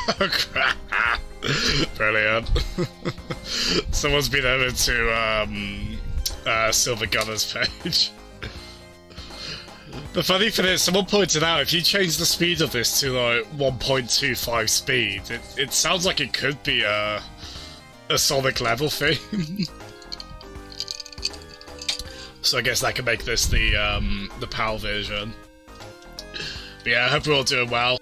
Oh, crap. Brilliant. Someone's been over to Silver Gunner's page. The funny thing is, someone pointed out if you change the speed of this to like 1.25 speed, it sounds like it could be a Sonic level thing. So I guess that could make this the PAL version. But yeah, I hope we're all doing well.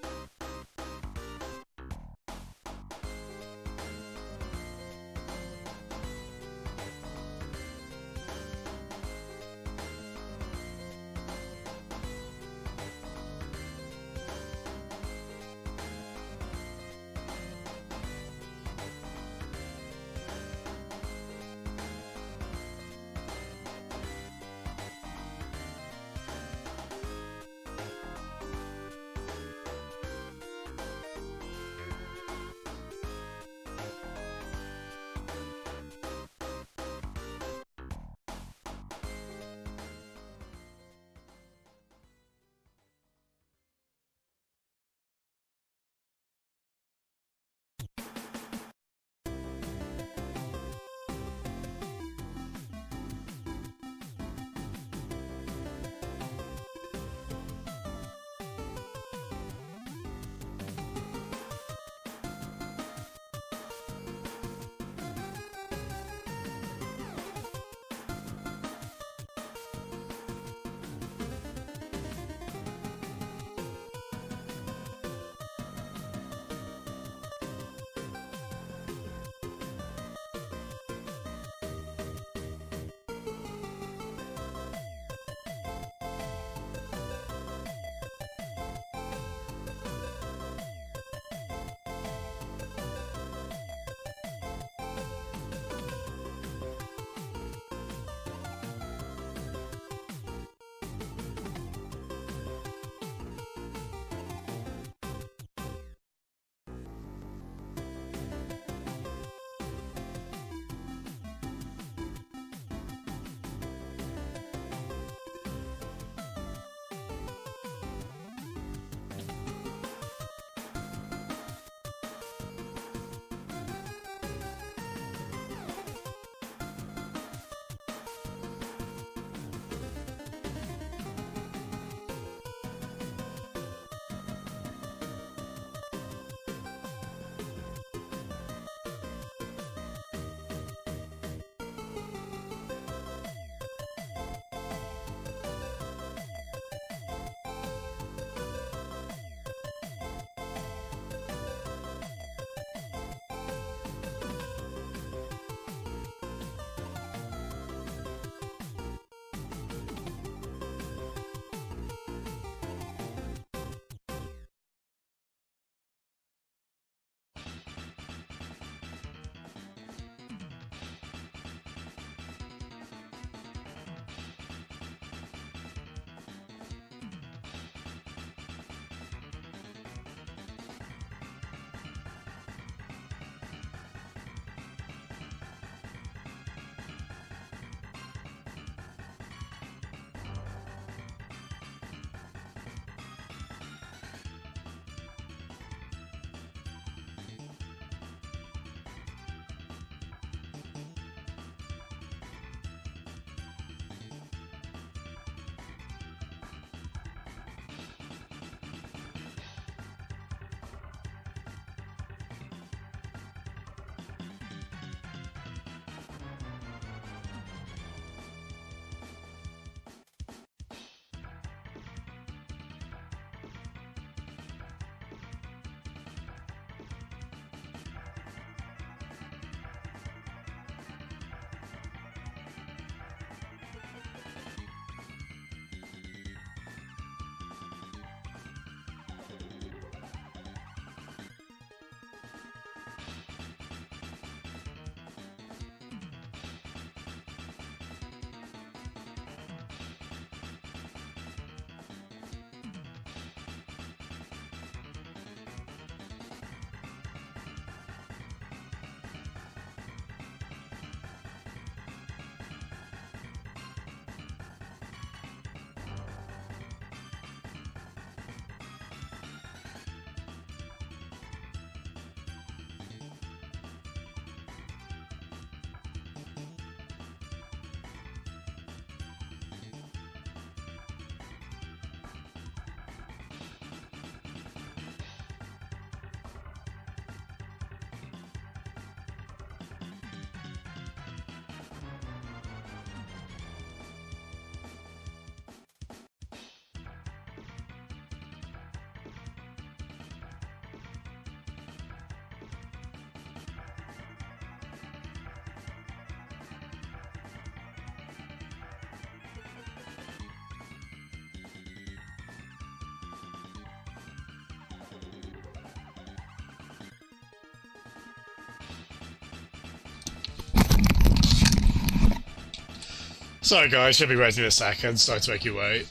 Sorry guys, should be ready in a second. Sorry to make you wait.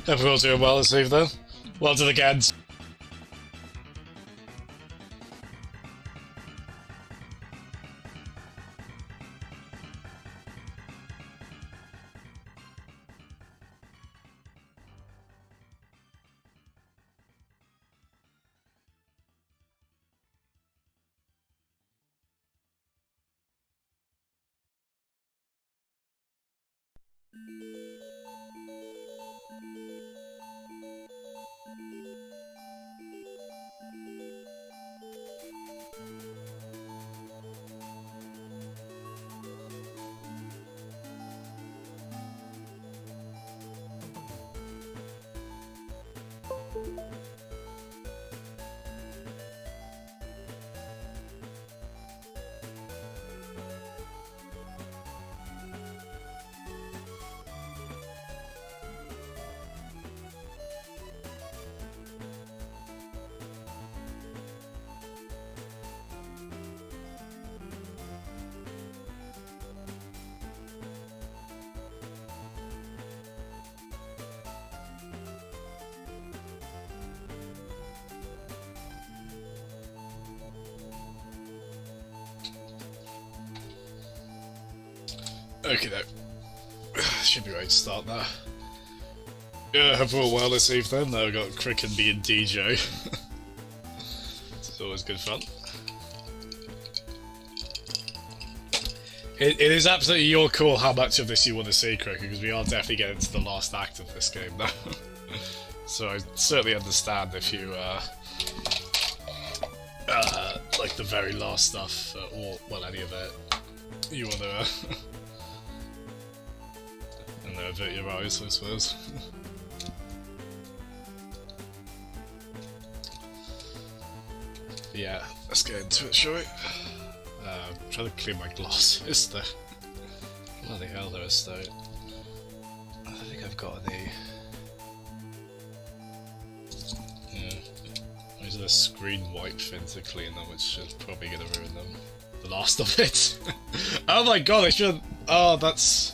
Hope we're all doing well this evening. Well done again. Okay, though. Should be ready to start now. Yeah, hope we're all well this evening. Now we've got Crick and me and DJ. It's always good fun. It is absolutely your call how much of this you want to see, Crick, because we are definitely getting to the last act of this game now. So I certainly understand if you, like the very last stuff, or, well, any of it, you want to, and avert your eyes, I suppose. Yeah, let's get into it, shall we? I'm trying to clean my glasses though. Bloody hell, there is though. I don't think I've got any. Yeah. There's a screen wipe thing to clean them, which is probably gonna ruin them. The last of it. Oh my god, I should. Oh, that's.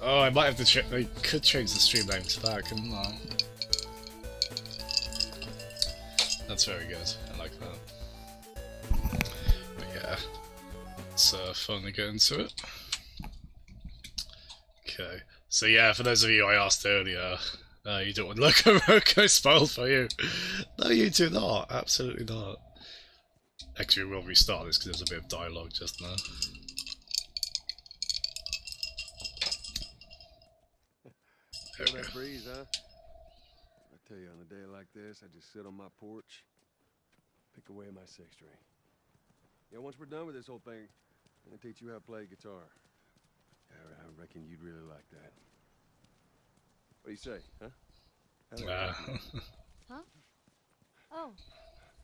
Oh, I might have to. I could change the stream name to that, couldn't I? That's very good. I like that. But yeah, let's finally get into it. Okay, so yeah, for those of you I asked earlier, you don't want Loco Roco spoiled for you. No, you do not. Absolutely not. Actually, we'll restart this because there's a bit of dialogue just now. Feel that breeze, huh? I tell you, on a day like this, I just sit on my porch, pick away at my six string. Yeah, once we're done with this whole thing, I'm gonna teach you how to play guitar. Yeah, I reckon you'd really like that. What do you say, huh? Huh? Oh,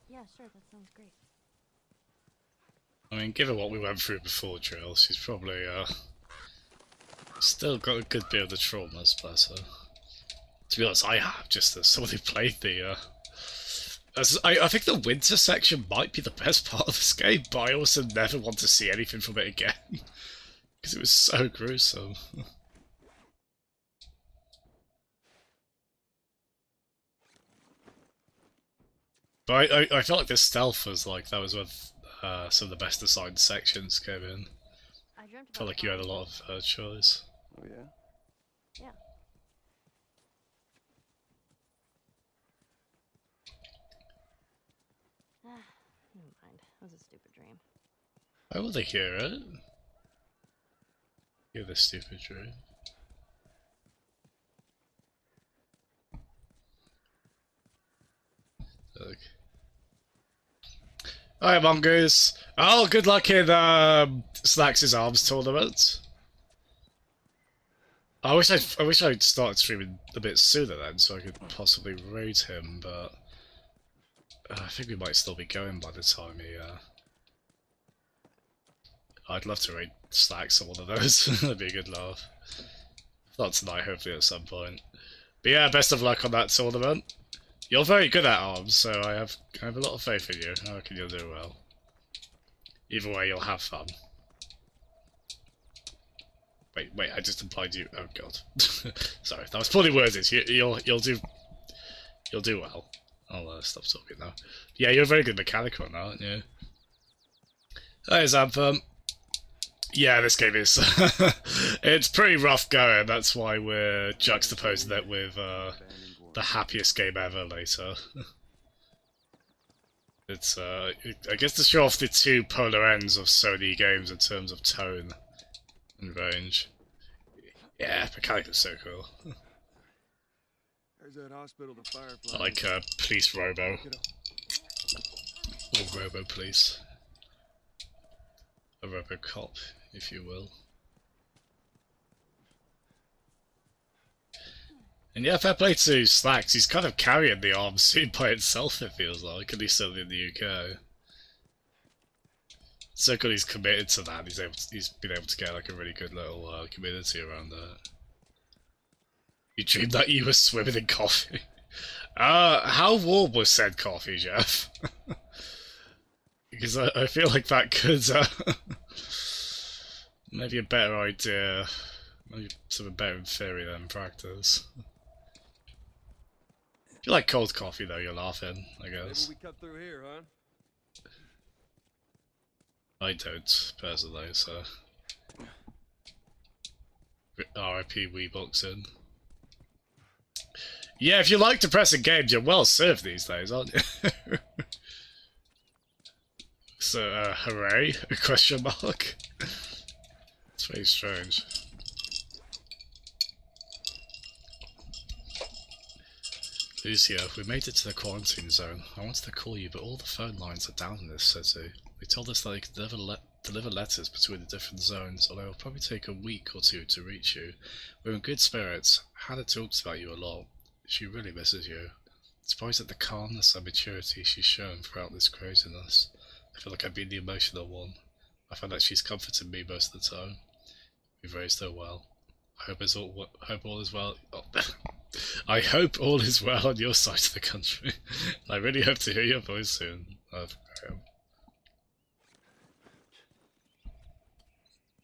yeah, sure, that sounds great. I mean, given what we went through before, Drill, she's probably still got a good bit of the traumas, bless her. To be honest, I have, just as someone who played the, I think the winter section might be the best part of this game, but I also never want to see anything from it again. Because it was so gruesome. But I felt like the stealth was like, that was when some of the best assigned sections came in. I dreamt about Felt like you had a lot of choice. Oh, yeah? Yeah. Never mind. It was a stupid dream. I want to hear it. Hear this stupid dream. Okay. Alright, Mongoose. Oh, good luck in Slacks' Arms tournament. I wish I'd started streaming a bit sooner then, so I could possibly raid him, but I think we might still be going by the time he. I'd love to raid Slacks on one of those. That'd be a good laugh. Not tonight, hopefully at some point. But yeah, best of luck on that tournament. You're very good at arms, so I have a lot of faith in you. I reckon you'll do well. Either way, you'll have fun. Wait, I just implied you. Oh god. Sorry, that was poorly worded. You'll do well. I'll stop talking now. Yeah, you're a very good mechanic on that, aren't you? Hey, Xanthem. Yeah, this game is... it's pretty rough going, that's why we're juxtaposing it with the happiest game ever later. It's, I guess to show off the two polar ends of Sony games in terms of tone and range. Yeah, mechanic is so cool. There's that hospital, the Firefly. Like Police Robo. Or Robo Police. A Robocop, if you will. And yeah, fair play to Slacks, he's kind of carrying the arms scene by itself, it feels like, at least in the UK. So good he's committed to that, he's been able to get like a really good little community around that. You dreamed that you were swimming in coffee? How warm was said coffee, Jeff? Because I feel like that could, maybe a better idea, maybe something better in theory than in practice. If you like cold coffee though, you're laughing, I guess. Maybe we cut through here, huh? I don't, personally, so... RIP Wii Boxing. Yeah, if you like depressing games, you're well served these days, aren't you? So, hooray? Question mark? It's very strange. Lucia, we made it to the quarantine zone. I wanted to call you, but all the phone lines are down in this city. They told us that they could deliver letters between the different zones, although it'll probably take a week or two to reach you. We're in good spirits. Hannah talks about you a lot. She really misses you. Surprised at the calmness and maturity she's shown throughout this craziness. I feel like I've been the emotional one. I find that she's comforted me most of the time. We've raised her well. I hope all is well. Oh, I hope all is well on your side of the country. I really hope to hear your voice soon. Graham.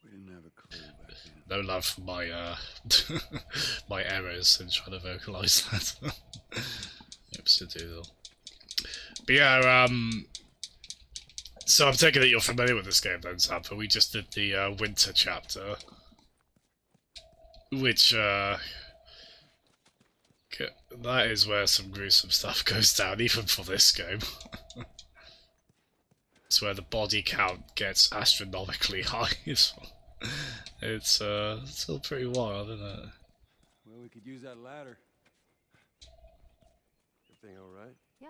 We didn't have a clue back then. No love for my my errors in trying to vocalise that. Oops, a doodle. But yeah, so I'm taking it you're familiar with this game then, Xanthem. We just did the winter chapter, which that is where some gruesome stuff goes down, even for this game. It's where the body count gets astronomically high. It's still pretty wild, isn't it? Well, we could use that ladder. Everything all right? Yeah,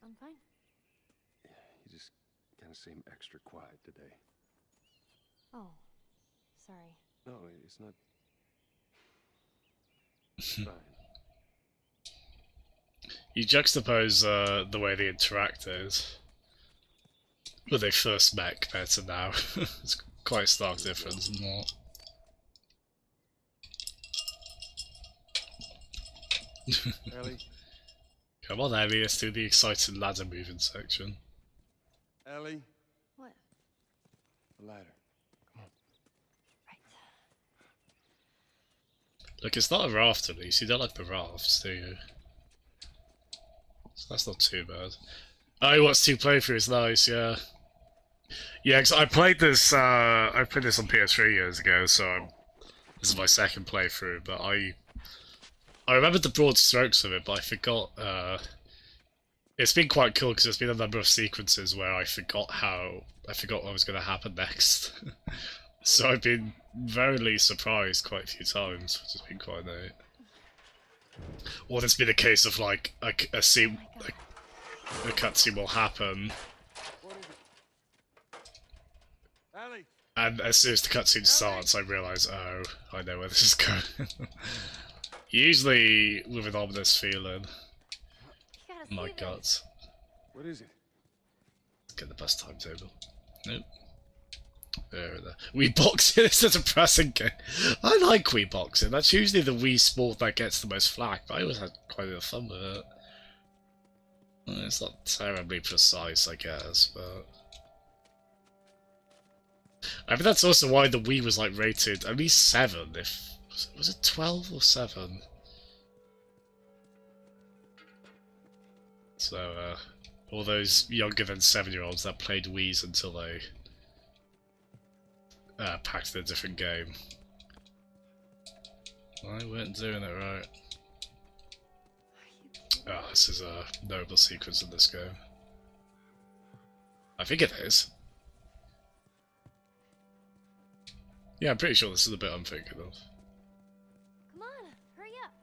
I'm fine. Yeah, you just kind of seem extra quiet today. Oh, sorry. No, it's not. It's fine. You juxtapose the way they interact is when they first met compared to now. It's quite a stark difference, isn't it? Ellie? Come on, Ellie, let's do the exciting ladder moving section. Ellie? What? The ladder. Come on. Right. Look, it's not a raft at least. You don't like the rafts, do you? So that's not too bad. Oh, he wants 2 playthroughs, nice, yeah. Yeah, cause I played this on PS3 years ago, so this is my second playthrough, but I remembered the broad strokes of it, but I forgot, it's been quite cool because there's been a number of sequences where I forgot what was going to happen next. So I've been very surprised quite a few times, which has been quite neat. Or there's been a case of like a cutscene will happen, What is it? Ellie! and as soon as the cutscene starts, I realise, oh, I know where this is going. Usually with an ominous feeling. You gotta My see this. guts. What is it? Let's get the best timetable. Nope. There. Wii Boxing is a depressing game. I like Wii Boxing. That's usually the Wii sport that gets the most flack, but I always had quite a bit of fun with it. It's not terribly precise, I guess, but... I mean, that's also why the Wii was like rated at least 7. If was it 12 or 7? So all those younger than 7-year-olds that played Wii's until they packed in a different game. I weren't doing it right. Oh, this is a notable sequence in this game. I think it is. Yeah, I'm pretty sure this is the bit I'm thinking of. Come on, hurry up.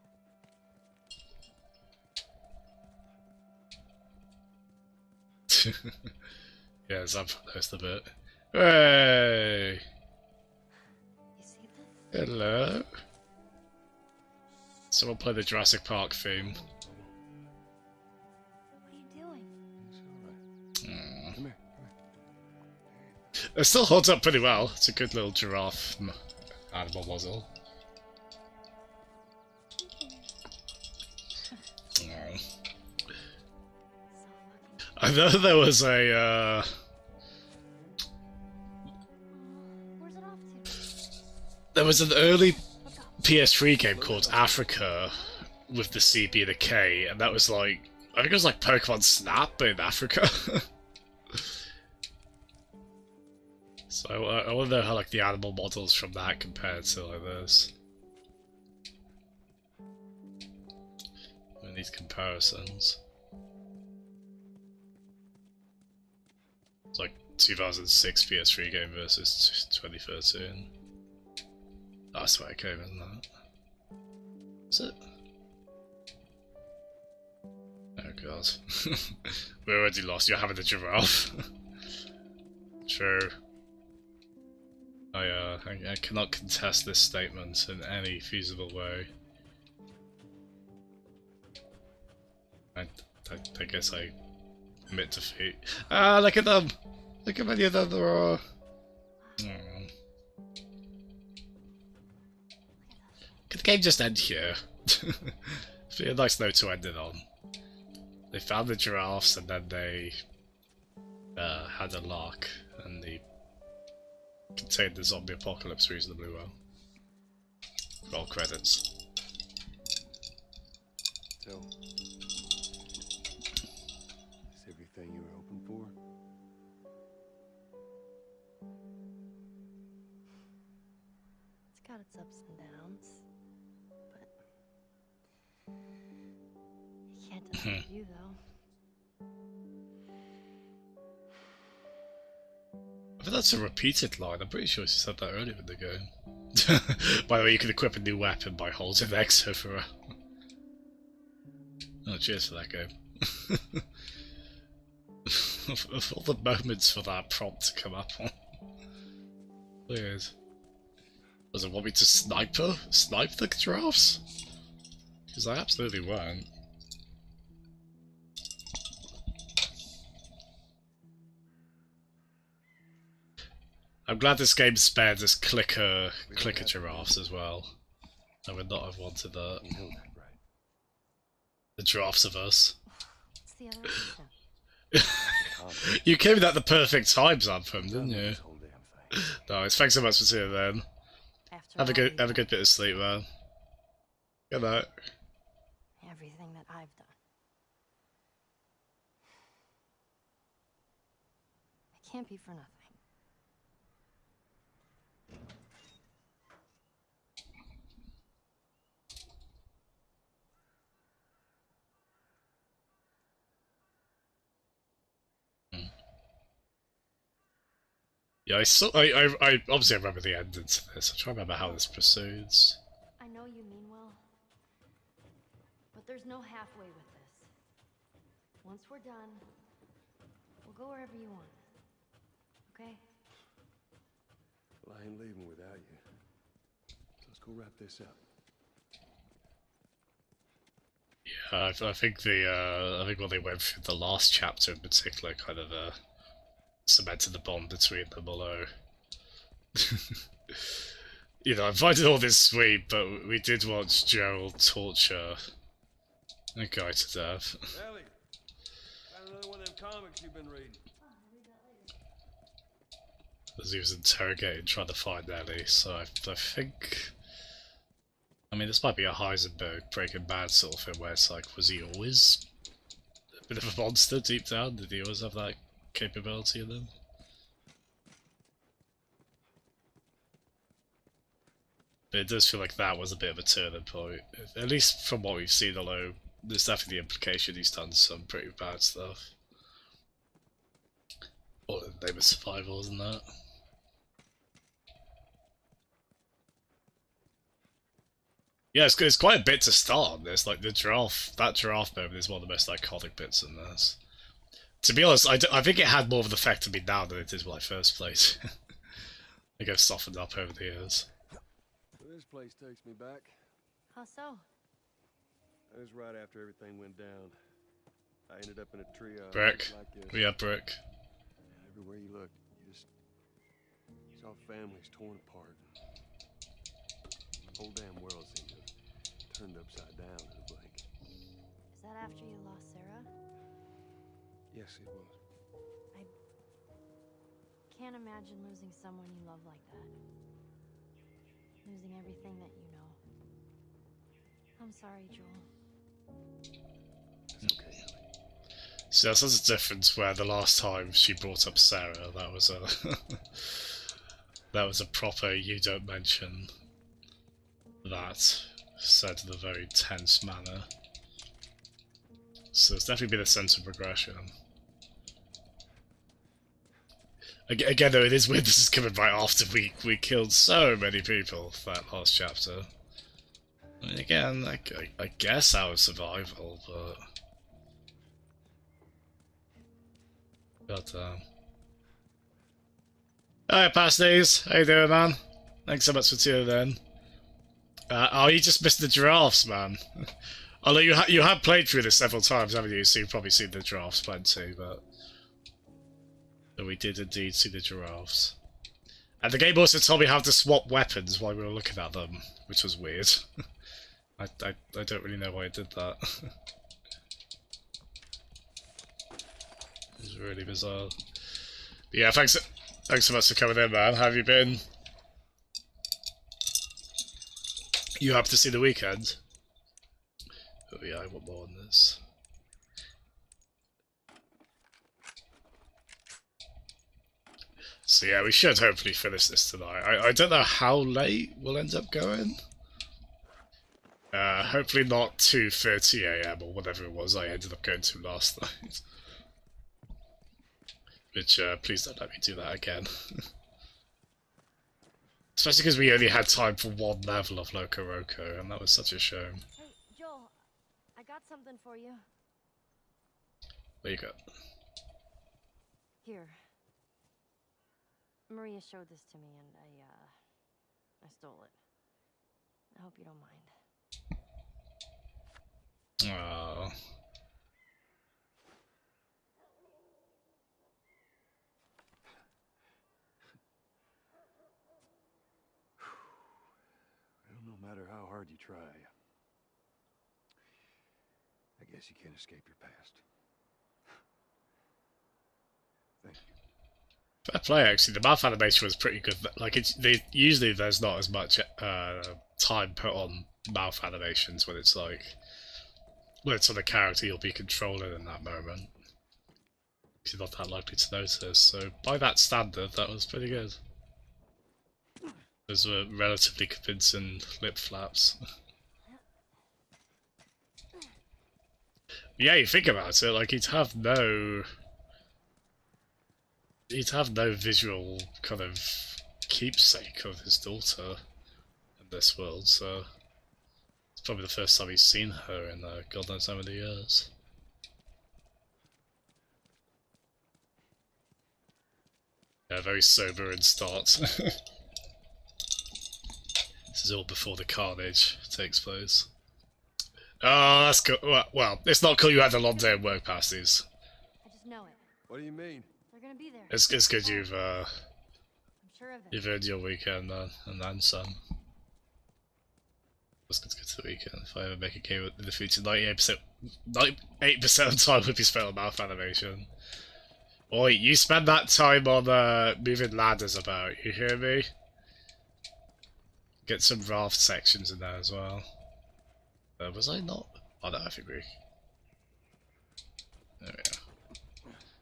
Yes, I've noticed the bit. Hey! You see this? Hello? Someone play the Jurassic Park theme. What are you doing? It's all right. Come here. It still holds up pretty well. It's a good little giraffe animal model. Oh. I know there was a Where's it off to? there was an early PS3 game called Africa with the C, B, and a K, and that was like, I think it was like Pokemon Snap, but in Africa. So I want to know how like the animal models from that compared to like this. We need comparisons. It's like 2006 PS3 game versus 2013. That's where it came, isn't it? Is it? Oh god. We're already lost. You're having a giraffe. True. I cannot contest this statement in any feasible way. I guess I admit defeat. Ah, look at them! Look how many of them there are! Oh. Could the game just end here? It'd be a nice note to end it on. They found the giraffes and then they had a lark and they contained the zombie apocalypse reasonably well. Roll credits. So, is everything you were hoping for? It's got its ups and downs, but you can't deny the view, though. I think that's a repeated line. I'm pretty sure she said that earlier in the game. By the way, you can equip a new weapon by holding X over a... Oh, cheers for that game. Of all the moments for that prompt to come up on. Weird. Does it want me to snipe the giraffes? Because I absolutely won't. I'm glad this game spared us clicker giraffes as well. I would not have wanted that. You know that, right? The Giraffes of Us. What's the other option? You came in at the perfect times anthem, didn't you? This whole damn thing. Nice. Thanks so much for tuning in. After Have a all good bit of sleep, man. Good night. everything that I've done. It can't be for nothing. Yeah, I obviously remember the ending to this. I'm trying to remember how this proceeds. I know you mean well, but there's no halfway with this. Once we're done, we'll go wherever you want. Okay? Well, I ain't leaving without you. So let's go wrap this up. Yeah, I think when they went through the last chapter in particular, kind of cemented the bond between them. Although, you know, I find it all this sweet, but we did watch Gerald torture a guy to death. Ellie, got another one of them comics you've been reading. as he was interrogating, trying to find Ellie. So I think, I mean, this might be a Heisenberg Breaking Bad sort of thing, where it's like, was he always a bit of a monster deep down? Did he always have that capability in him? But it does feel like that was a bit of a turning point, at least from what we've seen. Although there's definitely the implication he's done some pretty bad stuff. Or the name of survival, isn't that? Yeah, it's quite a bit to start on this. Like that giraffe moment is one of the most iconic bits in this. To be honest, I think it had more of an effect on me now than it did when I first played. I think I've softened up over the years. This place takes me back. How so? That was right after everything went down. I ended up in a triage Brick. like this. We have Brick. And everywhere you looked, you just saw families torn apart. The whole damn world seemed to have turned upside down in a blink. Is that after you lost Sarah? Yes, it was. I can't imagine losing someone you love like that. Losing everything that you know. I'm sorry, Joel. It's okay, Ellie. So that's a difference where the last time she brought up Sarah, that was a that was a proper you don't mention that, said in a very tense manner. So there's definitely been a sense of regression. Again though, it is weird this is coming right after we killed so many people that last chapter. I mean, again, I guess that was survival, but... goddamn. Alright, Pasties, how you doing, man? Thanks so much for tuning in. Oh, you just missed the giraffes, man. Although you have played through this several times, haven't you? So you've probably seen the giraffes plenty, but we did indeed see the giraffes. And the game also told me how to swap weapons while we were looking at them, which was weird. I don't really know why it did that. It's really bizarre. But yeah, thanks so much for coming in, man. How have you been? You happy to see the weekend? Oh yeah, I want more on this. So yeah, we should hopefully finish this tonight. I don't know how late we'll end up going. Hopefully not 2:30 AM or whatever it was I ended up going to last night. Which, please don't let me do that again. Especially because we only had time for one level of Loco Roco, and that was such a shame. Hey, Joel, I got something for you. What you got? Here. Maria showed this to me, and I stole it. I hope you don't mind. Oh. Well, no matter how hard you try, I guess you can't escape your past. Thank you. Fair play, actually. The mouth animation was pretty good. Like, usually there's not as much time put on mouth animations when it's like... when it's on a character you'll be controlling in that moment. You're not that likely to notice, so by that standard, that was pretty good. Those were relatively convincing lip flaps. Yeah, you think about it, like, he'd have no visual kind of keepsake of his daughter in this world, so it's probably the first time he's seen her in God knows how many years. Yeah, very sober in start. This is all before the carnage takes place. Oh, that's cool. Well, it's not cool you had a long day of work past these. I just know it. What do you mean? They're gonna be there. It's good you've I'm sure of it. you've earned your weekend, and then some. It's good to go to the weekend. If I ever make a game in the future, 98% of the time would be spent on mouth animation. Oi, you spend that time on moving ladders about, you hear me? Get some raft sections in there as well. Was I not? Oh no, I think we... There we are.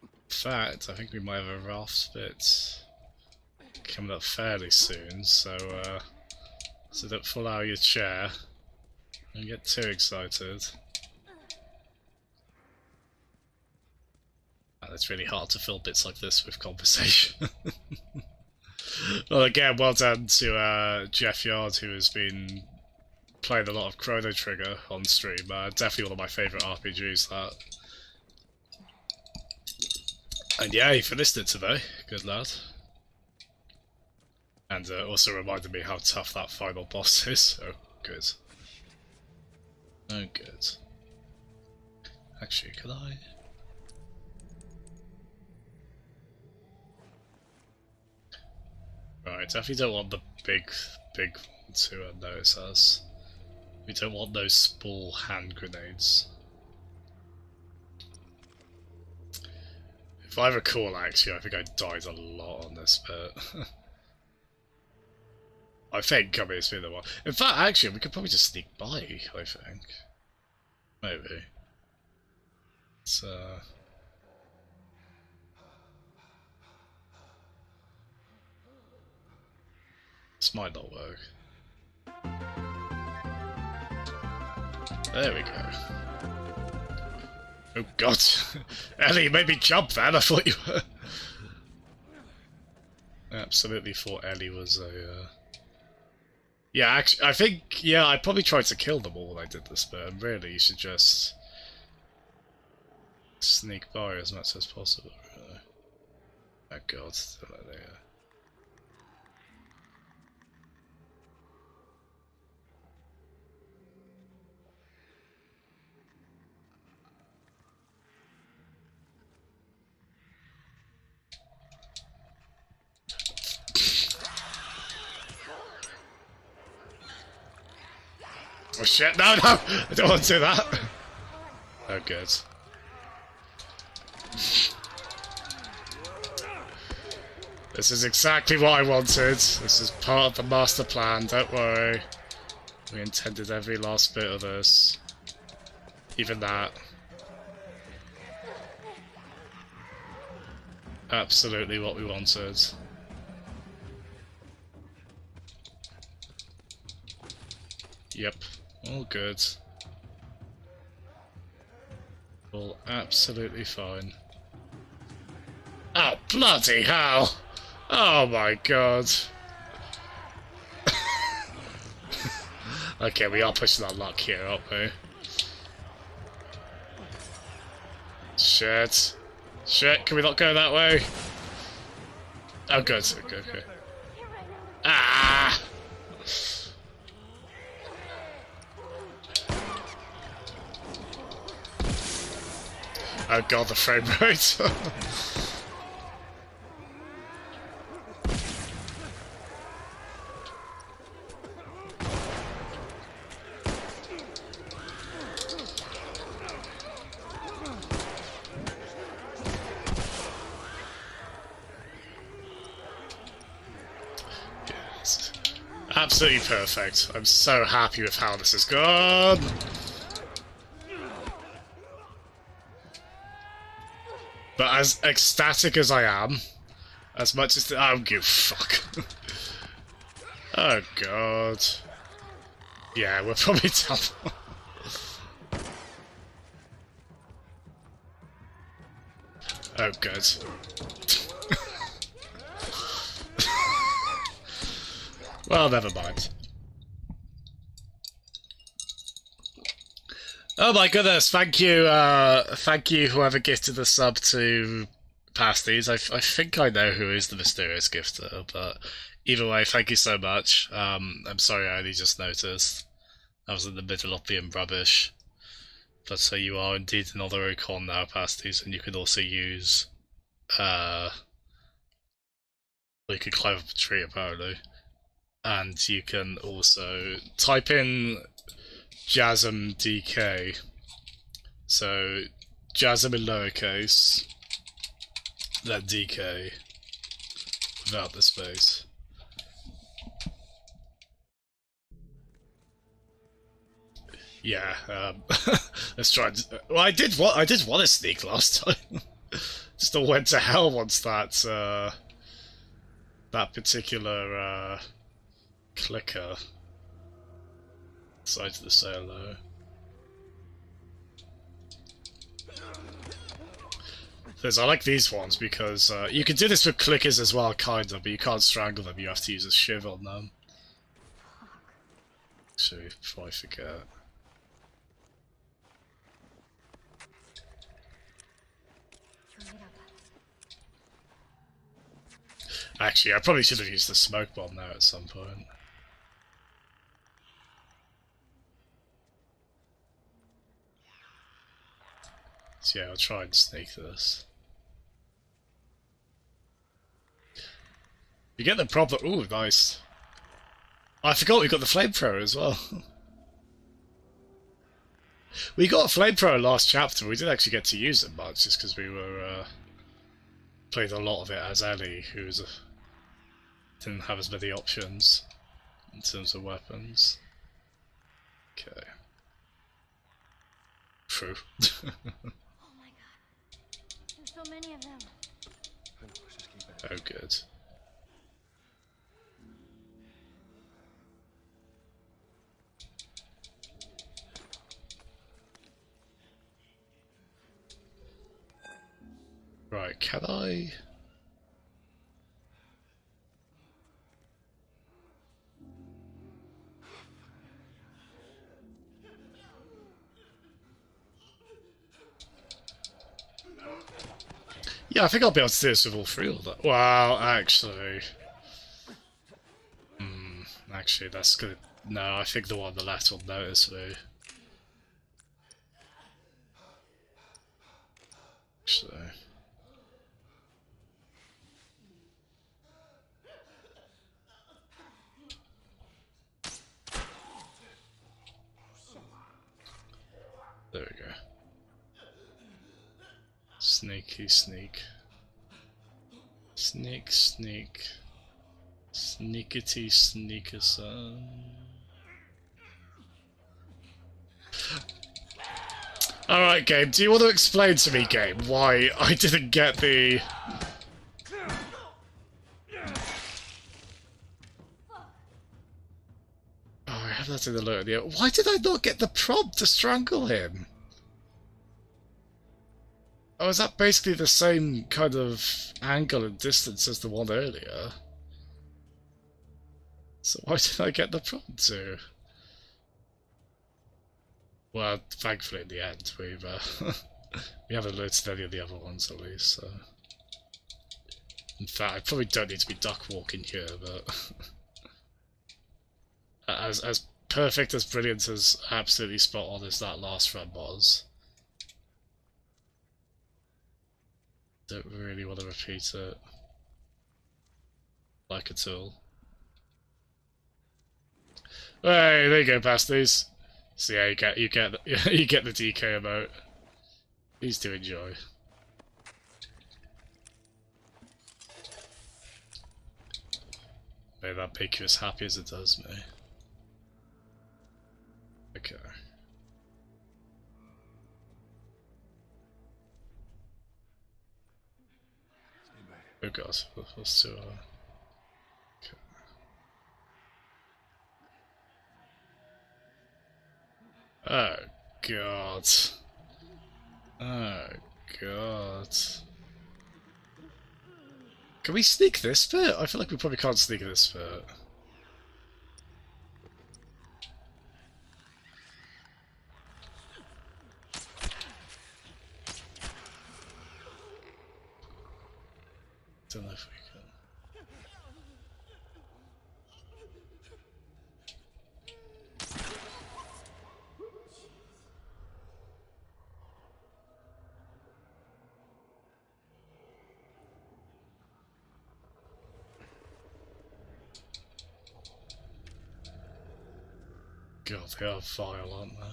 In fact, I think we might have a raft bit coming up fairly soon, so don't fall out of your chair. Don't get too excited. And it's really hard to fill bits like this with conversation. Well, again, well done to Jeff Yard, who has been playing a lot of Chrono Trigger on stream. Definitely one of my favourite RPGs, that. And yeah, he finished it today. Good lad. And also reminded me how tough that final boss is. Oh, good. Oh, good. Actually, could I... Right, definitely don't want the big one to notice us. We don't want those small hand grenades. If I recall, actually, I think I died a lot on this bit. I think, I mean, it's been a while. In fact, actually, we could probably just sneak by, I think. Maybe. It's, this might not work. There we go. Oh god! Ellie, you made me jump then, I thought you were... I absolutely thought Ellie was a... Yeah, actually, I think, yeah, I probably tried to kill them all when I did this, but really you should just... sneak by as much as possible, really. Oh god, there you go. Oh shit, no, no! I don't want to do that! Oh good. This is exactly what I wanted. This is part of the master plan, don't worry. We intended every last bit of this. Even that. Absolutely what we wanted. Yep, all good. All absolutely fine. Oh, bloody hell! Oh my god. Okay, we are pushing our luck here, aren't we? Shit. Shit, can we not go that way? Oh, good. Okay, okay. Ah! Oh god, the frame rate. Yes. Absolutely perfect. I'm so happy with how this has gone. But as ecstatic as I am, as much as I don't give a fuck. Oh god. Yeah, we're probably done. Oh good. Well, never mind. Oh my goodness, thank you whoever gifted the sub to Pasties. I think I know who is the mysterious gifter, but either way, thank you so much. I'm sorry I only just noticed. I was in the middle of being rubbish. But so you are indeed another icon now, Pasties, and you can also use, you can climb up a tree apparently. And you can also type in Jasm DK. So Jasm in lowercase, that DK without the space. Yeah, let's try. Well, I did want to sneak last time. Just all went to hell once that that particular clicker decided to say hello. Because I like these ones because you can do this with clickers as well, kind of, but you can't strangle them. You have to use a shiv on them. Actually, before I forget. Actually, I probably should have used the smoke bomb there at some point. So yeah, I'll try and sneak this. You get the proper... Ooh, nice. I forgot we got the flamethrower as well. We got a flamethrower last chapter, we didn't actually get to use it much, just because we were... played a lot of it as Ellie, who was didn't have as many options in terms of weapons. Okay. True. Oh my god. There's so many of them. Let's just keep at it. Oh, good. Right, can I... Yeah, I think I'll be able to do this with all three of them. Well, actually... actually, that's good. No, I think the one on the left will notice me. Actually... There we go. Sneaky sneak. Sneak sneak. Sneakity sneakerson. Alright, game, do you want to explain to me, game, why I didn't get the... Oh, I have that in the alert. Why did I not get the prompt to strangle him? Oh, is that basically the same kind of angle and distance as the one earlier? So why did I get the prompt to? Well, thankfully in the end we've we haven't alerted any of the other ones at least. So. In fact, I probably don't need to be duck walking here, but as perfect, as brilliant, as absolutely spot on as that last run was, don't really want to repeat it like at all. Hey, there you go, pasties. So yeah, you get you get the DK emote. Please do enjoy. May that make you as happy as it does me. Okay. Oh god, let's do okay. Oh god. Oh god. Can we sneak this bit? I feel like we probably can't sneak this bit. Don't know if we can. God, they are vile, aren't they?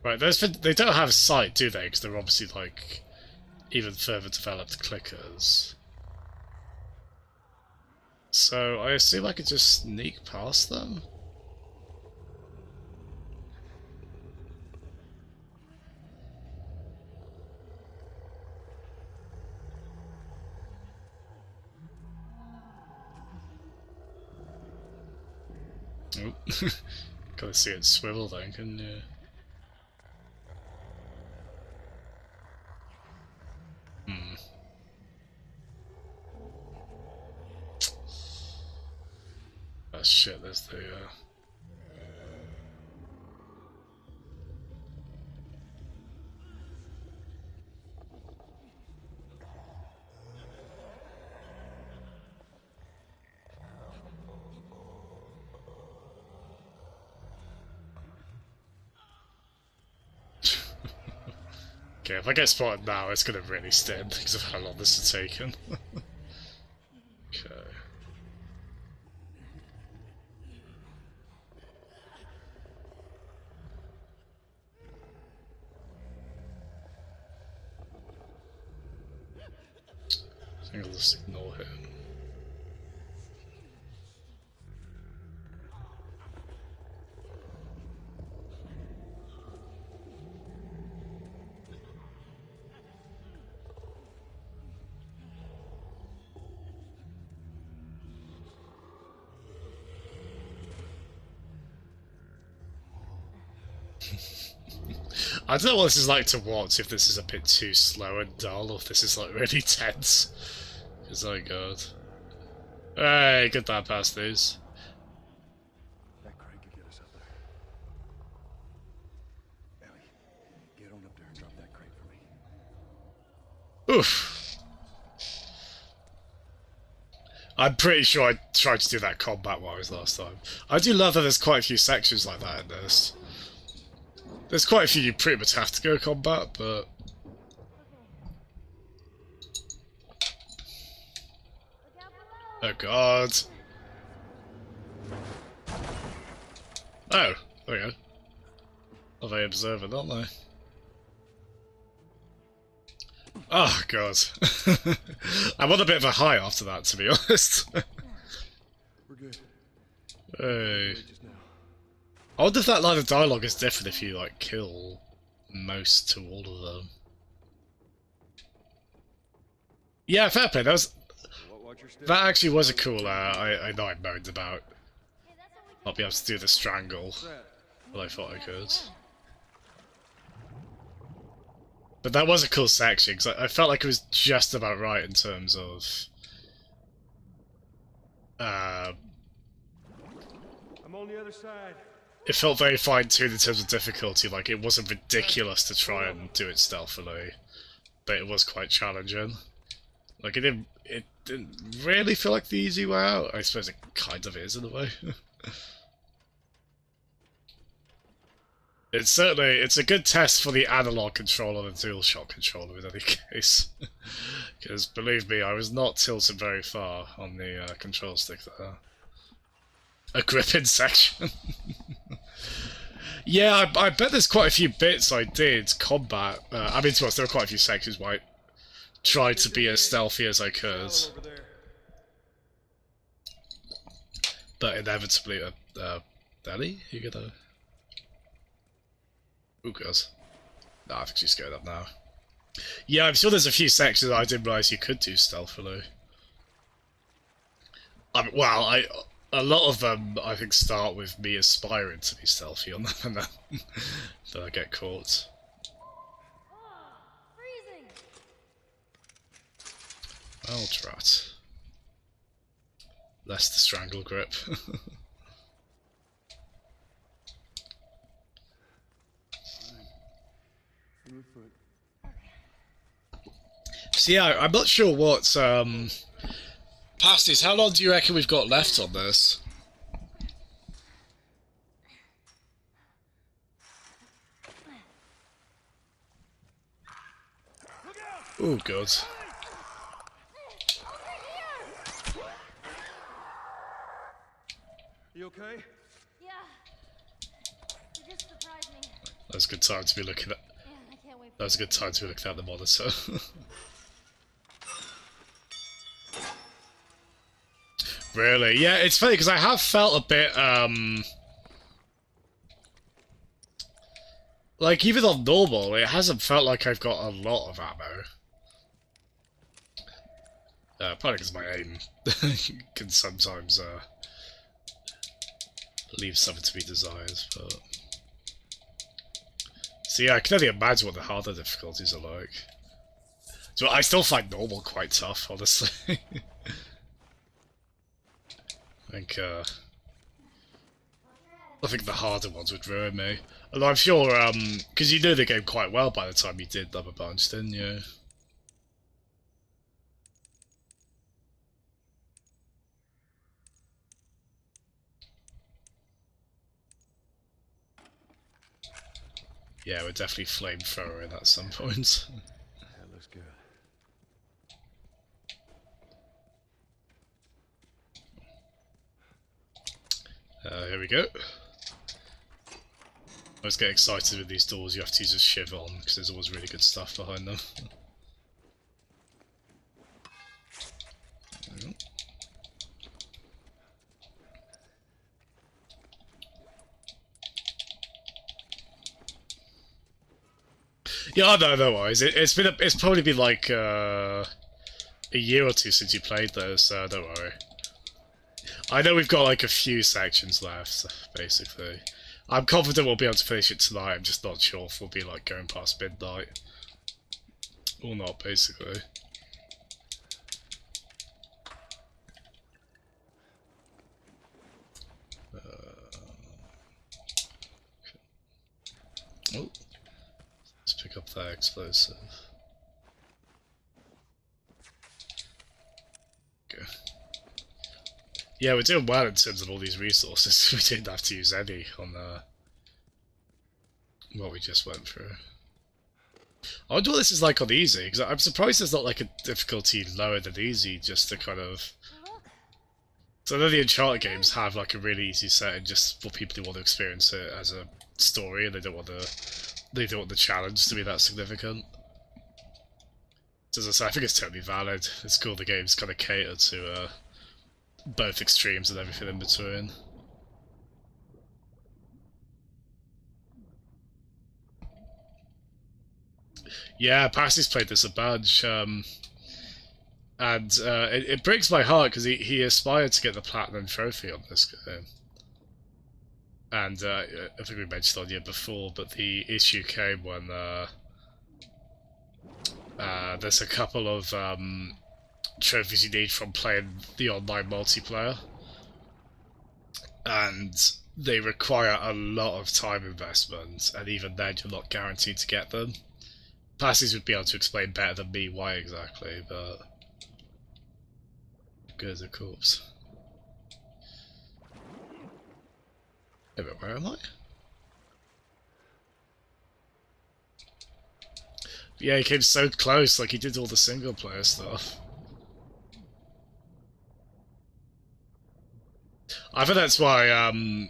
Right, they don't have sight, do they? Because they're obviously, like, even further developed clickers. So I assume I could just sneak past them? Oh, gotta see it swivel then, couldn't you? Hmm. Oh shit, there's the, Okay, if I get spotted now, it's gonna really sting because of how long this has taken. Okay. I think I'll just ignore him. I don't know what this is like to watch, if this is a bit too slow and dull, or if this is like really tense. Because, oh god. Hey, good that past these. That crate could get us up there. Ellie, get on up there and drop that crate for me. Oof. I'm pretty sure I tried to do that combat-wise last time. I do love that there's quite a few sections like that in this. There's quite a few you pretty much have to go combat, but... Oh god. Oh, there we go. Well, they observant, aren't they? Oh god. I'm on a bit of a high after that, to be honest. We're good. Hey. I wonder if that line of dialogue is different if you, like, kill most to all of them. Yeah, fair play. That actually was a cool, I know I moaned about not being able to do the strangle, but I thought I could. But that was a cool section, because I felt like it was just about right in terms of... I'm on the other side. It felt very fine-tuned in terms of difficulty, like it wasn't ridiculous to try and do it stealthily, but it was quite challenging. Like it didn't really feel like the easy way out. I suppose it kind of is in a way. It's a good test for the analog controller and the DualShock controller in any case. Because believe me, I was not tilted very far on the control stick there. A gripping section. Yeah, I bet there's quite a few bits I did combat. I mean, to us, there were quite a few sections where I tried to be as stealthy as I could. But inevitably, Ellie, you gonna... Ooh, girls. Nah, I think she's scared up now. Yeah, I'm sure there's a few sections that I didn't realise you could do stealthily. Well, a lot of them, I think, start with me aspiring to be stealthy on them, and then I get caught. Freezing. Well, drat. Less the strangle grip. So yeah, I'm not sure what, Pasties, how long do you reckon we've got left on this? Oh, good. You okay? Yeah. You just surprised me. Let's a good time to be looking at. Man, I can't wait for That was a good time to be looking at the monitor. Really? Yeah, it's funny because I have felt a bit, like, even on normal, it hasn't felt like I've got a lot of ammo. Probably because my aim can sometimes, leave something to be desired, but... So yeah, I can only imagine what the harder difficulties are like. So I still find normal quite tough, honestly. I think the harder ones would ruin me. Although I'm sure, because you knew the game quite well by the time you did them a bunch, didn't you? Yeah, we're definitely flamethrowering at some point. That looks good. Here we go. I always get excited with these doors you have to use a shiv on, because there's always really good stuff behind them. Yeah, no worries. It's probably been like a year or two since you played those, so don't worry. I know we've got like a few sections left, basically. I'm confident we'll be able to finish it tonight. I'm just not sure if we'll be like going past midnight or not, basically. Oh, let's pick up that explosive. Okay. Yeah, we're doing well in terms of all these resources. We didn't have to use any on what we just went through. I wonder what this is like on easy, because I'm surprised there's not like a difficulty lower than easy, just to kind of... So I know the Uncharted games have like a really easy setting just for people who want to experience it as a story, and they don't want the challenge to be that significant. So as I say, I think it's totally valid. It's cool the games kind of cater to both extremes and everything in between. Yeah, Passy's played this a bunch, and it breaks my heart because he aspired to get the Platinum Trophy on this game. And I think we mentioned on here before, but the issue came when there's a couple of trophies you need from playing the online multiplayer, and they require a lot of time investment, and even then you're not guaranteed to get them. Passes would be able to explain better than me why exactly, but good as a corpse. Hey, but where am I? Yeah, he came so close, like he did all the single player stuff. I think that's why,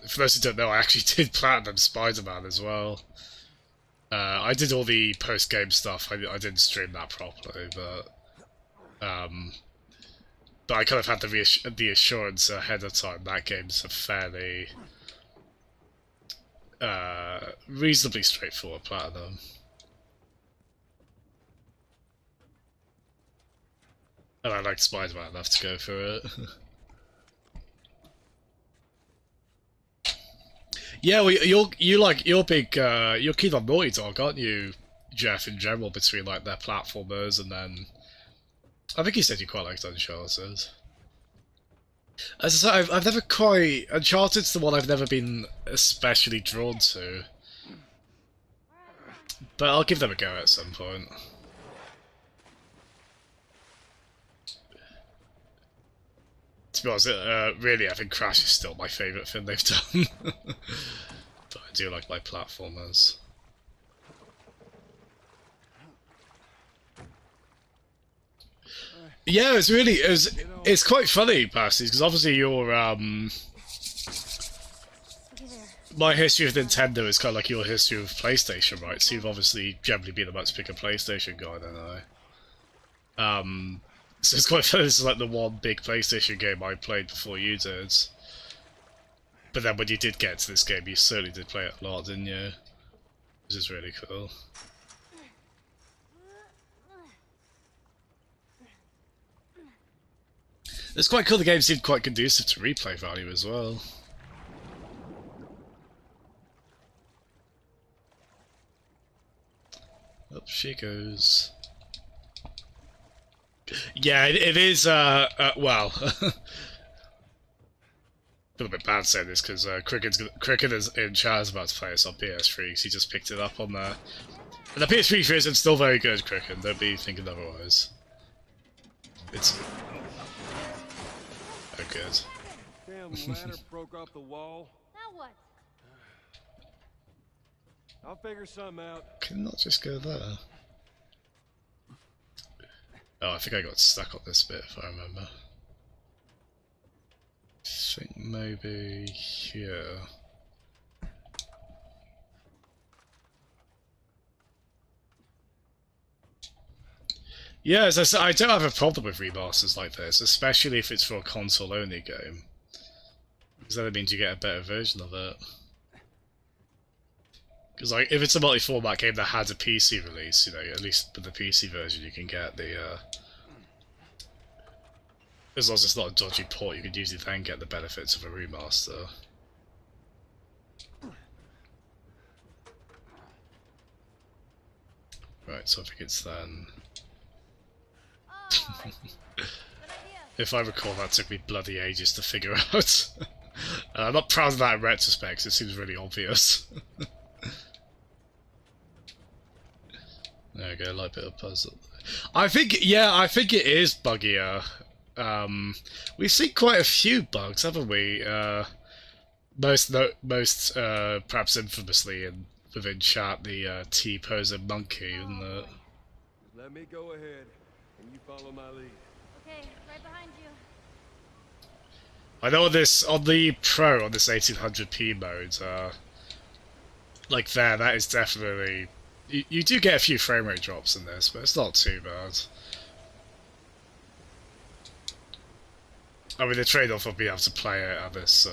for those who don't know, I actually did Platinum Spider-Man as well. I did all the post-game stuff. I didn't stream that properly, but I kind of had the assurance ahead of time that game's a fairly reasonably straightforward Platinum. And I liked Spider-Man enough to go for it. Yeah, well, you're big, you're keen on Naughty Dog, aren't you, Jeff? In general, between like their platformers and then, I think you said you quite liked Uncharted. As I say, I've never quite Uncharted's the one I've never been especially drawn to, but I'll give them a go at some point. To be honest, really, I think Crash is still my favourite thing they've done. But I do like my platformers. Yeah, it's quite funny, Pasties, because obviously you're my history with Nintendo is kind of like your history with PlayStation, right? So you've obviously generally been a much bigger PlayStation guy than I. So it's quite funny. This is like the one big PlayStation game I played before you did. But then when you did get to this game, you certainly did play it a lot, didn't you? Which is really cool. It's quite cool. The game seemed quite conducive to replay value as well. Up she goes. Yeah, it is, well, a little bit bad saying this, because Cricket is in chat is about to play us on PS3, because he just picked it up on there. And the PS3 version's still very good, Cricket, don't be thinking otherwise. It's... oh, good. Damn ladder broke off the wall. Now what? I'll figure something out. Can not just go there? Oh, I think I got stuck on this bit, if I remember. I think maybe here. Yeah, as I said, I don't have a problem with remasters like this, especially if it's for a console-only game. Because then it means you get a better version of it. Because like, if it's a multi-format game that had a PC release, you know, at least with the PC version you can get the, as long as it's not a dodgy port, you could usually then get the benefits of a remaster. Right, so I think it's then... Oh, good idea. If I recall, that took me bloody ages to figure out. I'm not proud of that in retrospect, 'cause it seems really obvious. There we go, light bit of puzzle. I think it is buggier. We've seen quite a few bugs, haven't we? Most perhaps infamously within chat, the T-posing monkey, isn't it? Let me go ahead, and you follow my lead. Okay, right behind you. I know on the Pro, on this 1800p mode, like that is definitely... You do get a few frame rate drops in this, but it's not too bad. I mean, the trade-off of being able to play it at this,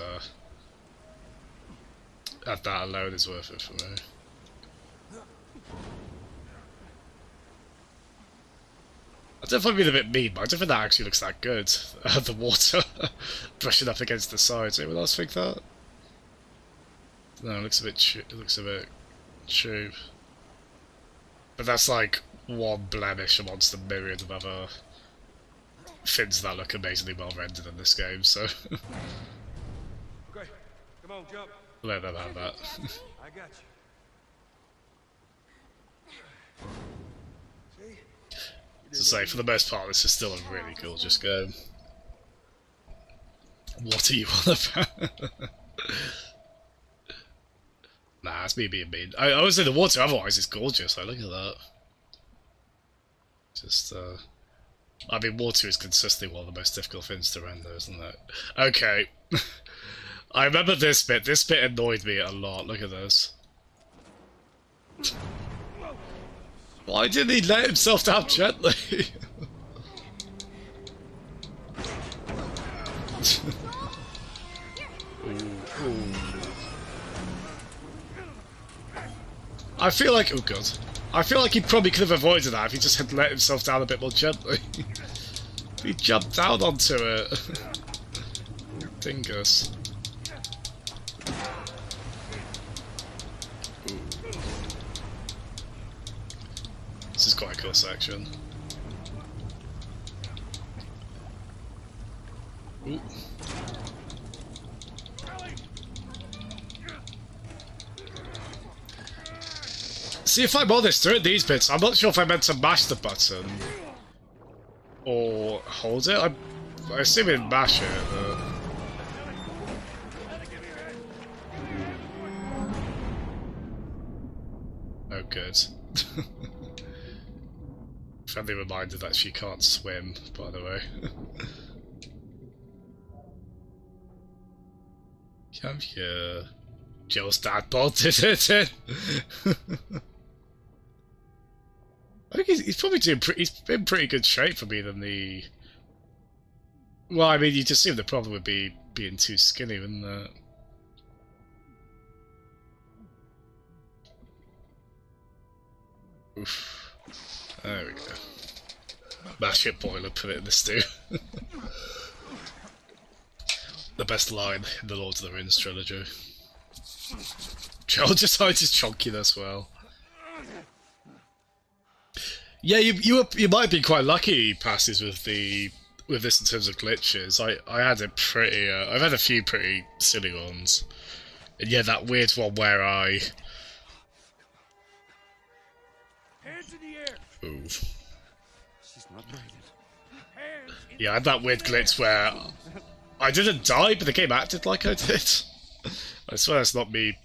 at that alone is worth it for me. I don't find being a bit mean, but I don't think that actually looks that good. The water brushing up against the sides. Anyone else think that? No, it looks a bit cheap. But that's like one blemish amongst the myriad of other things that look amazingly well rendered in this game, so... Okay, come on, jump. let them have that. I got you. See? To say, for the most part, this is still a really gorgeous game. What are you on about? Nah, it's me being mean. I would say the water otherwise is gorgeous, like, look at that. Just, I mean, water is consistently one of the most difficult things to render, isn't it? Okay. I remember this bit. This bit annoyed me a lot. Look at this. Why didn't he let himself down gently? I feel like... oh god. I feel like he probably could have avoided that if he just had let himself down a bit more gently. He jumped down onto it. Dingus. Ooh. This is quite a cool section. Ooh. See, if I'm honest, during these bits, I'm not sure if I meant to mash the button or hold it. I assume it mash it. Oh, good. Friendly reminder that she can't swim, by the way. Come here. Joe's dad bolted it in. I think he's probably doing he's in pretty good shape for being in the... Well, I mean, you'd assume the problem would be being too skinny, wouldn't it? Oof. There we go. Mash it, boiler, put it in the stew. The best line in the Lord of the Rings trilogy. Joel just hides his chonkiness well. Yeah, you might be quite lucky, passes with this in terms of glitches. I had a pretty I've had a few pretty silly ones, and yeah, that weird one where I Hands in the air. ooh. She's not breathing. Hands in Yeah, I had that weird glitch where I didn't die, but the game acted like I did. I swear it's not me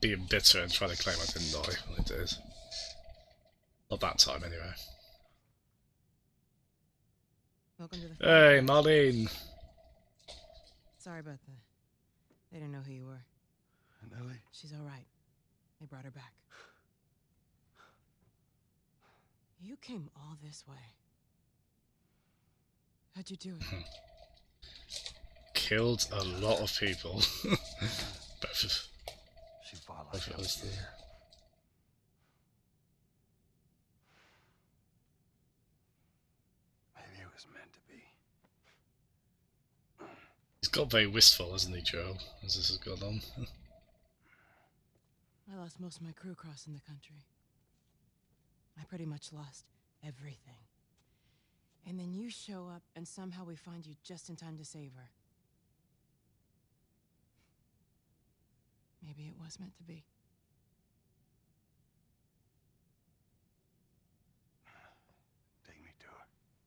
being bitter and trying to claim I didn't die when I did. Not that time, anyway. Welcome to the Hey, Marlene! Sorry about that. They didn't know who you were. And Ellie? She's all right. They brought her back. You came all this way. How'd you do it? Killed a lot of people. Both of She fought both like of us hell. did. Maybe it was meant to be. He's got very wistful, hasn't he, Joe, as this has gone on? I lost most of my crew crossing the country. I pretty much lost everything. And then you show up, and somehow we find you just in time to save her. Maybe it was meant to be. Take me to her.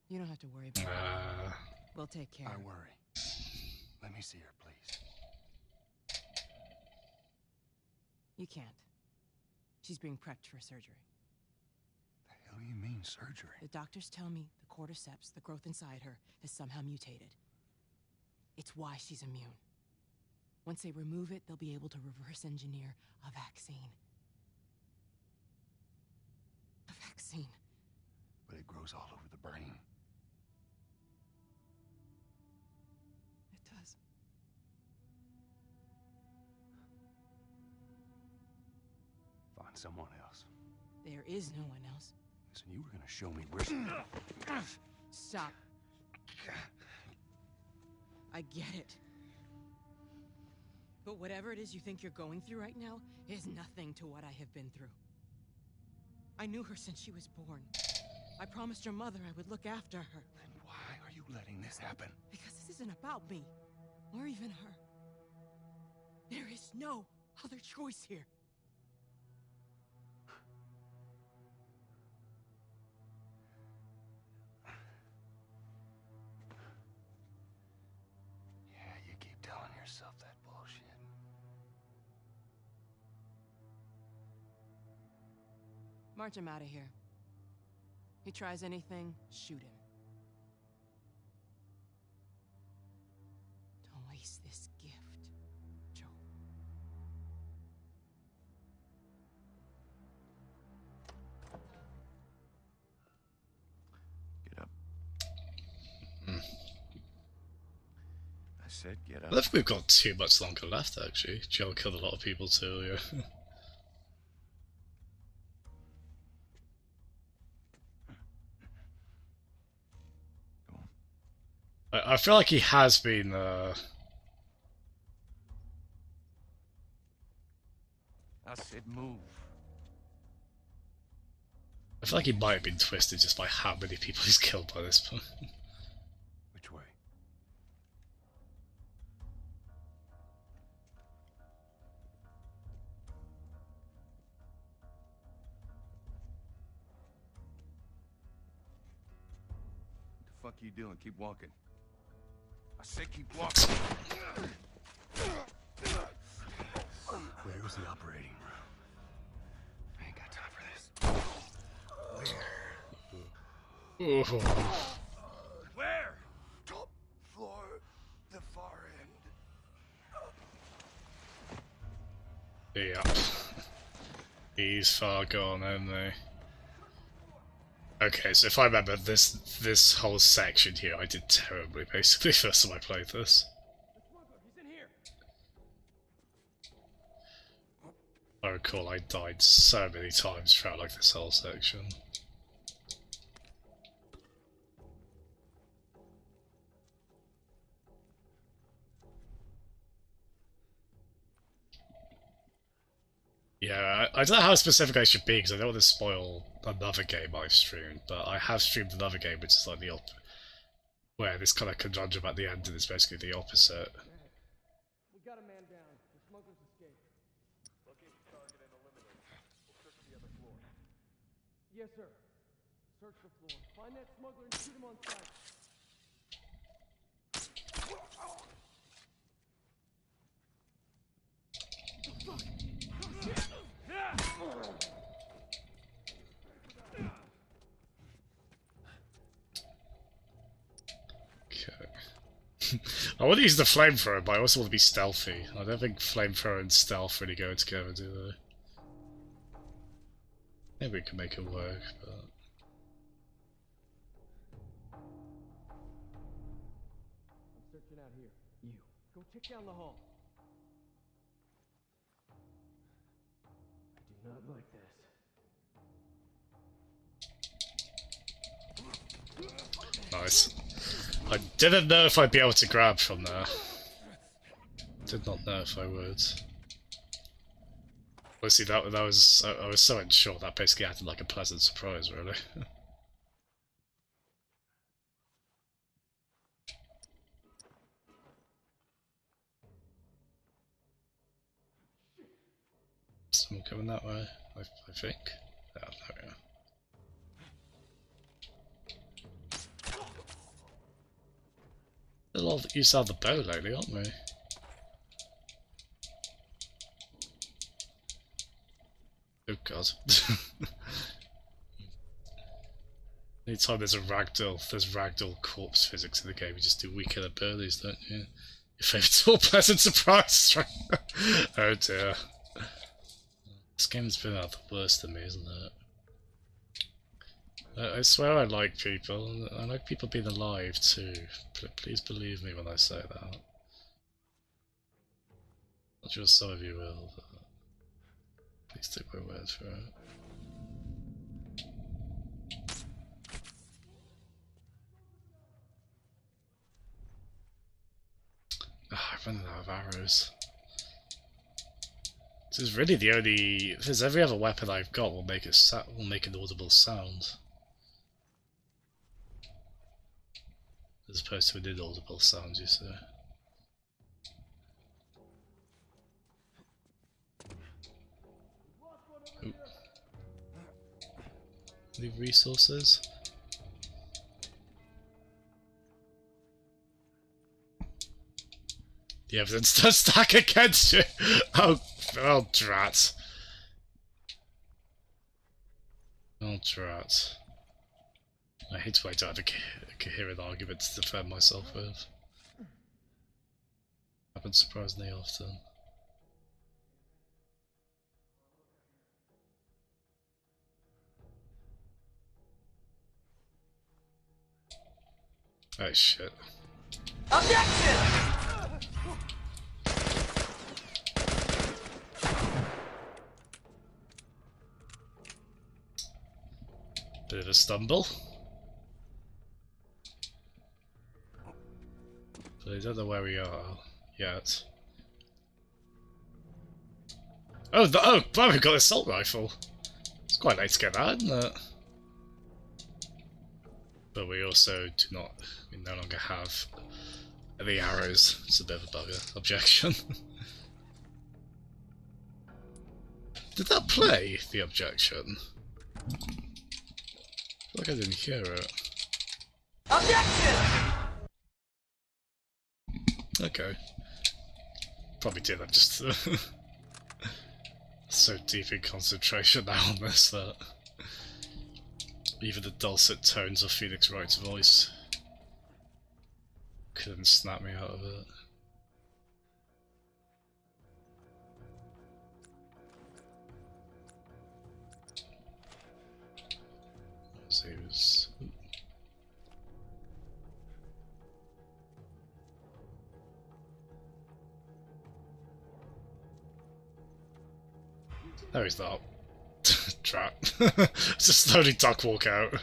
You don't have to worry about it. We'll take care I of her. worry. Let me see her, please. You can't. She's being prepped for surgery. The hell you mean surgery? The doctors tell me the cordyceps, the growth inside her, has somehow mutated. It's why she's immune. Once they remove it, they'll be able to reverse engineer a vaccine. A vaccine. But it grows all over the brain. It does. Find someone else. There is no one else. Listen, you were gonna show me where she... Stop. I get it. But whatever it is you think you're going through right now is nothing to what I have been through. I knew her since she was born. I promised your mother I would look after her. Then why are you letting this happen? Because this isn't about me, or even her. There is no other choice here. Yeah, you keep telling yourself that bullshit. March him out of here. He tries anything, shoot him. Don't waste this gift, Joe. Get up. I said get I up. don't think we've got too much longer left, actually. Joe killed a lot of people too, yeah. Go on. I feel like he has been, I said move. I feel like he might have been twisted just by how many people he's killed by this point. Which way? What the fuck are you doing? Keep walking. I said keep walking. Where was the operating room? I ain't got time for this. Ooh. Where? Top floor, the far end. He's far gone, only. Okay, so if I remember this whole section here, I did terribly basically first time I played this. He's in here. I recall I died so many times throughout like this whole section. Yeah, I don't know how specific I should be because I don't want to spoil another game I've streamed, but I have streamed another game which is like where this kind of conundrum at the end is basically the opposite. We got a man down. The smugglers escaped. Locate the target and eliminate him. We'll search the other floor. Yes, sir. Search the floor. Find that smuggler and shoot him on sight. I want to use the flamethrower, but I also want to be stealthy. I don't think flamethrower and stealth really go together, do they? Maybe we can make it work, but... I'm searching out here. You. Go check down the hall. I do not like this. Nice. I didn't know if I'd be able to grab from there. Did not know if I would. Honestly, that was I was so unsure that basically acted like a pleasant surprise, really. Someone coming that way, I think. Yeah, there we go. A lot of use out of the bow lately, aren't we? Oh god. Anytime there's ragdoll corpse physics in the game, you just do we kill birdies, don't you? Your favourite all pleasant surprise. Oh dear. This game's been out the worst than me, isn't it? I swear I like people. I like people being alive too. Please believe me when I say that. Not sure some of you will, but please take my word for it. I'm running out of arrows. This is really the only. If there's every other weapon I've got will make an audible sound, as opposed to an inaudible sound, you see. Ooh. Any resources? The evidence does stack against you! Oh, drat. Oh, drat. I hate when I don't have a coherent argument to defend myself with. Happens surprisingly often. Oh shit. Objection! Bit of a stumble. But I don't know where we are yet. Oh, wow, we've got an assault rifle. It's quite late to get that, isn't it? But we also we no longer have the arrows. It's a bit of a bugger. Objection. Did that play, the objection? I feel like I didn't hear it. Objection! Okay. Probably did, I'm just so deep in concentration now on this that even the dulcet tones of Phoenix Wright's voice couldn't snap me out of it. No, he's not. Trap. Just slowly duck walk out.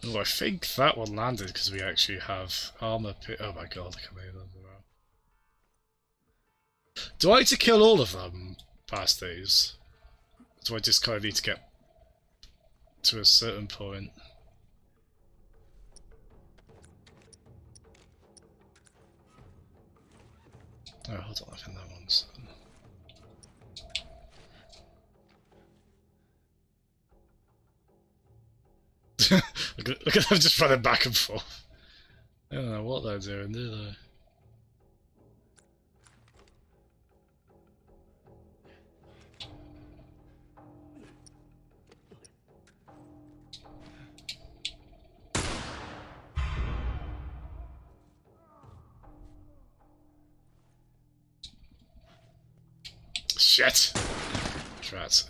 Oh, I think that one landed because we actually have armor. Oh my god, I can't hear them around. Do I need to kill all of them past these? Do I just kind of need to get to a certain point? Oh, hold on, I think that one's... look at them just running back and forth. I don't know what they're doing, do they? Shit! Rats.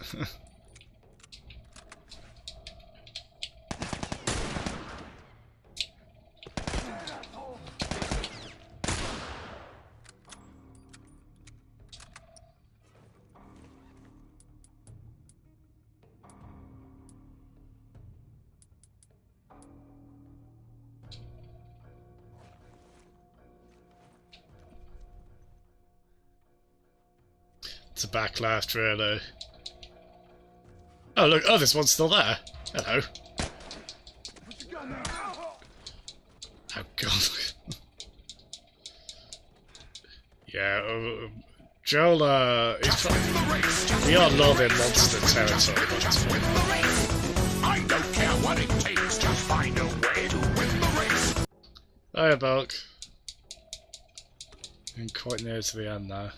It's a back left, really. Oh, look. Oh, this one's still there. Hello. Oh, God. Yeah, Joel, we are not in monster territory by this point. I don't care what it takes to find a way to win the race. Hiya, Bulk. Getting quite near to the end now.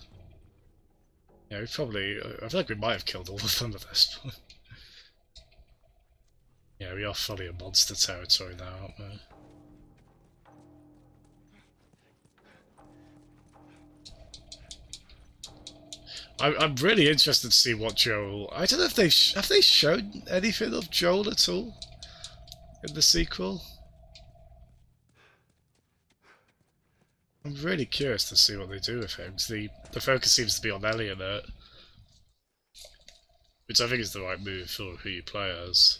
Yeah, we probably... I feel like we might have killed all of them at this point. Yeah, we are fully in monster territory now, aren't we? I'm really interested to see what Joel... I don't know if they've... have they shown anything of Joel at all? In the sequel? I'm really curious to see what they do with him. The focus seems to be on Ellie in it. Which I think is the right move for who you play as.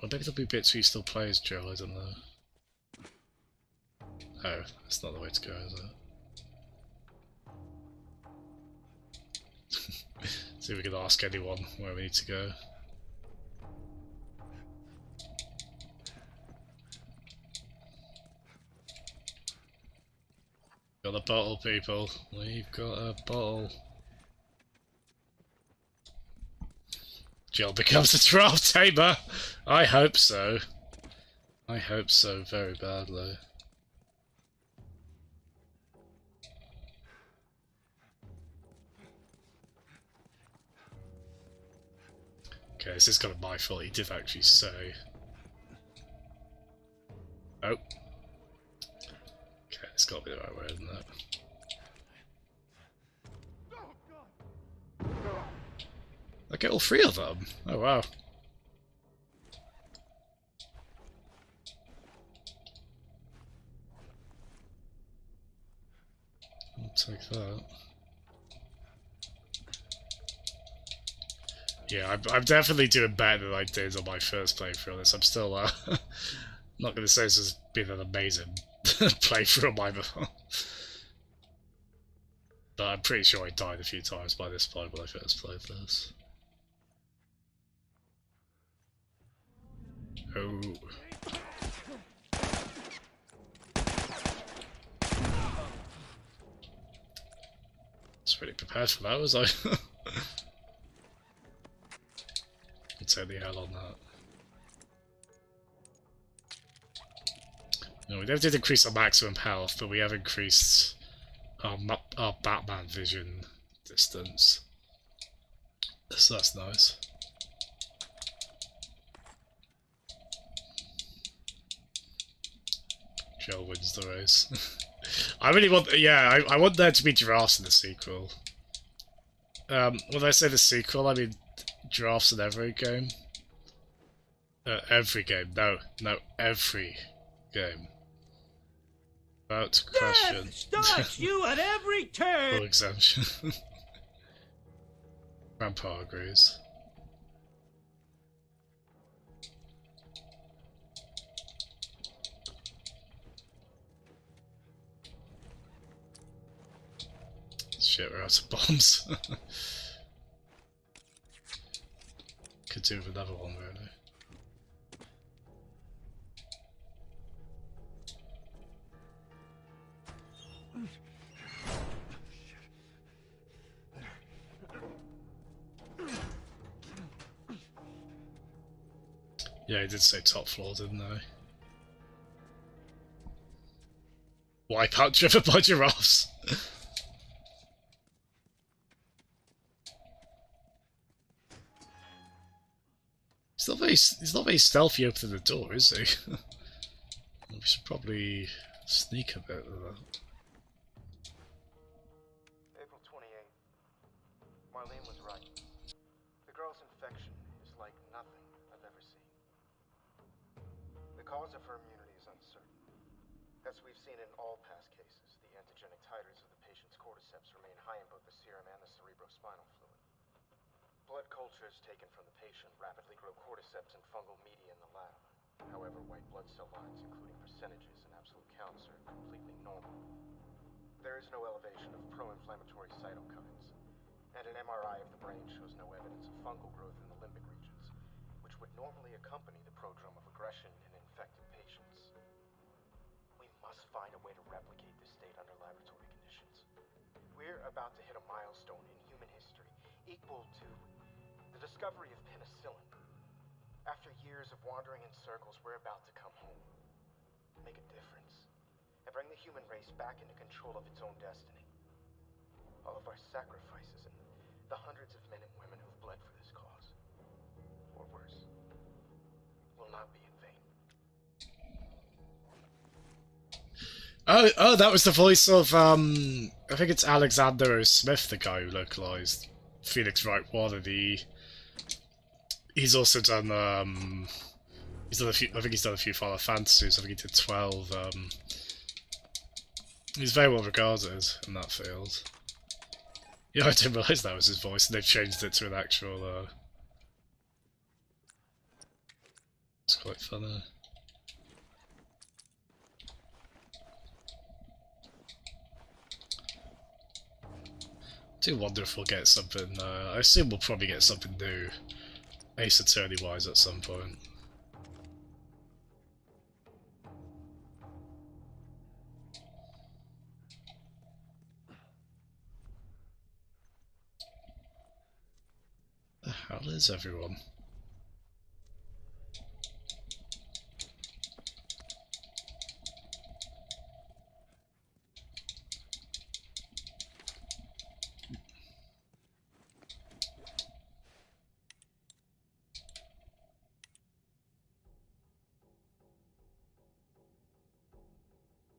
Well, maybe there'll be bits where you still play as Joel, I don't know. Oh, that's not the way to go, is it? See if we can ask anyone where we need to go. Got a bottle, people. We've got a bottle. Jill becomes a trial tamer. I hope so. I hope so very badly. Okay, this is kind of my fault. He did actually say. Oh. Okay, it's got to be the right way, isn't it? I get all three of them. Oh wow. I'll take that. Yeah, I'm definitely doing better than I did on my first playthrough on this. I'm still not going to say this has been an amazing playthrough on my behalf. But I'm pretty sure I died a few times by this point when I first played this. Oh. I was really prepared for that, was I? I'll take the L on that. No, we never did increase our maximum health, but we have increased our Batman vision distance. So that's nice. girl wins the race. I really want, yeah, I want there to be giraffes in the sequel. When I say the sequel, I mean giraffes in every game. Every game. No, every game. Without question. Death stalks you at every turn. Full exemption. Grandpa agrees. Shit, we're out of bombs. Could do with another one, really. Yeah, he did say top floor, didn't I? Wipeout driven by giraffes. He's not very stealthy opening the door, is he? We should probably sneak a bit with that. April 28th. Marlene was right. The girl's infection is like nothing I've ever seen. The cause of her immunity is uncertain. As we've seen in all past cases, the antigenic titers of the patient's cordyceps remain high in both the serum and the cerebrospinal fluid. Blood cultures taken from the patient rapidly grow cordyceps and fungal media in the lab. However, white blood cell lines, including percentages and absolute counts, are completely normal. There is no elevation of pro-inflammatory cytokines, and an MRI of the brain shows no evidence of fungal growth in the limbic regions, which would normally accompany the prodrome of aggression in infected patients. We must find a way to replicate this state under laboratory conditions. We're about to hit a milestone in human history equal to the discovery of penicillin. After years of wandering in circles, we're about to come home, make a difference, and bring the human race back into control of its own destiny. All of our sacrifices and the hundreds of men and women who've bled for this cause, or worse, will not be in vain. Oh, that was the voice of, I think it's Alexander O. Smith, the guy who localized Phoenix Wright 1, and he's also done, he's done a few, I think he's done a few Final Fantasies, I think he did 12, he's very well regarded in that field. Yeah, I didn't realise that was his voice, and they've changed it to an actual, it's quite funny. I do wonder if we'll get something, I assume we'll probably get something new, Ace Attorney wise at some point. The hell is everyone?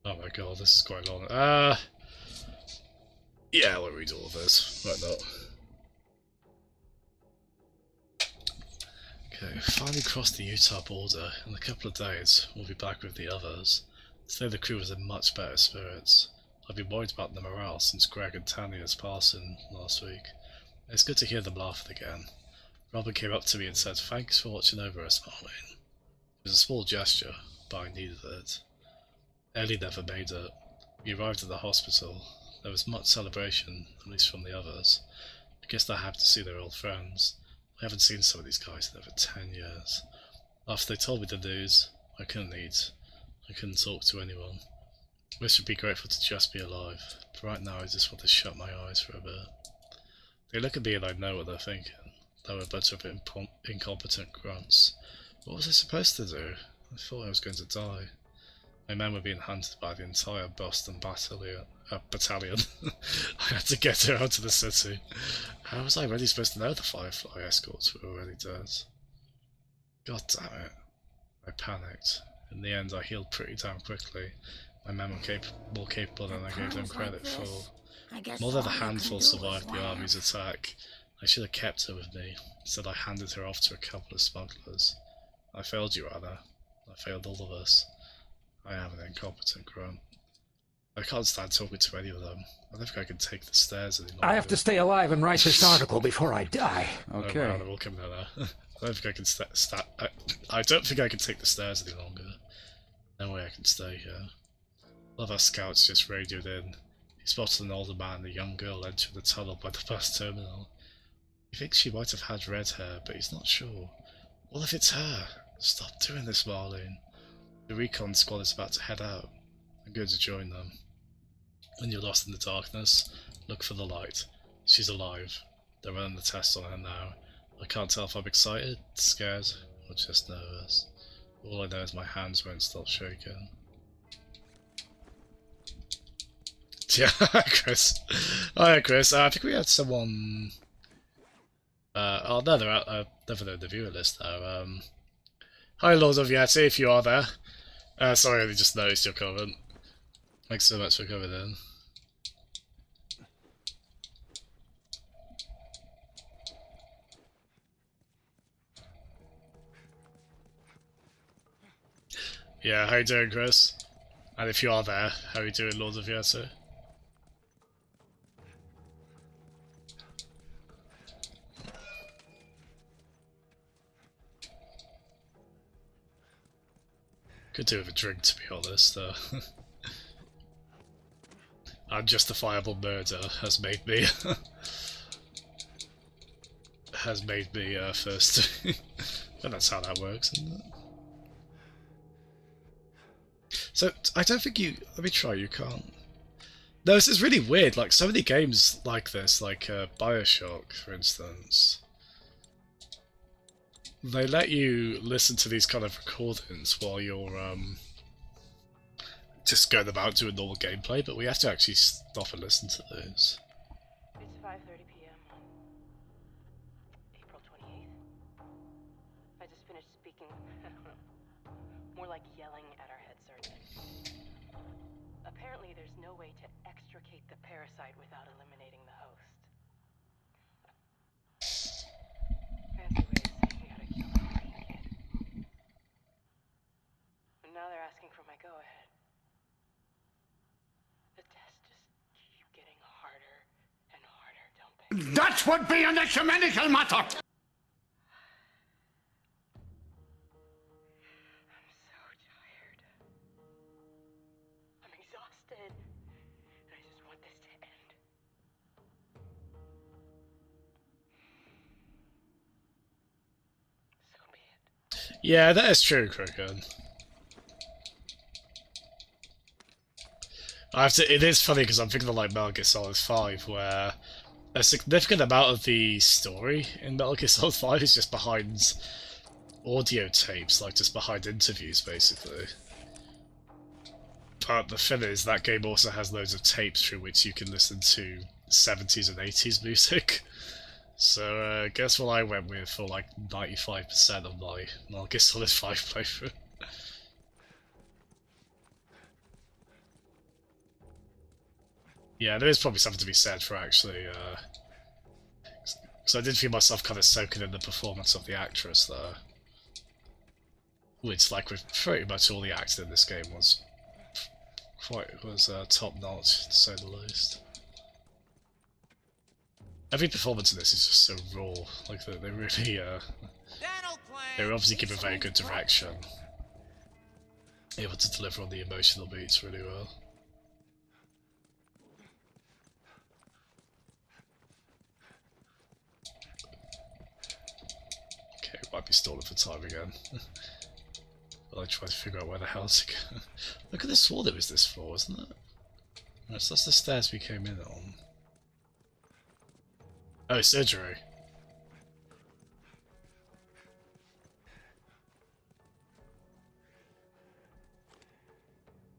Oh my god, this is quite long. Yeah, I'll read all of this. Why not? Okay, finally crossed the Utah border. In a couple of days, we'll be back with the others. Today the crew was in much better spirits. I've been worried about their morale since Greg and Tanya's passing last week. It's good to hear them laughing again. Robin came up to me and said, "Thanks for watching over us, Marlene." It was a small gesture, but I needed it. Ellie never made it. We arrived at the hospital. There was much celebration, at least from the others. I guess they're happy to see their old friends. I haven't seen some of these guys in over 10 years. After they told me the news, I couldn't eat. I couldn't talk to anyone. I wish I'd be grateful to just be alive, but right now I just want to shut my eyes for a bit. They look at me and I know what they're thinking. They were a bunch of incompetent grunts. What was I supposed to do? I thought I was going to die. My men were being hunted by the entire Boston battalion. I had to get her out of the city. How was I really supposed to know the Firefly escorts were already dead? God damn it. I panicked. In the end, I healed pretty damn quickly. My men were more capable than I gave them credit for. More than a handful survived the army's attack. I should have kept her with me. Instead, I handed her off to a couple of smugglers. I failed you, Anna. I failed all of us. I am an incompetent grunt. I can't stand talking to any of them. I don't think I can take the stairs any longer. I have to stay alive and write this article before I die. Okay. Oh, wow, they're all coming out there. I don't think I can I don't think I can take the stairs any longer. No way I can stay here. One of our scouts just radioed in. He spotted an older man and a young girl entering the tunnel by the bus terminal. He thinks she might have had red hair, but he's not sure. What if it's her? Stop doing this, Marlene. The recon squad is about to head out. I'm going to join them. When you're lost in the darkness, look for the light. She's alive. They're running the test on her now. I can't tell if I'm excited, scared, or just nervous. All I know is my hands won't stop shaking. Yeah, hi Chris. Hi Chris. I think we had someone... oh no, they're out, never know the viewer list now. Hi Lord of Yeti, if you are there. Sorry, I just noticed your comment. Thanks so much for coming in. Yeah, how you doing, Chris? And if you are there, how are you doing, Lord of Yeti? Could do with a drink, to be honest. Unjustifiable murder has made me first. But that's how that works, isn't it? So I don't think you. Let me try. You can't. No, this is really weird. Like so many games like this, like Bioshock, for instance. They let you listen to these kind of recordings while you're just going about doing normal gameplay, but we have to actually stop and listen to those. It's 5:30 p.m. on April 28th. I just finished speaking. More like yelling at our head surgeon. Apparently there's no way to extricate the parasite without eliminating the host. Fancy way of saying we gotta kill that green kid. And now they're asking for my go-ahead. The tests just keep getting harder and harder, don't they? That would be an ecumenical matter! I'm so tired. I'm exhausted. And I just want this to end. So be it. Yeah, that is true, Crooked. It is funny because I'm thinking of like Metal Gear Solid 5, where a significant amount of the story in Metal Gear Solid 5 is just behind audio tapes, like just behind interviews, basically. But the thing is, that game also has loads of tapes through which you can listen to 70s and 80s music. So, guess what I went with for like 95% of my Metal Gear Solid 5 playthrough. Yeah, there is probably something to be said for actually, because I did feel myself kind of soaking in the performance of the actress there. Which, like with pretty much all the acting in this game, was top notch, to say the least. Every performance in this is just so raw. Like they really, they were obviously given very good direction, able to deliver on the emotional beats really well. Okay, might be stalling for time again. But I try to figure out where the hell's it go. I could have sworn it was this floor, isn't it? No, so that's the stairs we came in on. Oh, surgery.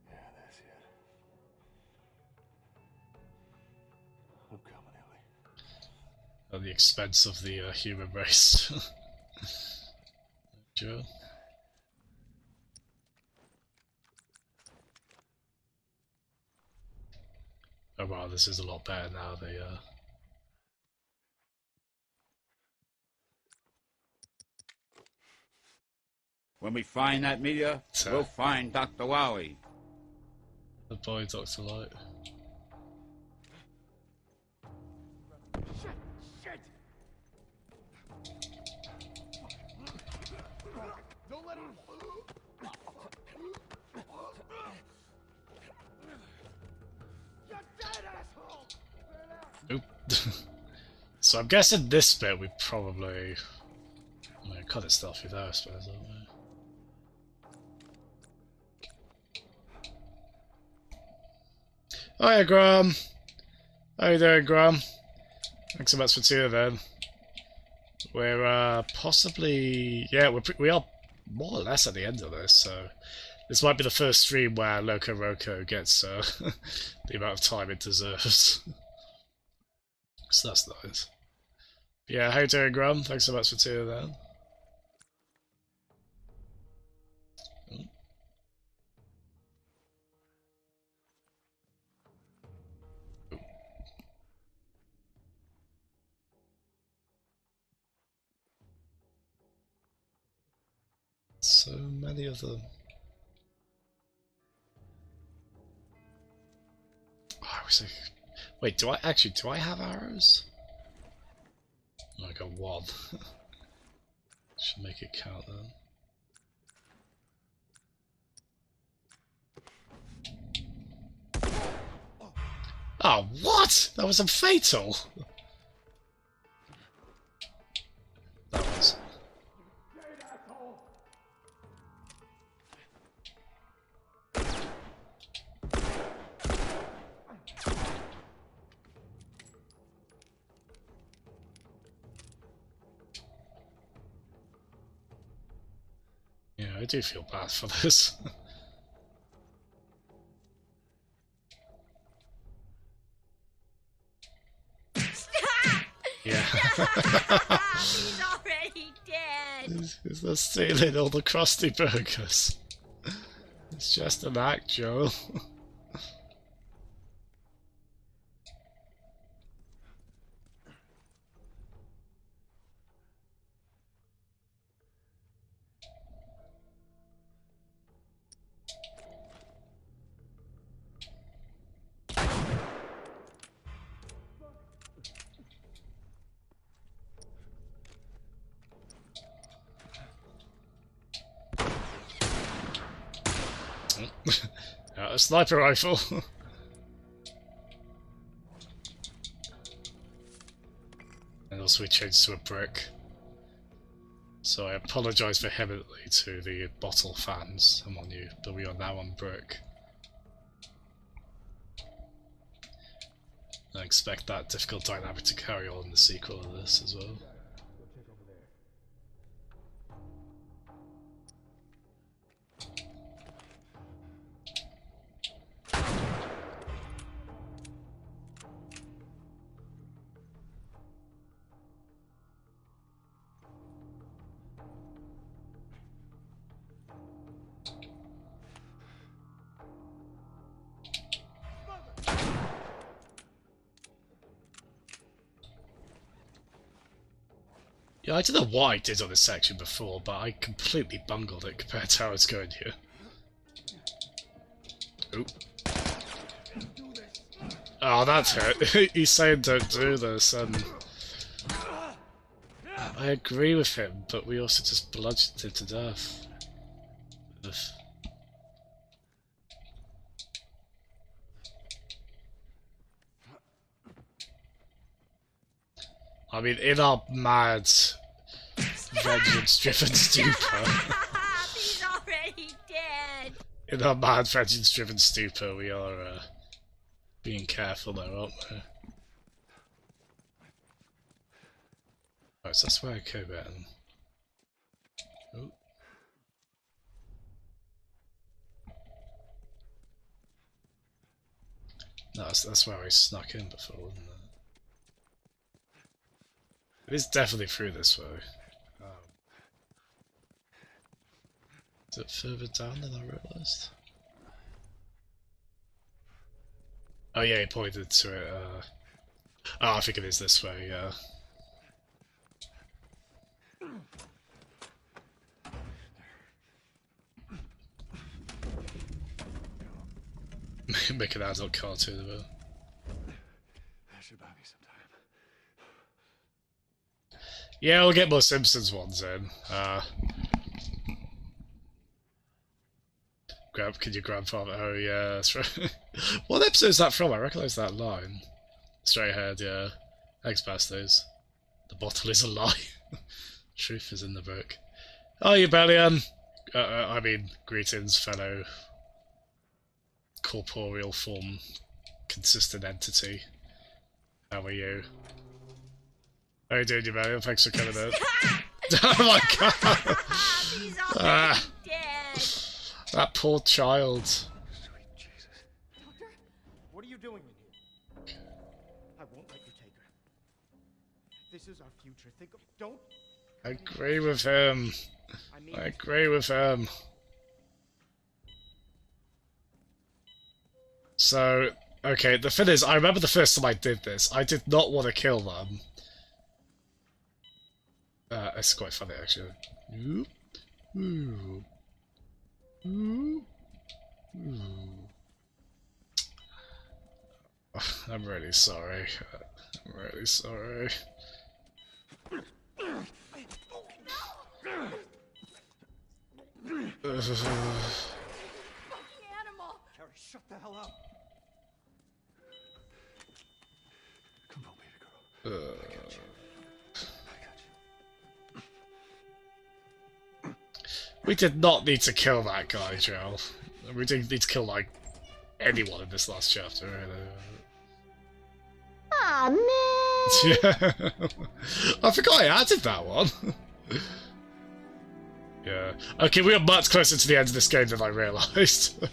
Yeah, that's it. I'm coming, Ellie. At the expense of the human race. Sure. Oh wow, this is a lot better now. When we find that meteor, we'll find Dr. Wally. The boy Dr. Light. Shit! Shit! Don't let him. You're dead, asshole! Oop. So I'm guessing this bit we probably... I'm gonna cut it stealthy there, I suppose, aren't we? Hiya, Graham! How you doing, Graham? Thanks so much for tuning in. We're possibly... Yeah, we are more or less at the end of this, so... This might be the first stream where Loco Roco gets the amount of time it deserves. So that's nice. Yeah, how you doing, Graham? Thanks so much for tuning in. So many of them. Oh, I was like, wait, do I have arrows? Oh, I got one. Should make it count then. Oh, what? That was a fatal. That was. Yeah, I do feel bad for this. Stop! Yeah. Stop! He's already dead! They're stealing all the Krusty Burgers. It's just an act, Joe. A sniper rifle. And also we changed to a brick. So I apologise vehemently to the bottle fans among you, but we are now on brick. I expect that difficult dynamic to carry on in the sequel of this as well. Yeah, I don't know what I did on this section before, but I completely bungled it compared to how it's going here. Oop. Oh, that's it. He's saying don't do this, and I agree with him, but we also just bludgeoned him to death. Ugh. I mean, in our mad, vengeance-driven stupor... He's already dead! In our mad, vengeance-driven stupor, we are, being careful though, aren't we? Right, so that's where I came in. Oh. No, that's where I snuck in before, wasn't it? It is definitely through this way. Is it further down than I realised? Oh yeah, he pointed to it. Oh, I think it is this way. Yeah. Make an adult cartoon of it. That should buy me some time. Yeah, we'll get more Simpsons ones in. Can your grandfather? Oh yeah, that's right. What episode is that from? I recognise that line. Straight ahead, yeah. Thanks, bastards. The bottle is a lie. Truth is in the book. Oh, you Bellion. I mean, greetings, fellow corporeal form, consistent entity. How are you? How are you doing, you Bellion? Thanks for coming in. Oh my god! He's already dead. That poor child. Sweet Jesus. Doctor, what are you doing in here? I won't let you take her. This is our future. Think of. Don't. I agree with him. I mean, I agree with him. So, okay, the thing is, I remember the first time I did this, I did not want to kill them. It's quite funny, actually. Ooh. Ooh. Ooh. Ooh. I'm really sorry. I'm really sorry. Animal. Carrie, shut the hell up. Come on, baby girl. I got you. We did not need to kill that guy, Joe. We didn't need to kill, like, anyone in this last chapter, really. Aw, man. Yeah. I forgot I added that one. Yeah. Okay, we are much closer to the end of this game than I realised. I'm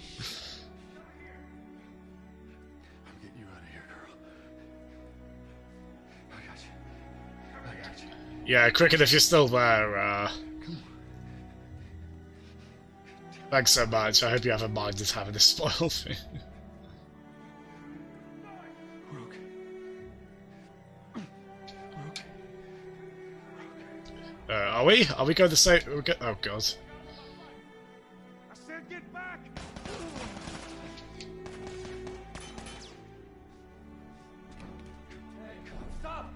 getting you out of here, girl. I got you. I got you. Yeah, Cricket, if you're still there, thanks so much. I hope you haven't minded having this spoiled for you. We're okay. We're okay. Are we? Are we going to say? Oh god. I said get back. Stop.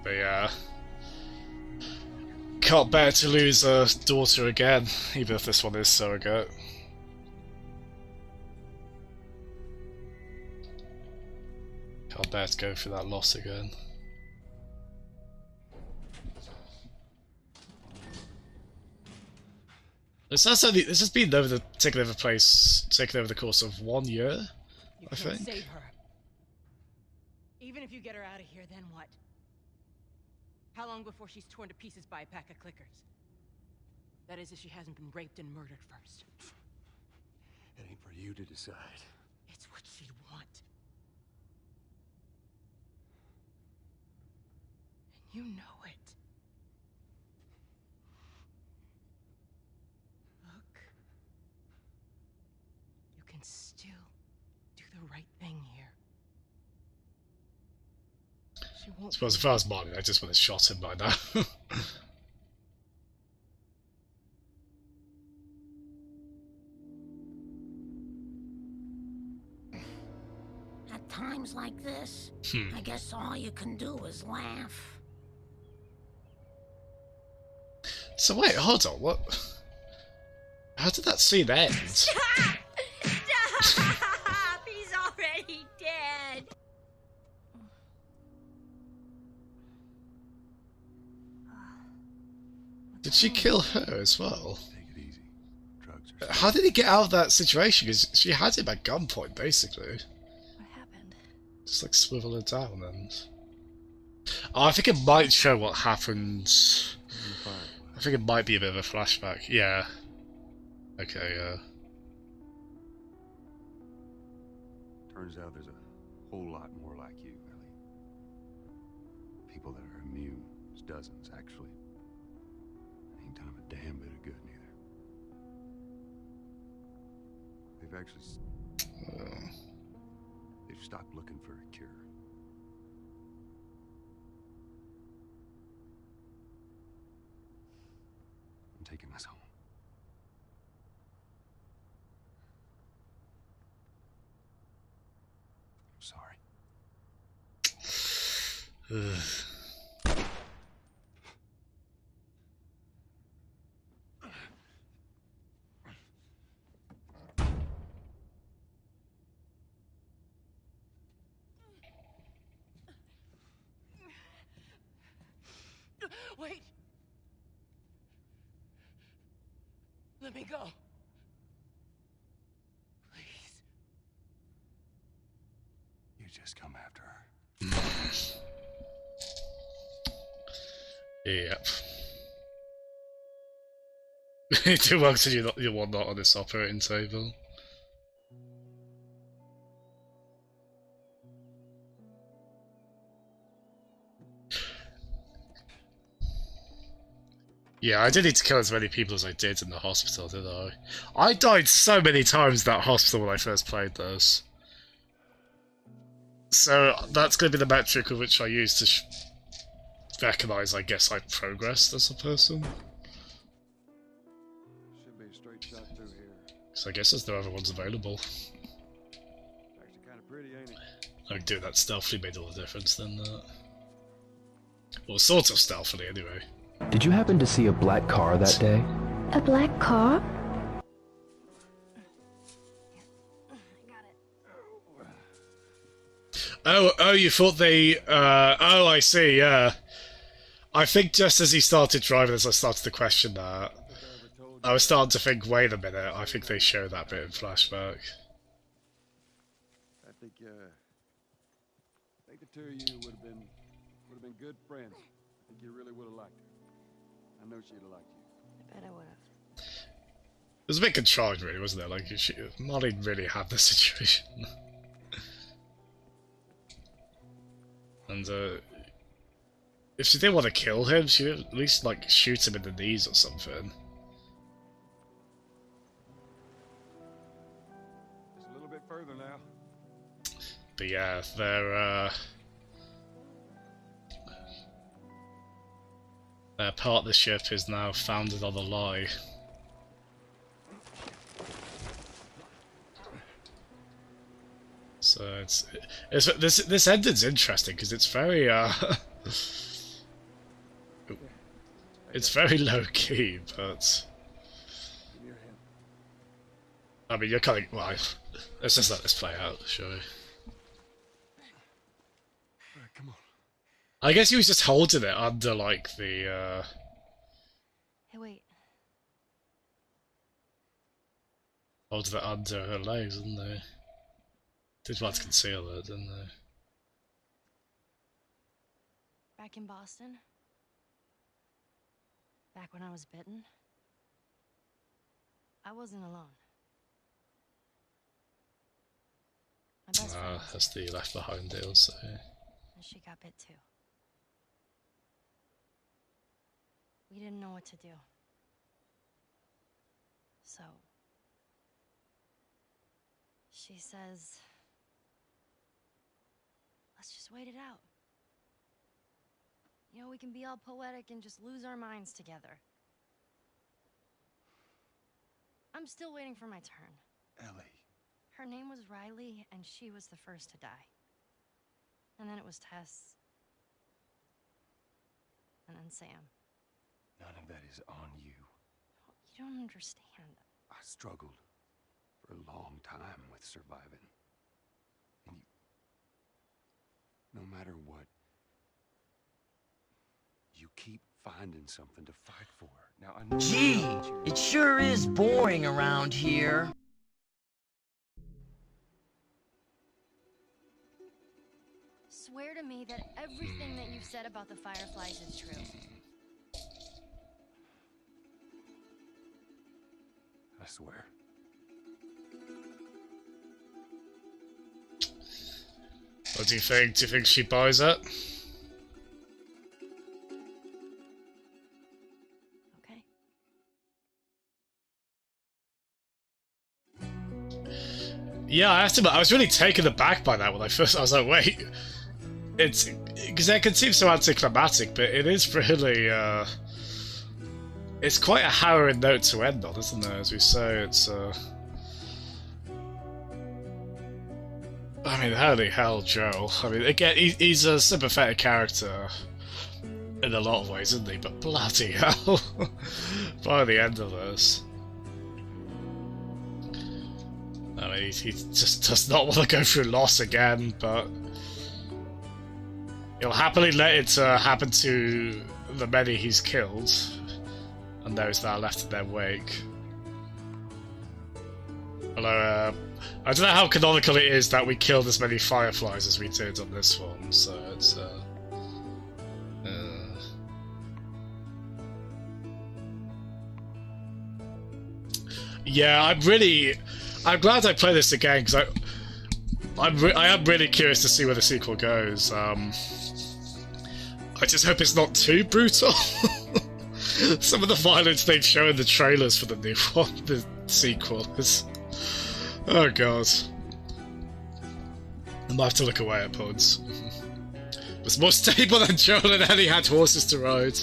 But yeah. Can't bear to lose a daughter again, even if this one is surrogate. Can't bear to go through that loss again. This has been taken over the course of 1 year, You I can't think. save her. Even if you get her out of here, then what? How long before she's torn to pieces by a pack of clickers? That is, if she hasn't been raped and murdered first. It ain't for you to decide. It's what she'd want. And you know it. Look. You can still do the right thing here. She I won't. suppose if I was Martin, I just would have shot him by now. At times like this, I guess all you can do is laugh. So wait, hold on, what? How did that scene end? Stop! He's already dead. Did she kill her as well? Take it easy. Drugs are. How did he get out of that situation? Because she had him at gunpoint, basically. What happened? Just like swivel her down and... Oh, I think it might show what happens. I think it might be a bit of a flashback. Yeah. Okay, yeah. Turns out there's a whole lot more like you, Ellie. People that are immune. There's dozens, actually. Ain't done 'em a damn bit of good, neither. They've actually they've stopped looking for a cure. I'm taking us home. I'm sorry. Wait! Let me go. Please. You just come after her. Yep. It works and you want not on this operating table. Yeah, I didn't need to kill as many people as I did in the hospital, did I? I died so many times in that hospital when I first played this. So that's going to be the metric of which I use to recognise, I guess, I progressed as a person. Should be a straight shot through here. So I guess there's no other ones available. Actually kind of pretty, ain't it? I think doing that stealthily made all the difference then. Well, sort of stealthily anyway. Did you happen to see a black car that day? A black car? Oh, you thought they, oh, I see, yeah. I think just as he started driving, as I started to question that, I was starting to think, wait a minute, I think they show that bit in flashback. I think the two of you would have been good friends. I think you really would have liked her. I know she'd have liked you. I bet I would have. It was a bit contrived, really, wasn't it? Like, Molly really had the situation. And, if she didn't want to kill him, she would at least, like, shoot him in the knees or something. Just a little bit further now. But yeah, their partnership is now founded on a lie. So this ending's interesting because it's very it's very low key, but I mean you're kind of well. Let's just let this play out, shall we? Alright, come on. I guess he was just holding it under like the Hey, wait. holding it under her legs, didn't they? Did want to conceal it, didn't they? Back in Boston? Back when I was bitten? I wasn't alone. My best friend was That's the left behind deal, so and she got bit too. We didn't know what to do. So she says, let's just wait it out. You know, we can be all poetic and just lose our minds together. I'm still waiting for my turn. Ellie. Her name was Riley, and she was the first to die. And then it was Tess. And then Sam. None of that is on you. You don't understand. I struggled for a long time with surviving. And no matter what, you keep finding something to fight for. Now I know. Gee, it sure is boring around here. Swear to me that everything that you've said about the Fireflies is true. I swear. what do you think? Do you think she buys it? Okay. Yeah, I have to admit, I was really taken aback by that when I was like, wait, it's because it can seem so anticlimactic, but it is really it's quite a harrowing note to end on, isn't it? As we say, it's I mean, holy hell, Joel. I mean, again, he's a sympathetic character in a lot of ways, isn't he? But bloody hell, by the end of this. I mean, he just does not want to go through loss again, but he'll happily let it happen to the many he's killed and those that are left in their wake. Although, I don't know how canonical it is that we killed as many fireflies as we did on this one, so it's yeah, I'm glad I played this again, because I am really curious to see where the sequel goes. I just hope it's not too brutal. Some of the violence they've shown in the trailers for the new one, the sequel, is... Oh god. I might have to look away at points. It was more stable than Joel and Ellie had horses to ride.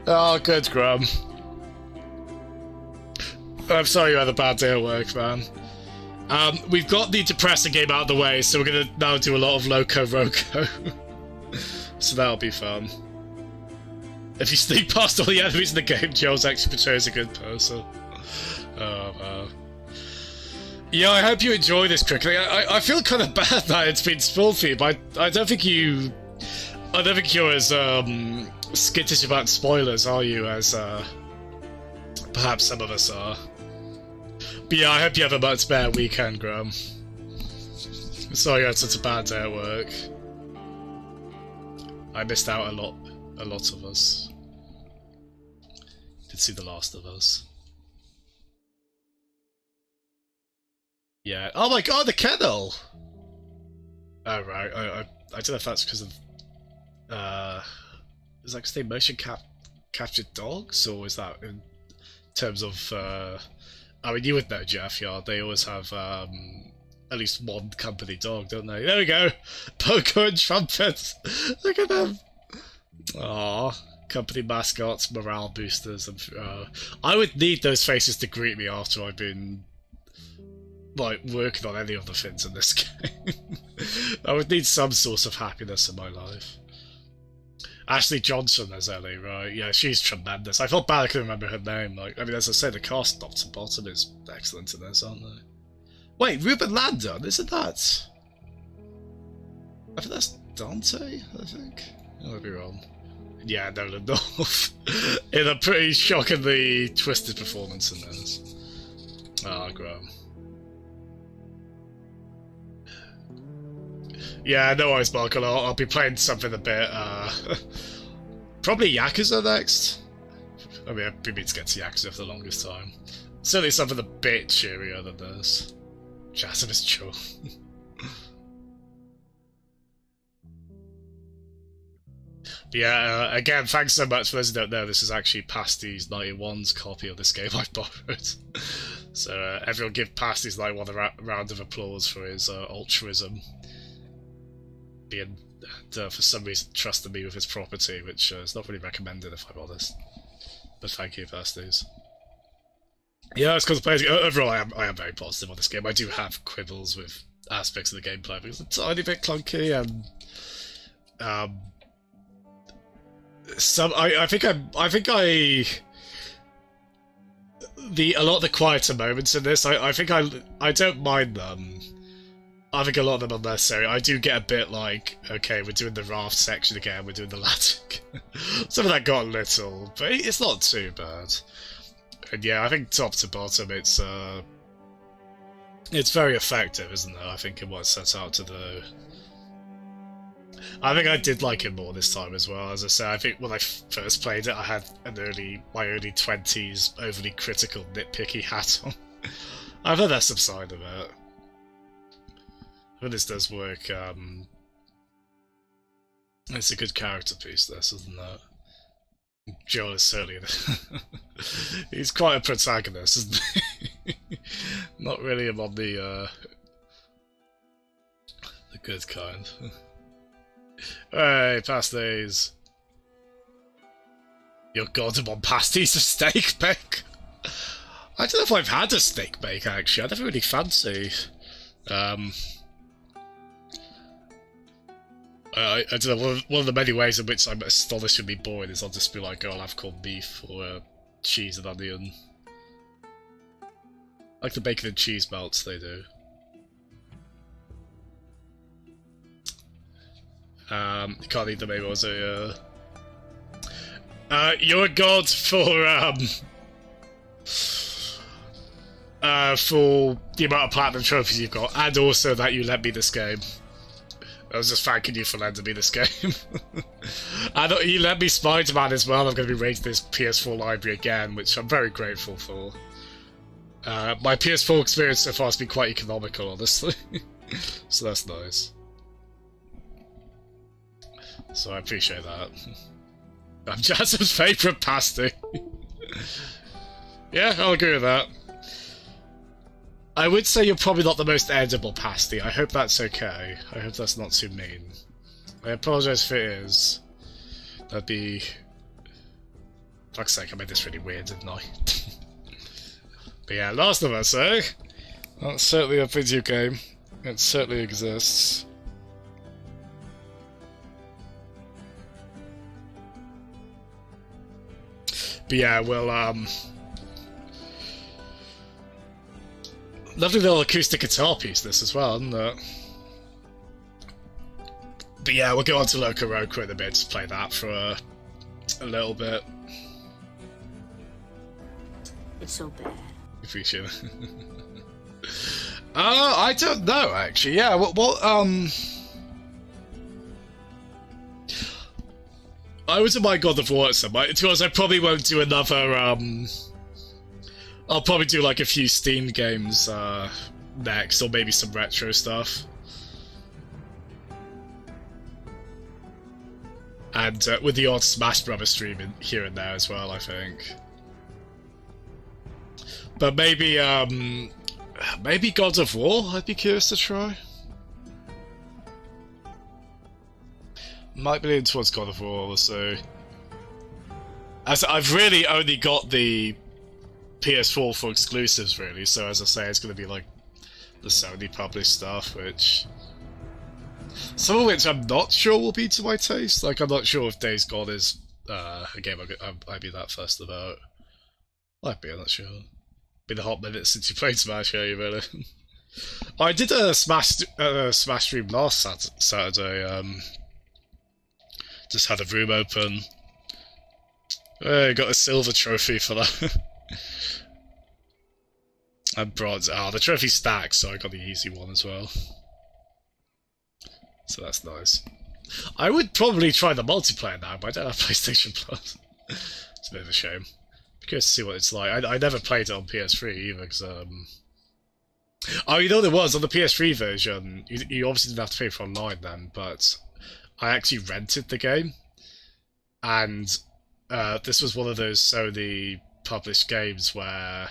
Oh, good, Grum. I'm sorry you had a bad day at work, man. We've got the depressing game out of the way, so we're gonna now do a lot of Loco Roco. So that'll be fun. If you sneak past all the enemies in the game, Joel's actually portrays a good person. Oh, wow. Yeah, I hope you enjoy this quickly. I feel kind of bad that it's been spoiled for you, but I don't think you're as skittish about spoilers, are you, as perhaps some of us are. But yeah, I hope you have a much better weekend, Graham. Sorry you had such a bad day at work. I missed out a lot of us. Did see The Last of Us. Yeah. Oh my god, the kennel! Oh right, I don't know if that's because of is that because they motion captured dogs, or is that in terms of I mean, you would know, Jeff, yeah, they always have at least one company dog, don't they? There we go! Pogo and Trumpet! Look at them! Aww, company mascots, morale boosters, and I would need those faces to greet me after I've been like working on any of the things in this game. I would need some source of happiness in my life. Ashley Johnson as Ellie, right? Yeah, she's tremendous. I felt bad I couldn't remember her name. Like, I mean, as I say, the cast top to bottom is excellent in this, aren't they? Wait, Ruben Landon, isn't that? I think that's Dante, I think. I might be wrong. Yeah, Nolan North. In a pretty shockingly twisted performance in this. Ah, oh, Graham. Yeah, no worries, Markle. I'll be playing something a bit, probably Yakuza next. I mean, I've been meaning to get to Yakuza for the longest time. Certainly something a bit cheerier than this. Jazz and his chill. Yeah, again, thanks so much for those who don't know, this is actually Pasty's 91's copy of this game I borrowed. So everyone give Pasty's 91 a round of applause for his altruism. And for some reason trusting me with his property, which is not really recommended if I'm honest. But thank you, Pasties. Yeah, it's because overall I am very positive on this game. I do have quibbles with aspects of the gameplay because it's a tiny bit clunky and I think a lot of the quieter moments in this, I think I don't mind them. I think a lot of them are necessary. I do get a bit like, okay, we're doing the raft section again, we're doing the ladder. Some of that got a little, but it's not too bad. And yeah, I think top to bottom, it's very effective, isn't it? I think in what it sets out to do. I think I did like it more this time as well. As I say, I think when I first played it, I had my early 20s overly critical, nitpicky hat on. I've heard that's subsided a bit. But this does work. It's a good character piece, this, isn't it? Joel is certainly he's quite a protagonist, isn't he? Not really among the good kind. Hey, pasties! Your god, on pasties of steak bake. I don't know if I've had a steak bake actually. I never really fancy. I don't know, one of the many ways in which I'm astonishingly bored is I'll just be like, oh, I'll have corned beef or cheese and onion. Like the bacon and cheese melts they do. You can't eat them anymore, so you're a god for the amount of platinum trophies you've got, and also that you lent me this game. I was just thanking you for lending me this game. And you lent me Spider-Man as well. I'm going to be rating this PS4 library again, which I'm very grateful for. My PS4 experience so far has been quite economical, honestly. So that's nice. So I appreciate that. I'm Jasmine's favourite pasty. Yeah, I'll agree with that. I would say you're probably not the most edible pasty. I hope that's okay. I hope that's not too mean. I apologise if it is. That'd be... Fuck's sake, I made this really weird, didn't I? But yeah, Last of Us, eh? That's certainly a video game. It certainly exists. But yeah, well, lovely little acoustic guitar piece, this as well, isn't it? But yeah, we'll go on to Loco Roco in a bit, just play that for a little bit. It's so bad. Appreciate it. I don't know, actually. Yeah, I was in my God of War at some point. To be honest, I probably won't do another, I'll probably do like a few Steam games next, or maybe some retro stuff. And with the odd Smash Brothers stream in here and there as well, I think. But maybe, maybe God of War, I'd be curious to try. Might be leaning towards God of War, so... As I've really only got the PS4 for exclusives, really, so as I say, it's going to be like the Sony published stuff, which... Some of which I'm not sure will be to my taste. Like, I'm not sure if Days Gone is a game I'd be that fussed about. Might be, I'm not sure. Been a hot minute since you played Smash, yeah, you really. I did a Smash stream last Saturday. Just had a room open. Got a silver trophy for that. And bronze. The trophy stacks, so I got the easy one as well. So that's nice. I would probably try the multiplayer now, but I don't have PlayStation Plus. It's a bit of a shame. I'm curious to see what it's like. I never played it on PS3 either, because oh, you know what it was? On the PS3 version, you obviously didn't have to pay for online then, but I actually rented the game. And this was one of those Sony published games where...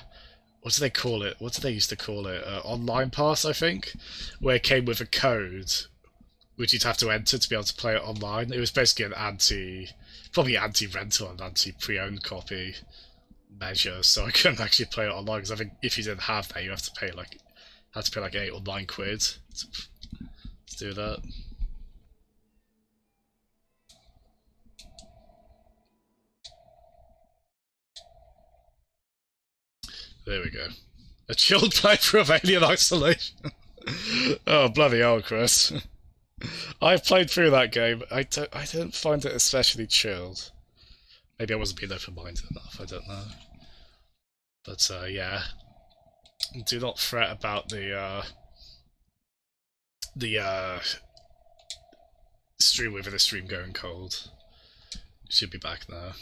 What do they call it? What do they used to call it? Online Pass, I think? Where it came with a code which you'd have to enter to be able to play it online. It was basically an probably anti-rental and anti-pre-owned copy measure, so I couldn't actually play it online, because I think if you didn't have that, you have to pay like £8 or £9 to do that. There we go. A chilled playthrough of Alien Isolation. Oh, bloody hell, Chris. I've played through that game. I didn't find it especially chilled. Maybe I wasn't being open-minded enough, I don't know. But, yeah. Do not fret about the stream within the stream going cold. Should be back now.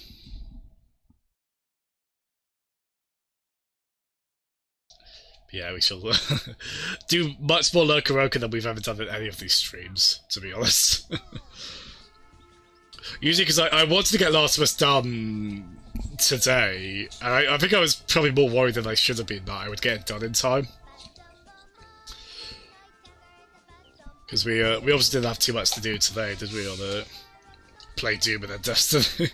Yeah, we shall do much more Loco Roco than we've ever done in any of these streams, to be honest. Usually because I wanted to get Last of Us done today, and I think I was probably more worried than I should have been that I would get it done in time. Because we obviously didn't have too much to do today, did we, on play Doom and then Destiny?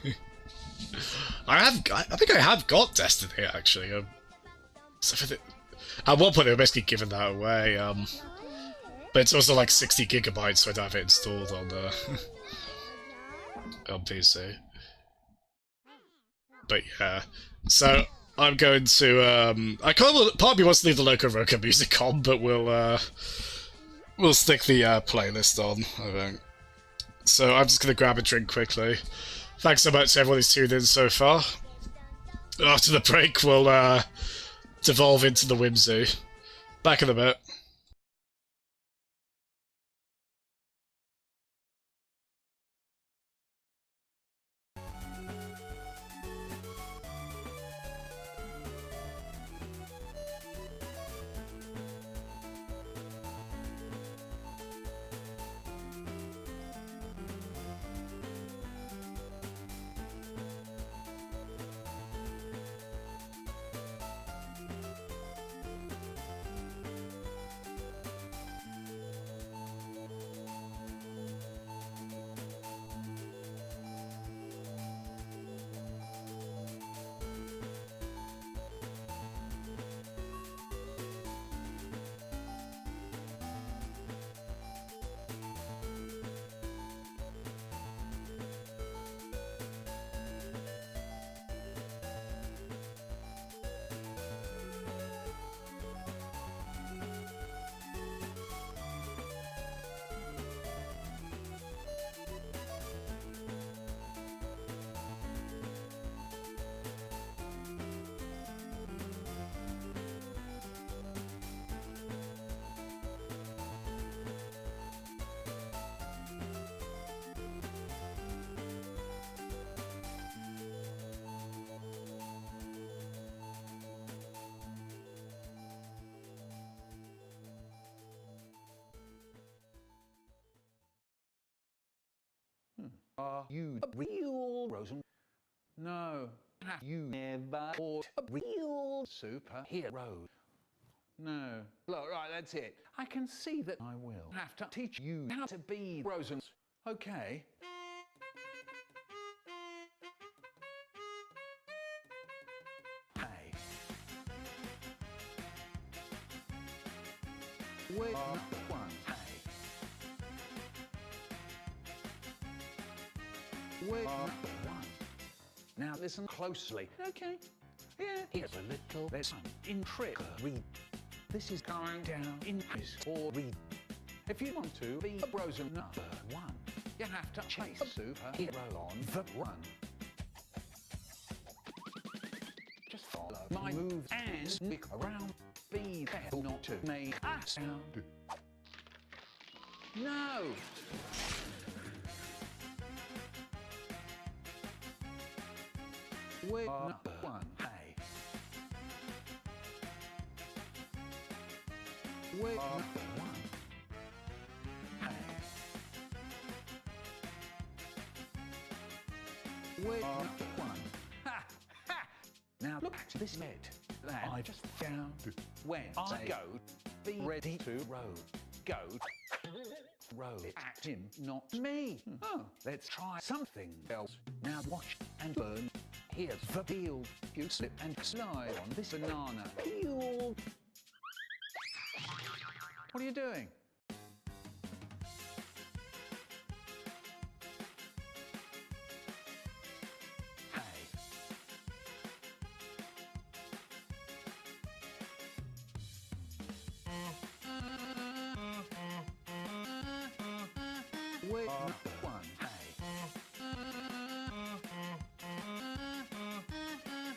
I think I have got Destiny, actually. At one point they were basically giving that away, but it's also like 60 gigabytes, so I don't have it installed on on PC. But yeah, so I'm going to I kind of part of me wants to leave the Loco Roco music on, but we'll stick the playlist on, I think. So I'm just gonna grab a drink quickly. Thanks so much to everyone who's tuned in so far. After the break, we'll devolve into the whimsy. Back in a bit. Are you a real Rosen? No. Have you never fought a real superhero? No. Look, right, that's it. I can see that I will have to teach you how to be Rosen. Okay. Hey. We're number one. Hey. We're number one. Now listen closely. Okay. Yeah. Here's a little lesson in trickery. This is going down in history. If you want to be a Rosen number one, you have to chase a superhero on the run. Just follow my moves and sneak around. Be careful not to make a sound. No! We're number one, hey. We're number one, hey. We're number one. Ha! Ha! Now look at this net that I just found. When I go, be ready to row. Go. Row it at him, not me. Oh, let's try something else. Now watch and burn. Here's the deal. You slip and slide on this banana peel. What are you doing? Hey. We're number one.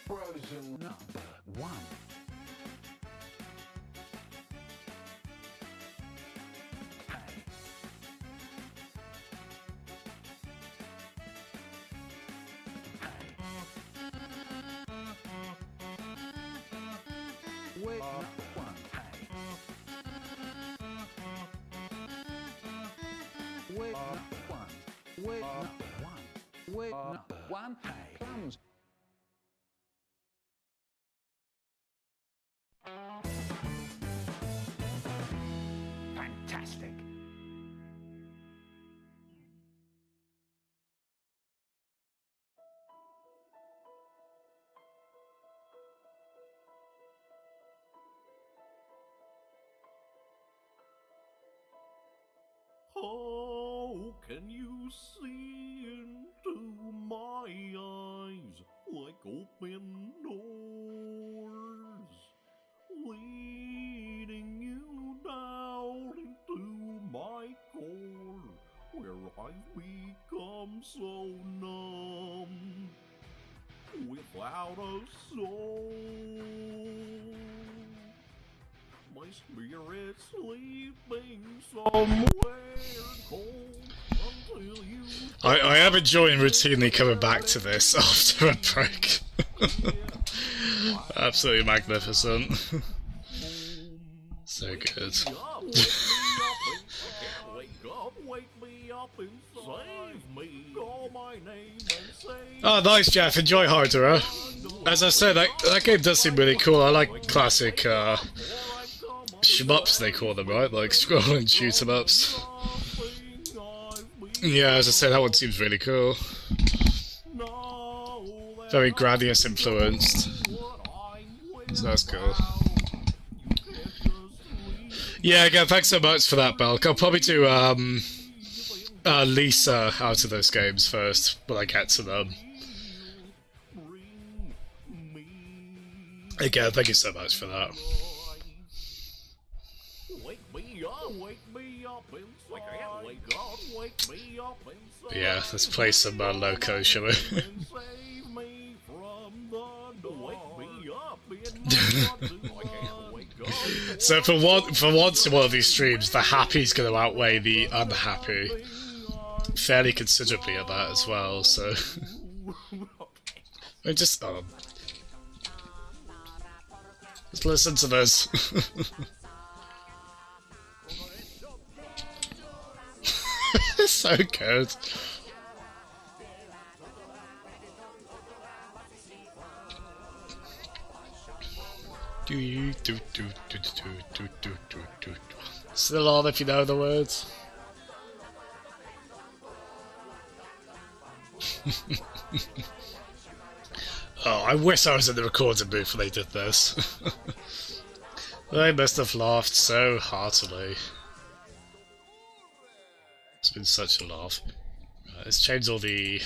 Frozen number one. Hey. Hey. We're number one. Hey. We're number one. We're number one. We are one A. Plums. Fantastic. How can you see into my eyes like open doors, leading you down into my core, where I've become so numb, without a soul? My spirit's sleeping somewhere cold until you... I am enjoying routinely coming back to this after a break. Absolutely magnificent. So good. Oh, nice, Jeff. Enjoy Hydra. As I said, that game does seem really cool. I like classic shmups, they call them, right? Like scroll and shoot 'em ups. Yeah, as I said, that one seems really cool. Very Gradius influenced. So that's cool. Yeah, again, thanks so much for that, Belk. I'll probably do Lisa out of those games first when I get to them. Again, thank you so much for that. But yeah, let's play some Loco, shall we? So for once in one of these streams, the happy's going to outweigh the unhappy fairly considerably at that as well. So I just listen to this. It's so good. Still on if you know the words. Oh, I wish I was in the recording booth when they did this. They must have laughed so heartily. It's been such a laugh. Let's change all the...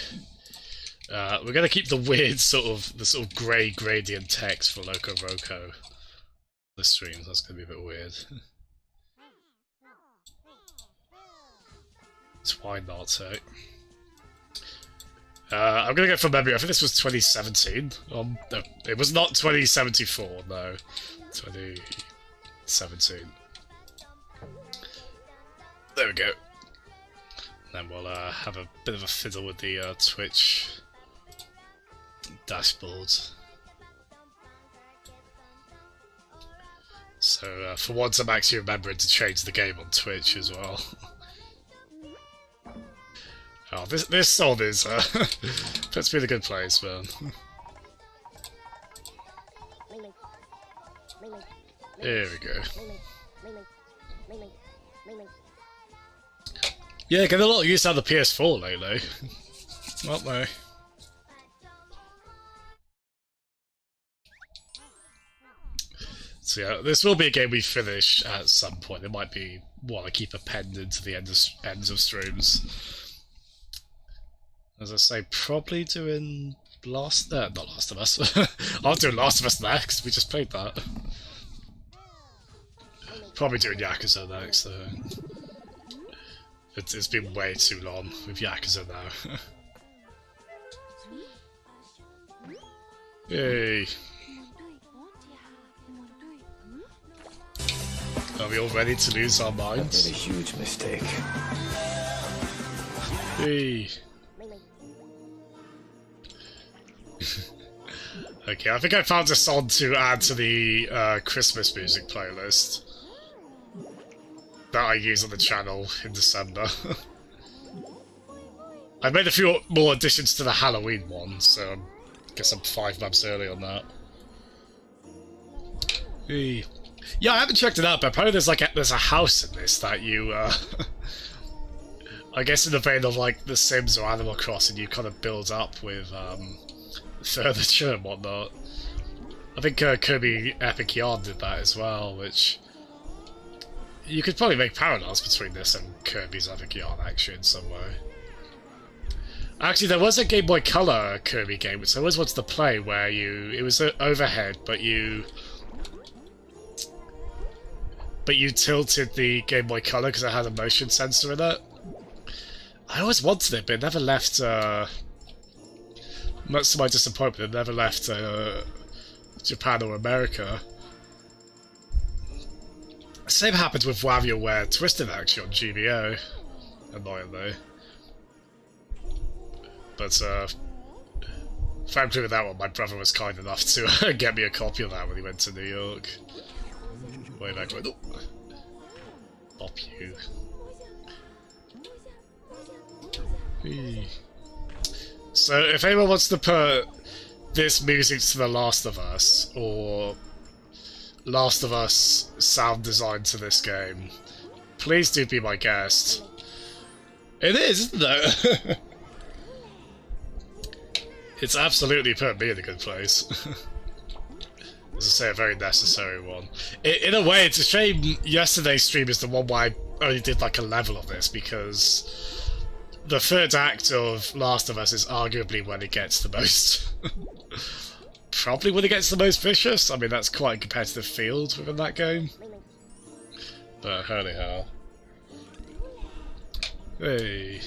we're going to keep the weird sort of grey gradient text for Loco Roco. The streams, that's going to be a bit weird. So why not, eh? I'm going to go from memory. I think this was 2017. No, it was not 2074, no. 2017. There we go. Then we'll have a bit of a fiddle with the Twitch dashboard. So for once I'm actually remembering to change the game on Twitch as well. Oh, this song is puts me in a good place, man. Here we go. Yeah, getting a lot used to have the PS4 lately. Aren't they? So yeah, this will be a game we finish at some point. It might be one I keep appended to the ends of streams. As I say, probably doing not Last of Us. I'll do Last of Us next. We just played that. Probably doing Yakuza next, though. It's been way too long with Yakuza now. Yay! Are we all ready to lose our minds? I made a huge mistake. Hey. Okay, I think I found a song to add to the Christmas music playlist that I use on the channel in December. I made a few more additions to the Halloween one, so I guess I'm 5 months early on that. Hey. Yeah, I haven't checked it out, but apparently there's a house in this that you, I guess in the vein of like The Sims or Animal Crossing, you kind of build up with furniture and whatnot. I think Kirby Epic Yarn did that as well, which you could probably make parallels between this and Kirby's Epic Yarn actually in some way. Actually, there was a Game Boy Color Kirby game, which I always wanted to play, where it was overhead, but you tilted the Game Boy Color because it had a motion sensor in it. I always wanted it, but it never left, much to my disappointment, it never left Japan or America. Same happened with WarioWare Twisted actually on GBO, annoyingly. But frankly with that one, my brother was kind enough to get me a copy of that when he went to New York. Way back when. Oh. Bop you. Whee. So if anyone wants to put this music to The Last of Us, or Last of Us sound design to this game, please do be my guest. It is, isn't it? It's absolutely put me in a good place. As I say, a very necessary one. In a way, it's a shame yesterday's stream is the one where I only did like a level of this, because the third act of Last of Us is arguably when it gets the most... probably when it gets the most vicious. I mean, that's quite a competitive field within that game. But holy hell. Hey.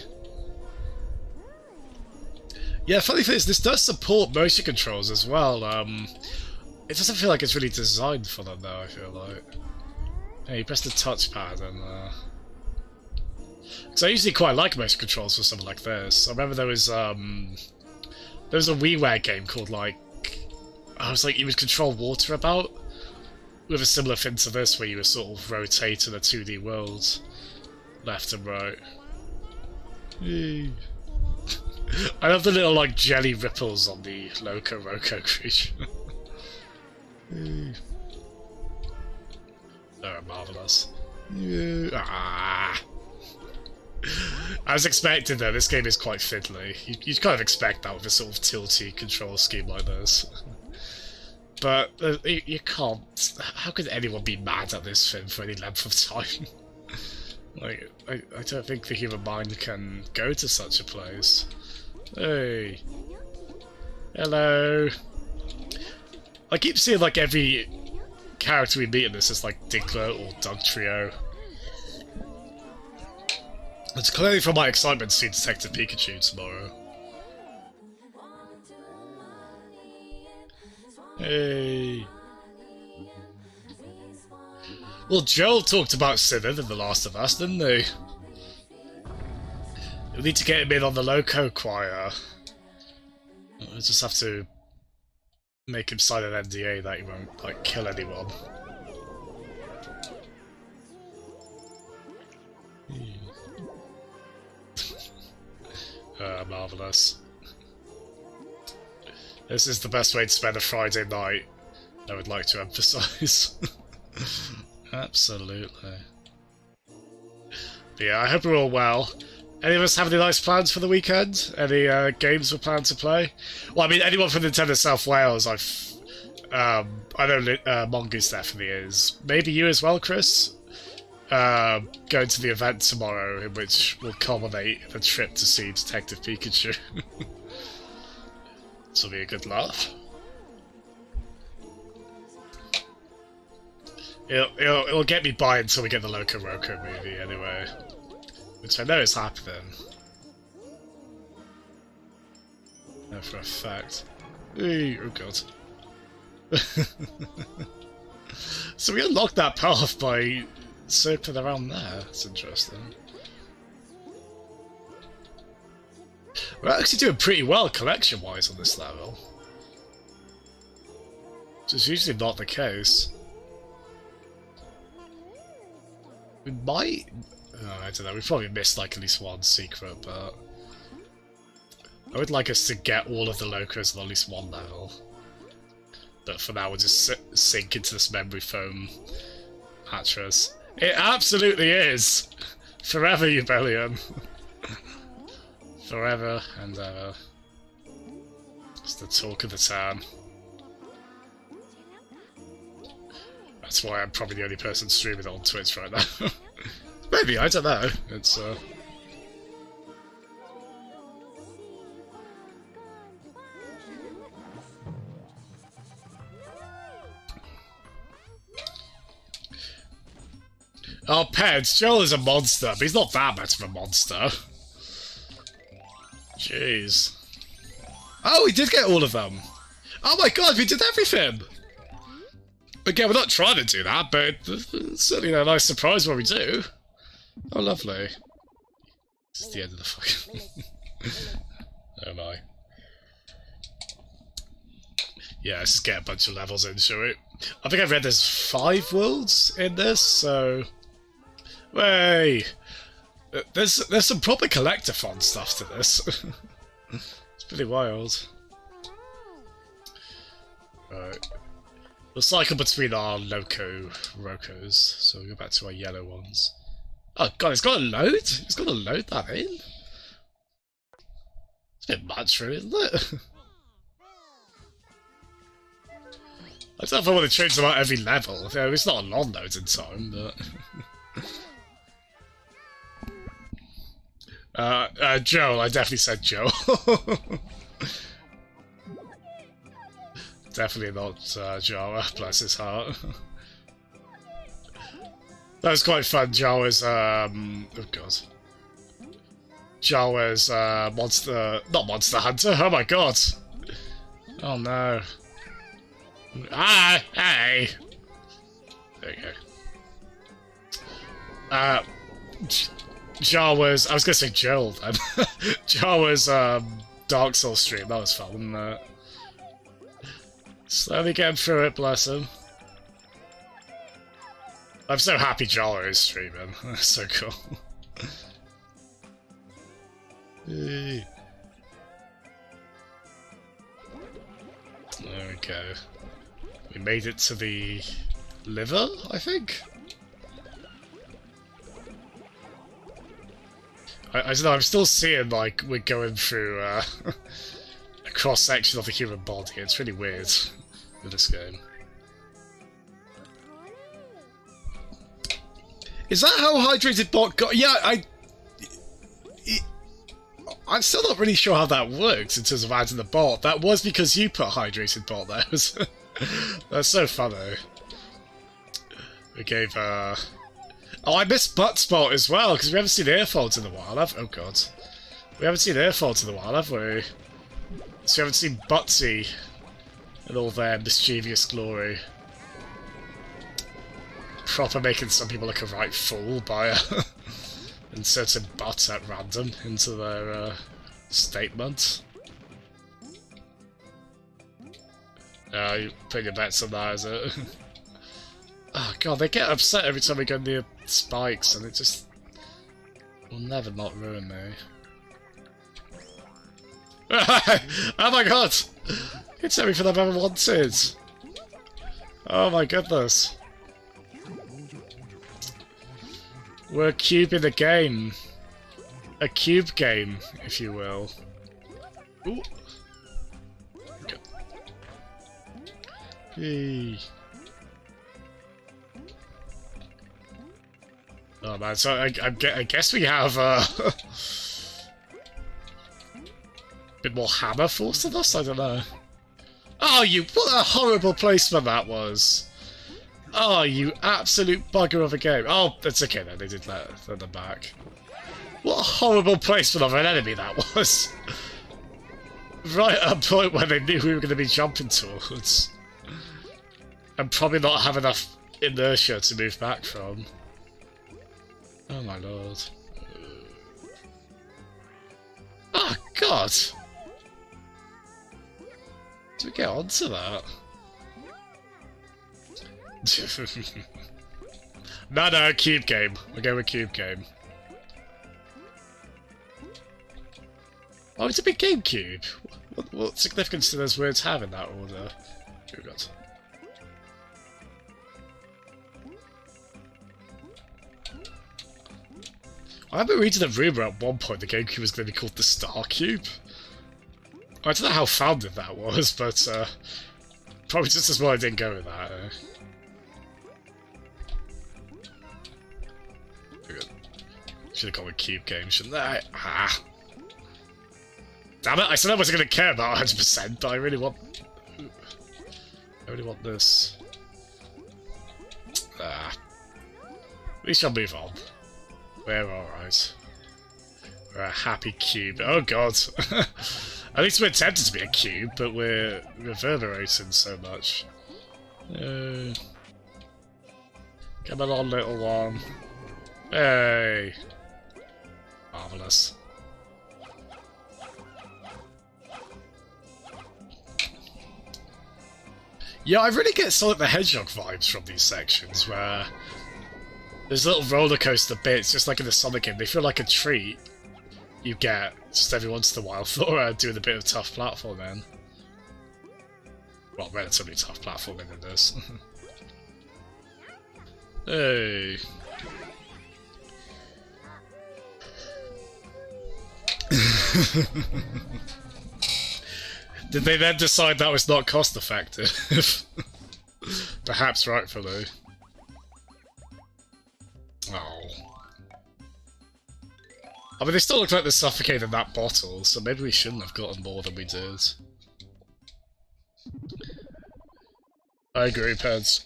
Yeah, funny thing is, this does support motion controls as well. It doesn't feel like it's really designed for them though, I feel like. Hey, you press the touchpad and because I usually quite like motion controls for something like this. I remember there was a WiiWare game called like... I was like, you would control water about, with a similar thing to this, where you would sort of rotate in a 2D world, left and right. I love the little like jelly ripples on the Loco Roco creature. They're marvellous. Ah. I was expecting though, this game is quite fiddly. You'd kind of expect that with a sort of tilty control scheme like this. But you can't... How could anyone be mad at this thing for any length of time? Like, I don't think the human mind can go to such a place. Hey. Hello. I keep seeing like every character we meet in this is like Diggler or Dugtrio. It's clearly from my excitement to see Detective Pikachu tomorrow. Hey. Well, Joel talked about Synod in The Last of Us, didn't they? We need to get him in on the Loco Choir. We'll just have to make him sign an NDA that he won't, like, kill anyone. Marvellous. This is the best way to spend a Friday night, I would like to emphasise. Absolutely. But yeah, I hope we're all well. Any of us have any nice plans for the weekend? Any games we're planning to play? Well, I mean, anyone from Nintendo South Wales, I know Mongoose definitely is. Maybe you as well, Chris? Going to the event tomorrow, in which will culminate the trip to see Detective Pikachu. This will be a good laugh. It'll get me by until we get the Loco Roco movie, anyway. Which I know is happening. No, for a fact. Oh god. So we unlocked that path by circling around there. That's interesting. We're actually doing pretty well collection-wise on this level. Which is usually not the case. We might... Oh, I don't know, we probably missed like at least one secret, but... I would like us to get all of the Locos on at least one level. But for now, we'll just sink into this memory foam mattress. It absolutely is! Forever, Ubellion. Forever and ever. It's the talk of the town. That's why I'm probably the only person streaming it on Twitch right now. Maybe, I don't know. It's, Oh, Peds, Joel is a monster, but he's not that much of a monster. Jeez. Oh, we did get all of them! Oh my god, we did everything! Again, we're not trying to do that, but it's certainly a nice surprise when we do. Oh, lovely. This is the end of the fucking... Oh my. Yeah, let's just get a bunch of levels in, shall we? I think I've read there's 5 worlds in this, so... Way! There's some proper collectathon stuff to this. It's pretty wild. Right. We'll cycle between our Loco Rocos, so we'll go back to our yellow ones. Oh god, it's got to load? It's got to load that in? It's a bit much really, isn't it? I don't know if I want to change them out every level. You know, it's not a long loading time, but... Joel, I definitely said Joel. Definitely not Jawa, bless his heart. That was quite fun, Jawa's, oh god. Jawa's, not Monster Hunter, oh my god! Oh no. Ah, hey! There you go. Jawa's, I was gonna say Joel then. Jawa's, Dark Souls stream, that was fun, wasn't it? Slowly getting through it, bless him. I'm so happy Jawa is streaming. That's so cool. There we go. We made it to the liver, I think? I don't know, I'm still seeing, like, we're going through, a cross-section of the human body. It's really weird with this game. Is that how Hydrated Bot got... Yeah, I'm still not really sure how that works in terms of adding the bot. That was because you put Hydrated Bot there. That's so funny. We gave, Oh, I missed Butt Spot as well, because we haven't seen Earfolds in a while, have... Oh god. We haven't seen Earfolds in a while, have we? So we haven't seen Butsy in all their mischievous glory. Proper making some people look a right fool by inserting butts at random into their statement. You put your bets on that, is it? Oh god, they get upset every time we go near spikes, and it just will never not ruin me. Oh my god! It's everything I've ever wanted! Oh my goodness. We're cubing the game. A cube game, if you will. Ooh. Okay. Hey. Oh man, so I guess we have a bit more hammer force than us? I don't know. Oh, what a horrible placement that was. Oh, you absolute bugger of a game. Oh, that's okay then, they did let them back. What a horrible placement of an enemy that was. Right at a point where they knew we were going to be jumping towards. And probably not have enough inertia to move back from. Oh my lord. Oh god! Do we get onto that? No, cube game. We're going with cube game. Oh, it's a big GameCube. What significance do those words have in that order? Oh god. I remember reading a rumour at one point the GameCube was going to be called the Star Cube. I don't know how founded that was, but probably just as well I didn't go with that. Should have gone with Cube Game, shouldn't I? Ah. Damn it, I said I wasn't going to care about 100%, but I really want this. Ah. We shall move on. We're alright. We're a happy cube. Oh god. At least we're tempted to be a cube, but we're reverberating so much. Come along, little one. Hey. Marvellous. Yeah, I really get Sonic the Hedgehog vibes from these sections, where there's little roller coaster bits, just like in the Sonic game. They feel like a treat you get just every once in a while for doing a bit of tough platforming. Well, relatively tough platforming in this. Hey. Did they then decide that was not cost effective? Perhaps rightfully. Oh. I mean, they still look like they're suffocating in that bottle, so maybe we shouldn't have gotten more than we did. I agree, Peds.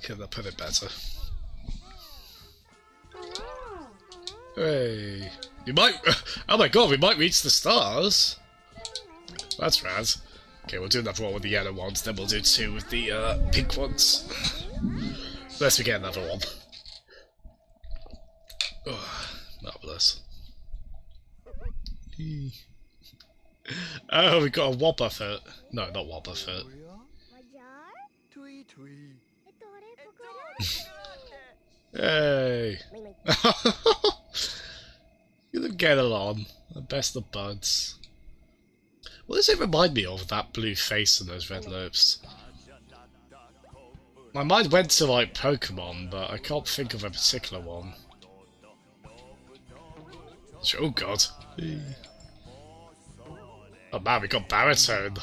Could have put it better. Hey. You might... Oh my god, we might reach the stars! That's rad. Okay, we'll do another one with the yellow ones, then we'll do 2 with the pink ones. Unless we get another one. Oh, marvellous. Oh, we got a Wobbuffet. No, not Wobbuffet. Hey! You them get along. The best of buds. What does it remind me of, that blue face and those red lips? My mind went to, like, Pokemon, but I can't think of a particular one. Oh god. Oh man, we got baritone.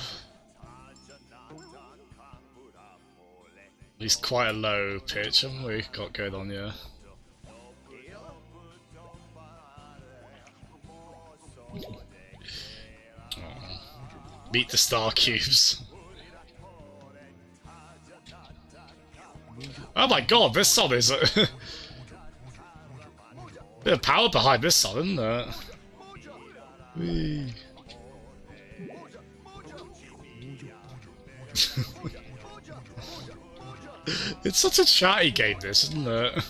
At least quite a low pitch, haven't we got going on here? Oh. Meet the star cubes. Oh my god, this song is a bit of power behind this song, isn't there? Whee. It's such a chatty game, this, isn't it?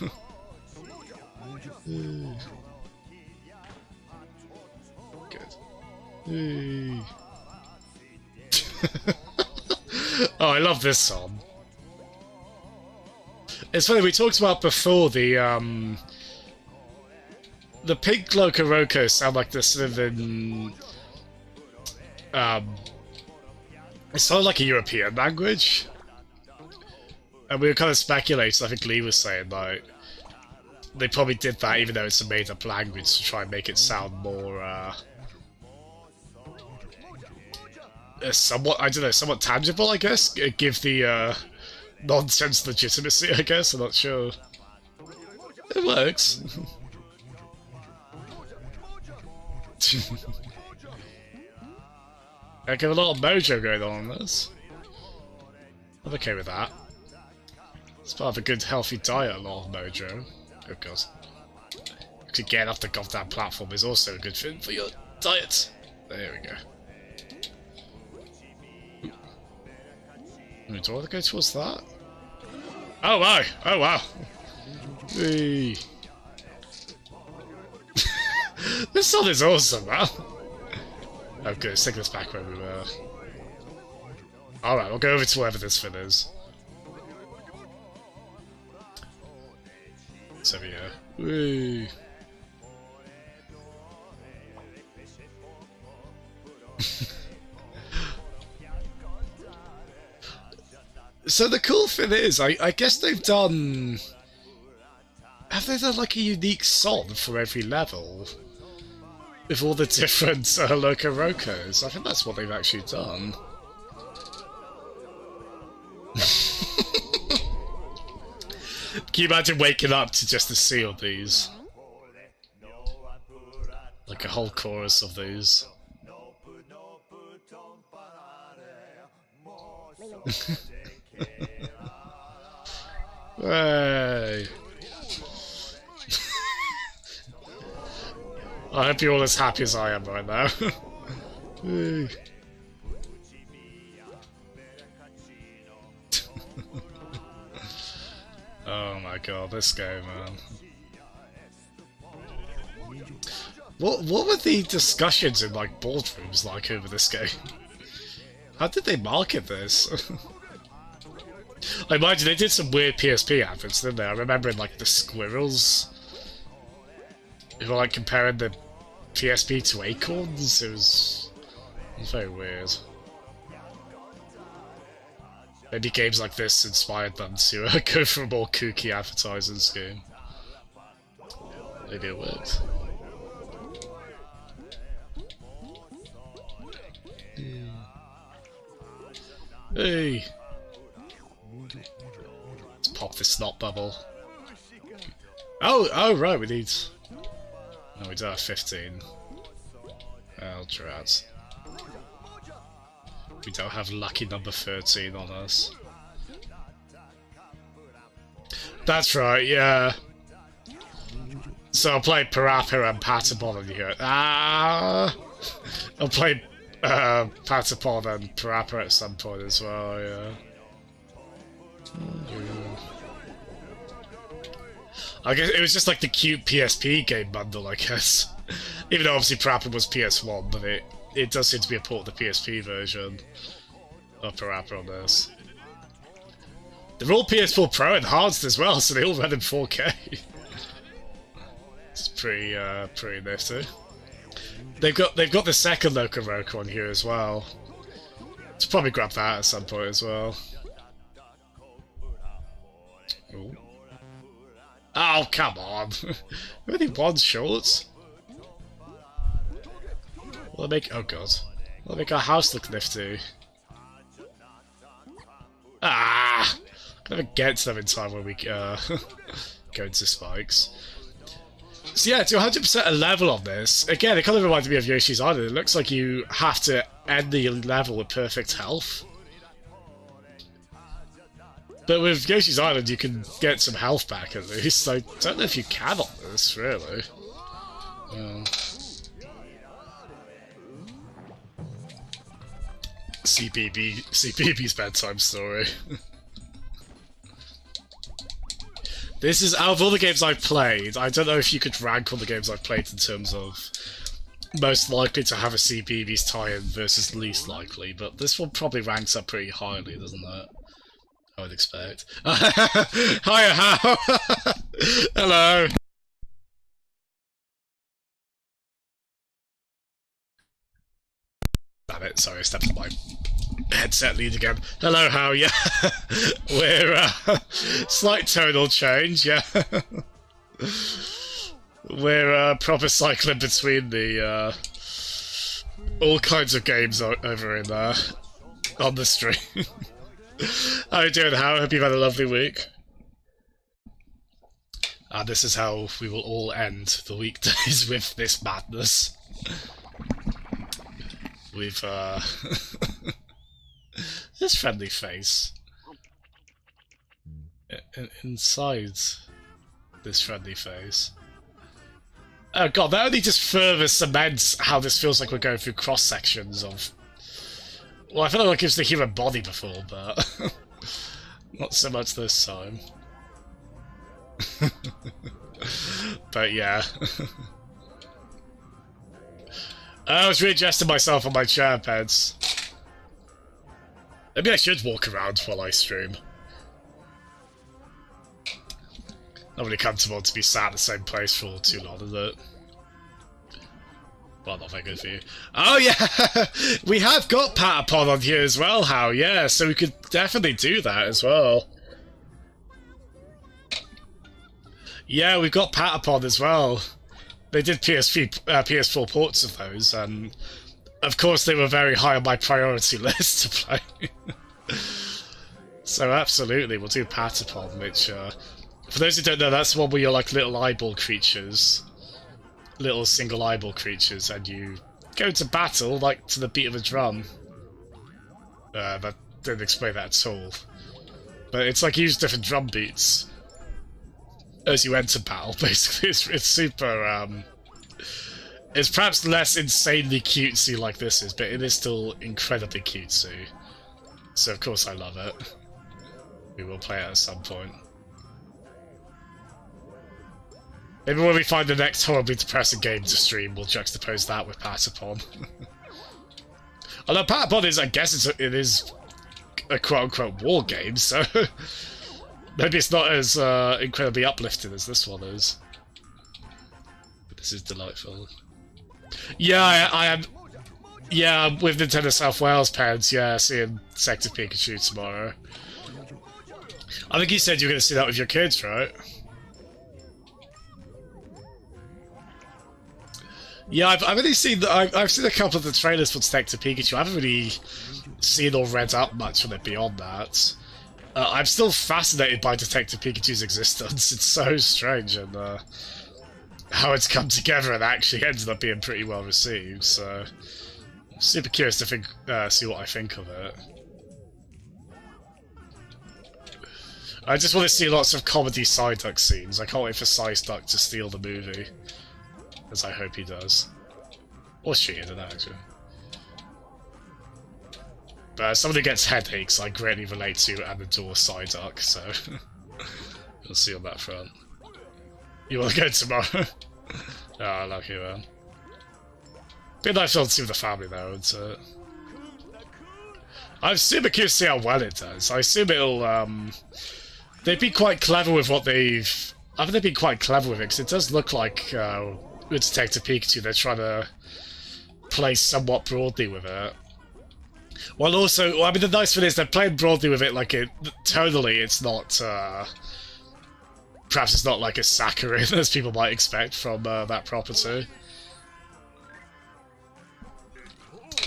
Good. Oh, I love this song. It's funny, we talked about before the pink Loco Roco sound like this sort of in it sounded like a European language. And we were kind of speculating, I think Lee was saying, like, they probably did that even though it's a made-up language to try and make it sound more, somewhat, I don't know, somewhat tangible, I guess? Give the, nonsense legitimacy, I guess? I'm not sure. It works. I get a lot of mojo going on in this. I'm okay with that. It's part of a good, healthy diet, a lot of mojo. Oh god. To get off the goddamn platform is also a good thing for your diet. There we go. Do I want to go towards that? Oh wow! Oh wow! Whee. This song is awesome, man! Oh good, let's take this back where we were. Alright, we'll go over to wherever this thing is. It's over here. Whee. So the cool thing is, I guess they've done... Have they done like a unique song for every level? With all the different Loco Rocos? I think that's what they've actually done. Can you imagine waking up to just to see all these? Like a whole chorus of these. Hey. I hope you're all as happy as I am right now. Oh my god, this game, man. What were the discussions in like boardrooms like over this game? How did they market this? I imagine they did some weird PSP adverts, didn't they? I remember in like the squirrels. They were like comparing the PSP to acorns. It was very weird. Maybe games like this inspired them to go for a more kooky advertising scheme. Maybe it worked. Hey! Let's pop this snot bubble. Oh, right, we need... No, we do have 15. Oh, drat. We don't have lucky number 13 on us. That's right, yeah. So I'll play Parappa and Patapon and you I'll play Patapon and Parappa at some point as well, yeah. I guess it was just like the cute PSP game bundle, I guess. Even though obviously Parappa was PS1, but it does seem to be a port of the PSP version of Parappa on this. They're all PS4 Pro enhanced as well, so they all run in 4K. It's pretty nifty. They've got the second Loco Roco on here as well. Should probably grab that at some point as well. Ooh. Oh, come on. Only one short. Will it make... Oh, God. Will it make our house look nifty? Ah! Can never get to them in time when we go into spikes. So yeah, to 100% a level on this, again, it kind of reminded me of Yoshi's Island. It looks like you have to end the level with perfect health. But with Yoshi's Island, you can get some health back at least. I don't know if you can on this, really. CBB's bedtime story. This is, out of all the games I've played, I don't know if you could rank all the games I've played in terms of most likely to have a CBB's tie-in versus least likely, but this one probably ranks up pretty highly, doesn't it? I would expect. Hiya, how? Hello. Damn it, sorry, I stepped on my headset lead again. Hello, how? Yeah. We're, slight tonal change, yeah. We're, proper cycling between the, all kinds of games over in, on the stream. How are you doing, How? Hope you've had a lovely week. And this is how we will all end the weekdays with this madness. With, this friendly face. Inside this friendly face. Oh god, that only just further cements how this feels like we're going through cross-sections of... Well, I feel like it was the human body before, but... not so much this time. But yeah. I was readjusting myself on my chair beds. Maybe I should walk around while I stream. Not really comfortable to be sat in the same place for too long, is it? Well, not very good for you. Oh yeah, we have got Patapon on here as well, How? Yeah, so we could definitely do that as well. Yeah, we've got Patapon as well. They did PS4 ports of those, and of course they were very high on my priority list to play. So absolutely, we'll do Patapon, which, for those who don't know, that's one where you're like little eyeball creatures. Little single eyeball creatures, and you go to battle, like, to the beat of a drum. That didn't explain that at all. But it's like you use different drum beats as you enter battle, basically. It's super, it's perhaps less insanely cutesy like this is, but it is still incredibly cutesy. So of course I love it. We will play it at some point. Maybe when we find the next horribly depressing game to stream, we'll juxtapose that with Patapon. Although Patapon is, I guess it is a quote-unquote war game, so maybe it's not as incredibly uplifting as this one is. But this is delightful. Yeah, I am. Yeah, I'm with Nintendo South Wales parents, yeah, seeing Sector Pikachu tomorrow. I think you said you were going to see that with your kids, right? Yeah, I've only seen I've seen a couple of the trailers for Detective Pikachu. I haven't really seen or read up much on it beyond that. I'm still fascinated by Detective Pikachu's existence. It's so strange, and how it's come together and actually ended up being pretty well received. So, I'm super curious to see what I think of it. I just want to see lots of comedy Psyduck scenes. I can't wait for Psyduck to steal the movie. As I hope he does. Or she, I don't know, actually. But as someone who gets headaches, I greatly relate to and adore Psyduck, so... we'll see on that front. You want to go tomorrow? Oh, lucky man. Be a nice film to see with the family, though, isn't it? I'm super curious to see how well it does. I assume it'll, they've been quite clever with what they've... I think they've been quite clever with it, because it does look like, with Detective Pikachu, they're trying to play somewhat broadly with it. While also, I mean, the nice thing is they're playing broadly with it, like, tonally, it's not, perhaps it's not like a saccharine, as people might expect from that property.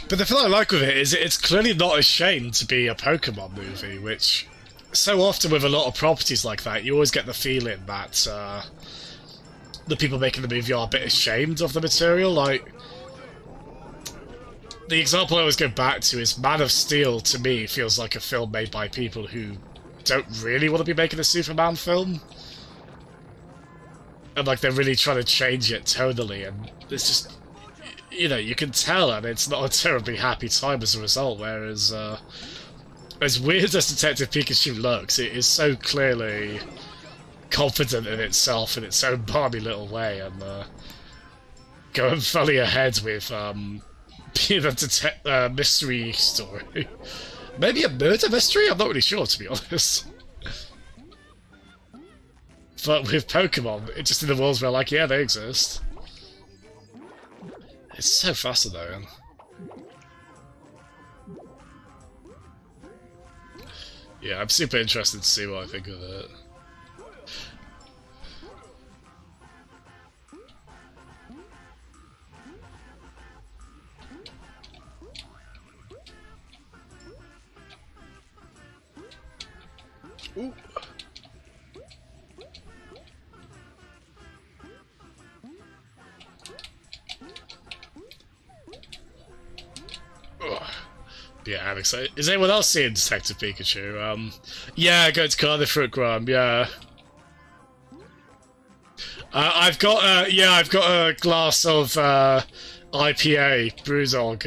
But the thing I like with it is it's clearly not ashamed to be a Pokemon movie, which, so often with a lot of properties like that, you always get the feeling that, the people making the movie are a bit ashamed of the material. Like, the example I always go back to is Man of Steel, to me, feels like a film made by people who don't really want to be making a Superman film. And, like, they're really trying to change it tonally, and it's just, you know, you can tell, and it's not a terribly happy time as a result, whereas, as weird as Detective Pikachu looks, it is so clearly confident in itself in its own balmy little way, and going fully ahead with being a mystery story. Maybe a murder mystery? I'm not really sure, to be honest. But with Pokemon, it's just in the worlds where, like, yeah, they exist. It's so fascinating. Yeah, I'm super interested to see what I think of it. Ooh. Yeah, I'm excited. Is anyone else seeing Detective Pikachu? Yeah, go to Cardiff for a Graham, yeah. I've got a glass of IPA Brewdog,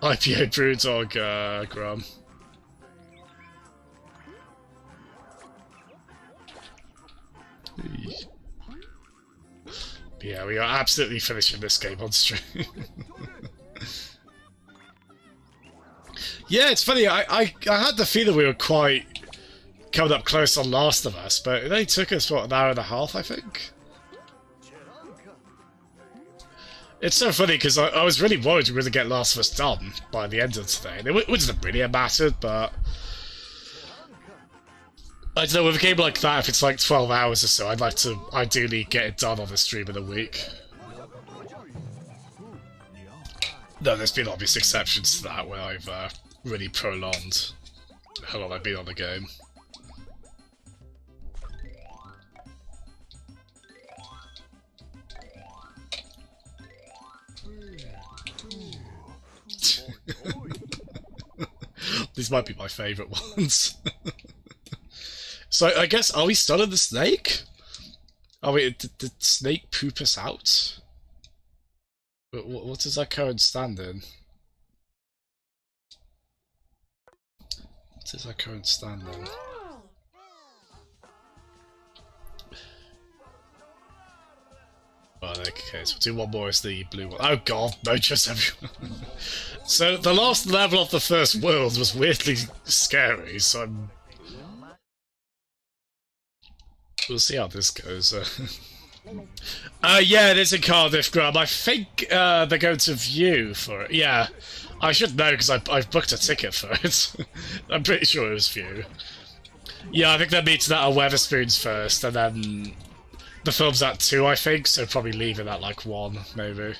IPA Brewdog, Graham. Yeah, we are absolutely finishing this game on stream. Yeah, it's funny, I had the feeling we were quite coming up close on Last of Us, but it only took us, what, an hour and a half, I think? It's so funny because I was really worried we were going to get Last of Us done by the end of today. And it wouldn't really have mattered, but I don't know, with a game like that, if it's like 12 hours or so, I'd like to ideally get it done on a stream in a week. Though there's been obvious exceptions to that where I've really prolonged how long I've been on the game. These might be my favourite ones. So I guess, are we still in the snake? Oh wait, did the snake poop us out? What is our current standing? What is our current standing? Oh, okay, so we'll do one more as the blue one. Oh god, no, just everyone. So the last level of the first world was weirdly scary, so we'll see how this goes. Yeah, it is in Cardiff, Graham. I think they're going to View for it. Yeah, I should know because I've booked a ticket for it. I'm pretty sure it was View. Yeah, I think they're meeting at Weatherspoons first, and then the film's at 2, I think, so probably leaving at like 1, maybe.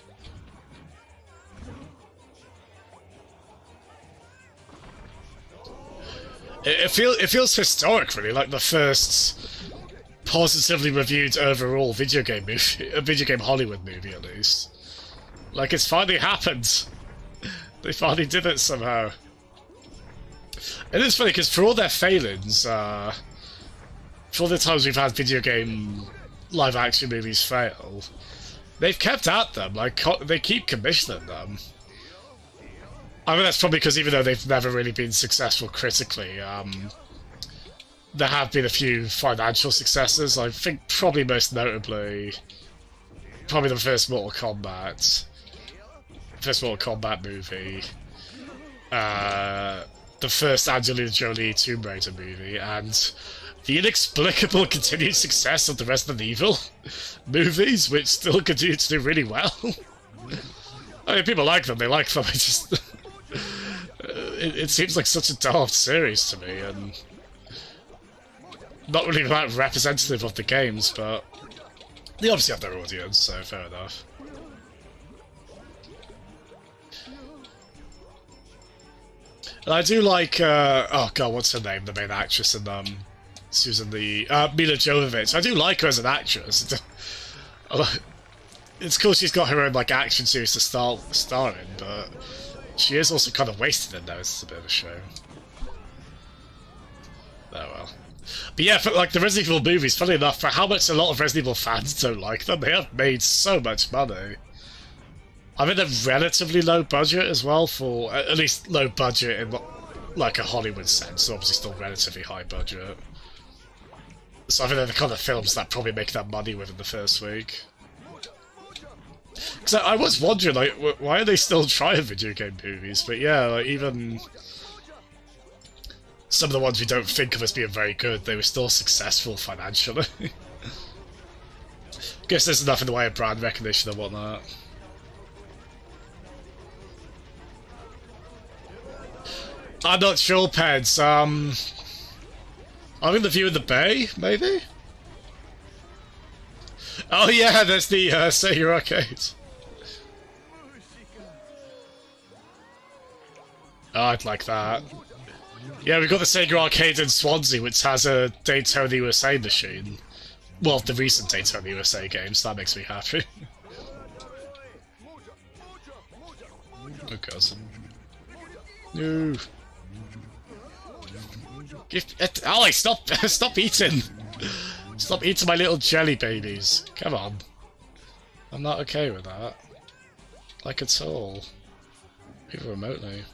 It feels historic, really, like the first positively reviewed overall video game movie, a video game Hollywood movie at least. Like, it's finally happened. They finally did it somehow. It is funny because for all their failings, for all the times we've had video game live action movies fail, they've kept at them. Like, they keep commissioning them. I mean, that's probably because even though they've never really been successful critically, there have been a few financial successes. I think probably most notably, probably the first Mortal Kombat movie, the first Angelina Jolie Tomb Raider movie, and the inexplicable continued success of the Resident Evil movies, which still continue to do really well. I mean, people like them, they like them, it just... it seems like such a daft series to me, and not really that representative of the games, but they obviously have their audience, so fair enough. And I do like, oh god, what's her name? The main actress in Susan the Mila Jovovich. I do like her as an actress. It's cool she's got her own like action series to star in, but she is also kind of wasted in there. It's a bit of a shame. Oh well. But yeah, for like the Resident Evil movies, funny enough, for how much a lot of Resident Evil fans don't like them, they have made so much money. I mean, they're relatively low budget as well, for at least low budget in like a Hollywood sense, so obviously still relatively high budget. So I think they're the kind of films that probably make that money within the first week. Because I was wondering, like, why are they still trying video game movies? But yeah, like, even some of the ones we don't think of as being very good, they were still successful financially. Guess there's enough in the way of brand recognition and whatnot. I'm not sure, Peds. I'm in the View of the Bay, maybe? Oh yeah, there's the Sega Arcade. Oh, I'd like that. Yeah, we've got the Sega Arcade in Swansea, which has a Daytona USA machine. Well, the recent Daytona USA games, that makes me happy. Oh, cousin. No. Ollie, stop eating! Stop eating my little jelly babies. Come on. I'm not okay with that. Like at all. Even remotely.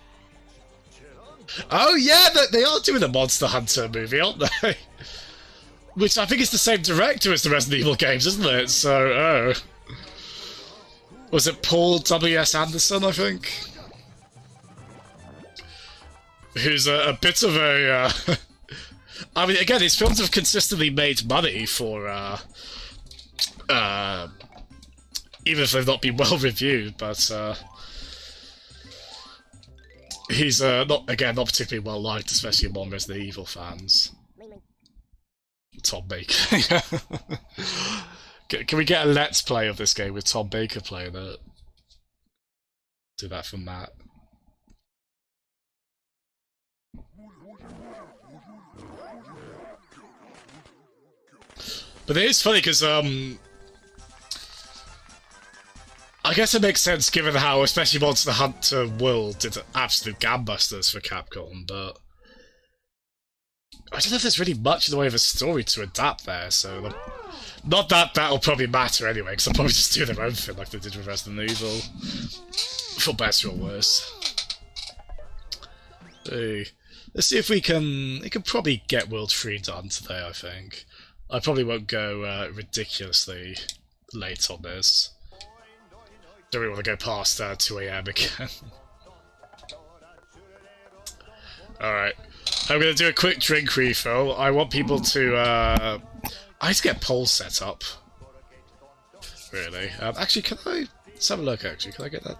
Oh yeah, they are doing a Monster Hunter movie, aren't they? Which I think is the same director as the Resident Evil games, isn't it? So, oh. Was it Paul W.S. Anderson, I think? Who's a bit of a... I mean, again, his films have consistently made money for even if they've not been well reviewed, but he's not particularly well liked, especially among Resident Evil fans. Tom Baker. Can we get a let's play of this game with Tom Baker playing it? Do that for Matt. But it is funny because I guess it makes sense given how especially Monster Hunter World did absolute gangbusters for Capcom, but I don't know if there's really much in the way of a story to adapt there, so not that that'll probably matter anyway, because they'll probably just do their own thing like they did with Resident Evil, for better or worse. Hey, let's see if we can probably get World 3 done today, I think. I probably won't go ridiculously late on this. Don't really want to go past 2 AM again. Alright. I'm going to do a quick drink refill. I want people to... I need to get polls set up. Really. Actually, can I... Let's have a look, actually. Can I get that?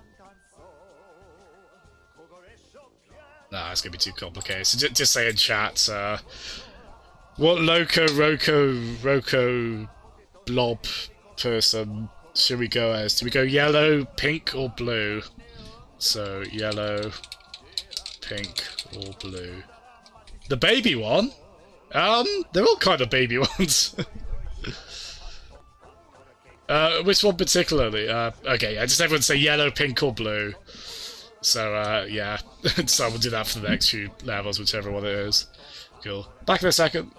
Nah, it's going to be too complicated. So just say in chat, what Loco Roco blob person should we go as? Do we go yellow, pink, or blue? So, yellow, pink, or blue. The baby one? They're all kind of baby ones. Which one particularly? Okay, yeah, just everyone say yellow, pink, or blue. So, yeah. So we'll do that for the next few levels, whichever one it is. Cool. Back in a second.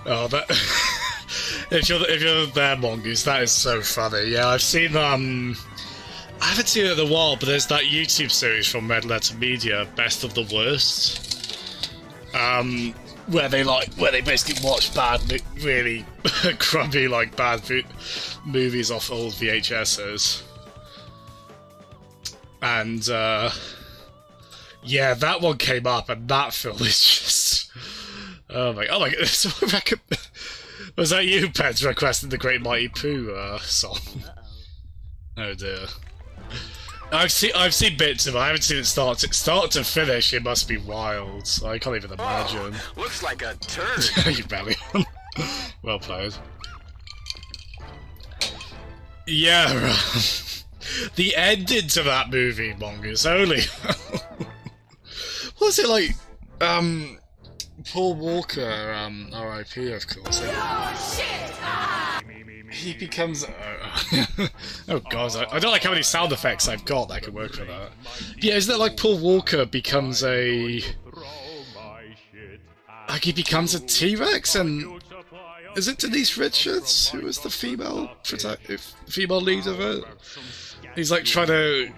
Oh, that if you're there, Mongoose, that is so funny. Yeah, I've seen I haven't seen it in a while, but there's that YouTube series from Red Letter Media, Best of the Worst, where they basically watch really crummy bad movies off old VHSs, and yeah, that one came up, and that film is just oh my god! So was that you, Peds, requesting the Great Mighty Pooh song? Oh dear. I've seen bits of it. I haven't seen it start to finish. It must be wild. I can't even imagine. Oh, looks like a turd. You belly. Well played. Yeah, the ending to that movie, Mongoose. Holy. What was it like? Paul Walker, R.I.P. of course. He becomes. Oh god, I don't like how many sound effects I've got that can work for that. Yeah, isn't it like Paul Walker becomes a. Like he becomes a T-Rex, and is it Denise Richards who was the female lead of it? He's like trying to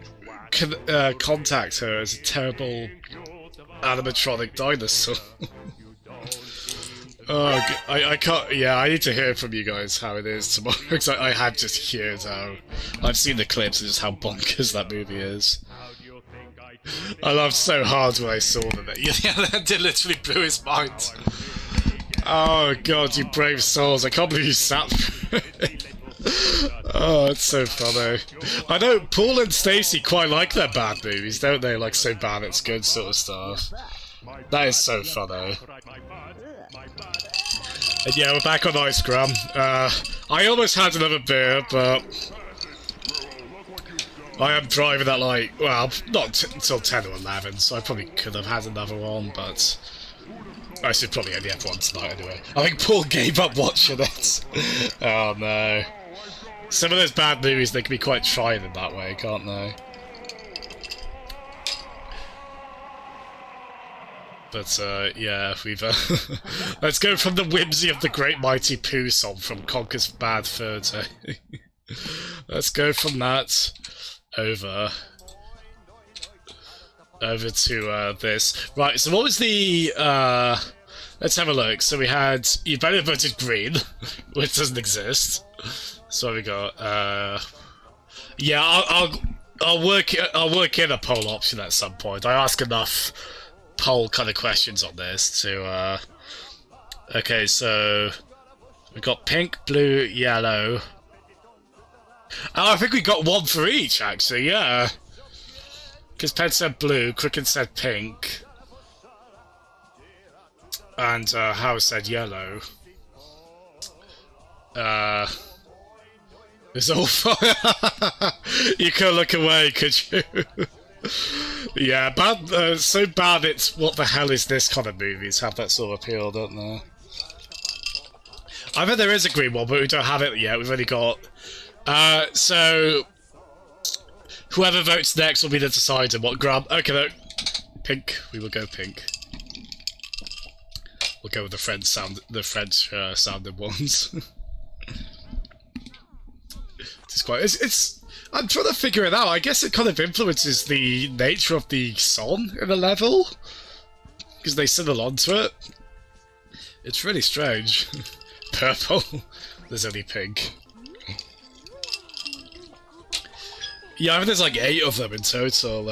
contact her as a terrible animatronic dinosaur. Oh, I can't. Yeah, I need to hear from you guys how it is tomorrow, because I have just heard how I've seen the clips and just how bonkers that movie is. I laughed so hard when I saw that. Yeah, that literally blew his mind. Oh god, you brave souls! I can't believe you sat through it. Oh, it's so funny. I know Paul and Stacey quite like their bad movies, don't they? Like so bad it's good sort of stuff. That is so funny. And yeah, we're back on Ice Gram. I almost had another beer, but I am driving at well, not until 10 or 11, so I probably could have had another one, but I should probably only have one tonight anyway. I think Paul gave up watching it. Oh no. Some of those bad movies, they can be quite trying in that way, can't they? But, yeah, we've, let's go from the whimsy of the Great Mighty Pooh song from Conker's Bad Fur Day. Let's go from that over to, this. Right, so what was the, let's have a look. So we had, you better voted green, which doesn't exist. So we got, yeah, I'll work in a poll option at some point. I ask enough poll kind of questions on this to okay, so we got pink, blue, yellow. Oh, I think we got one for each actually, yeah. Because Ped said blue, Cricket said pink, and Howard said yellow. It's all fire. You can't look away, could you? Yeah, bad. So bad. It's what the hell is this kind of movies have that sort of appeal, don't they? I bet there is a green one, but we don't have it yet. We've only got. So whoever votes next will be the decider. What grab? Okay, no. Pink. We will go pink. We'll go with the French sounded ones. It's quite. It's. I'm trying to figure it out. I guess it kind of influences the nature of the song in the level, because they sing along to it. It's really strange. Purple. There's only pink. Yeah, I think there's like 8 of them in total.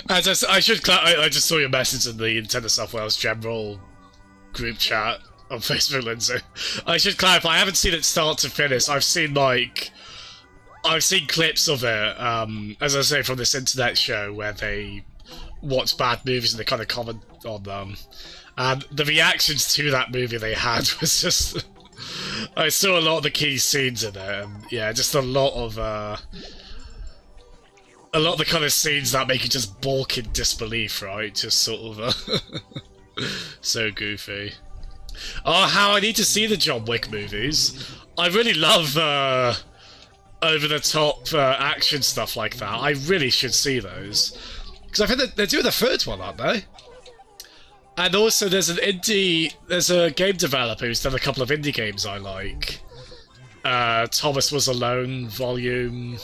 I just saw your message in the Nintendo South Wales General group chat on Facebook, Lindsay. I should clarify, I haven't seen it start to finish. I've seen clips of it, as I say, from this internet show where they watch bad movies and they kind of comment on them. And the reactions to that movie they had was just... I saw a lot of the key scenes in it, and yeah, just a lot of the kind of scenes that make you just balk in disbelief, right? Just sort of so goofy. Oh, how I need to see the John Wick movies. I really love over-the-top action stuff like that. I really should see those. Because I think that they're doing the third one, aren't they? And also there's a game developer who's done a couple of indie games I like. Thomas Was Alone, Volume...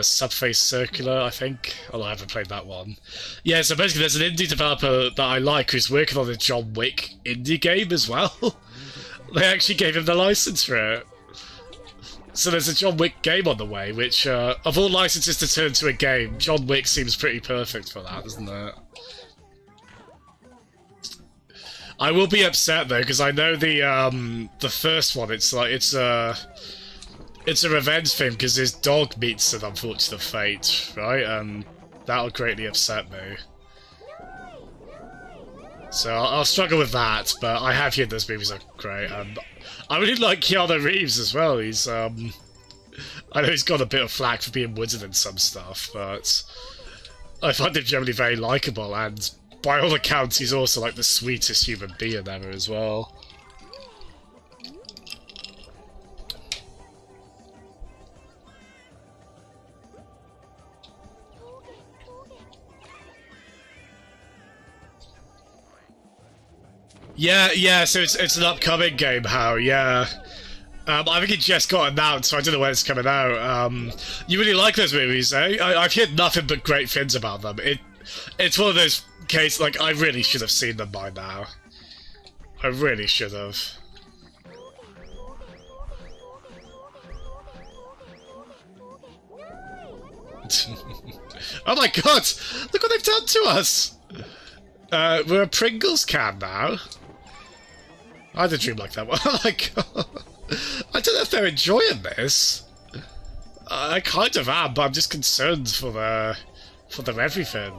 Subface Circular, I think. Although I haven't played that one. Yeah, so basically there's an indie developer that I like who's working on a John Wick indie game as well. They actually gave him the license for it. So there's a John Wick game on the way, which, of all licenses to turn to a game, John Wick seems pretty perfect for that, doesn't it? I will be upset though, because I know the first one, it's a revenge thing, because his dog meets an unfortunate fate, right? And that'll greatly upset me. So I'll struggle with that, but I have heard those movies are great, and I really like Keanu Reeves as well. He's, I know he's got a bit of flack for being wooden in some stuff, but I find him generally very likeable, and by all accounts, he's also like the sweetest human being ever as well. Yeah, so it's an upcoming game, How, yeah. I think it just got announced, so I don't know when it's coming out. You really like those movies, eh? I've heard nothing but great things about them. It's one of those cases, like, I really should have seen them by now. I really should have. Oh my god! Look what they've done to us! We're a Pringles can now. I had a dream like that one. Oh my god. I don't know if they're enjoying this. I kind of am, but I'm just concerned for their everything.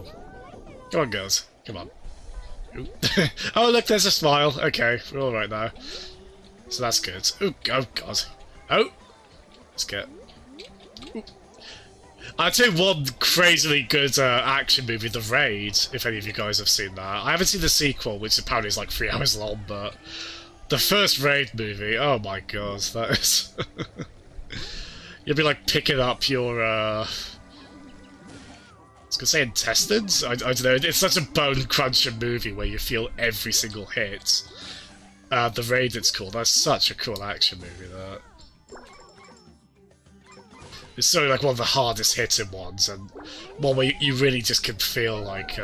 Come on, girls. Come on. Oh, look, there's a smile. Okay, we're all right now. So that's good. Oh god. Oh! Let's get... I'd say one crazily good action movie, The Raid, if any of you guys have seen that. I haven't seen the sequel, which apparently is like 3 hours long, but the first Raid movie, oh my god, that is... You'll be like picking up your, I was gonna say intestines? I don't know, it's such a bone-crunching movie where you feel every single hit. The Raid, it's called. That's such a cool action movie, that. It's certainly like one of the hardest hitting ones, and one where you really just can feel like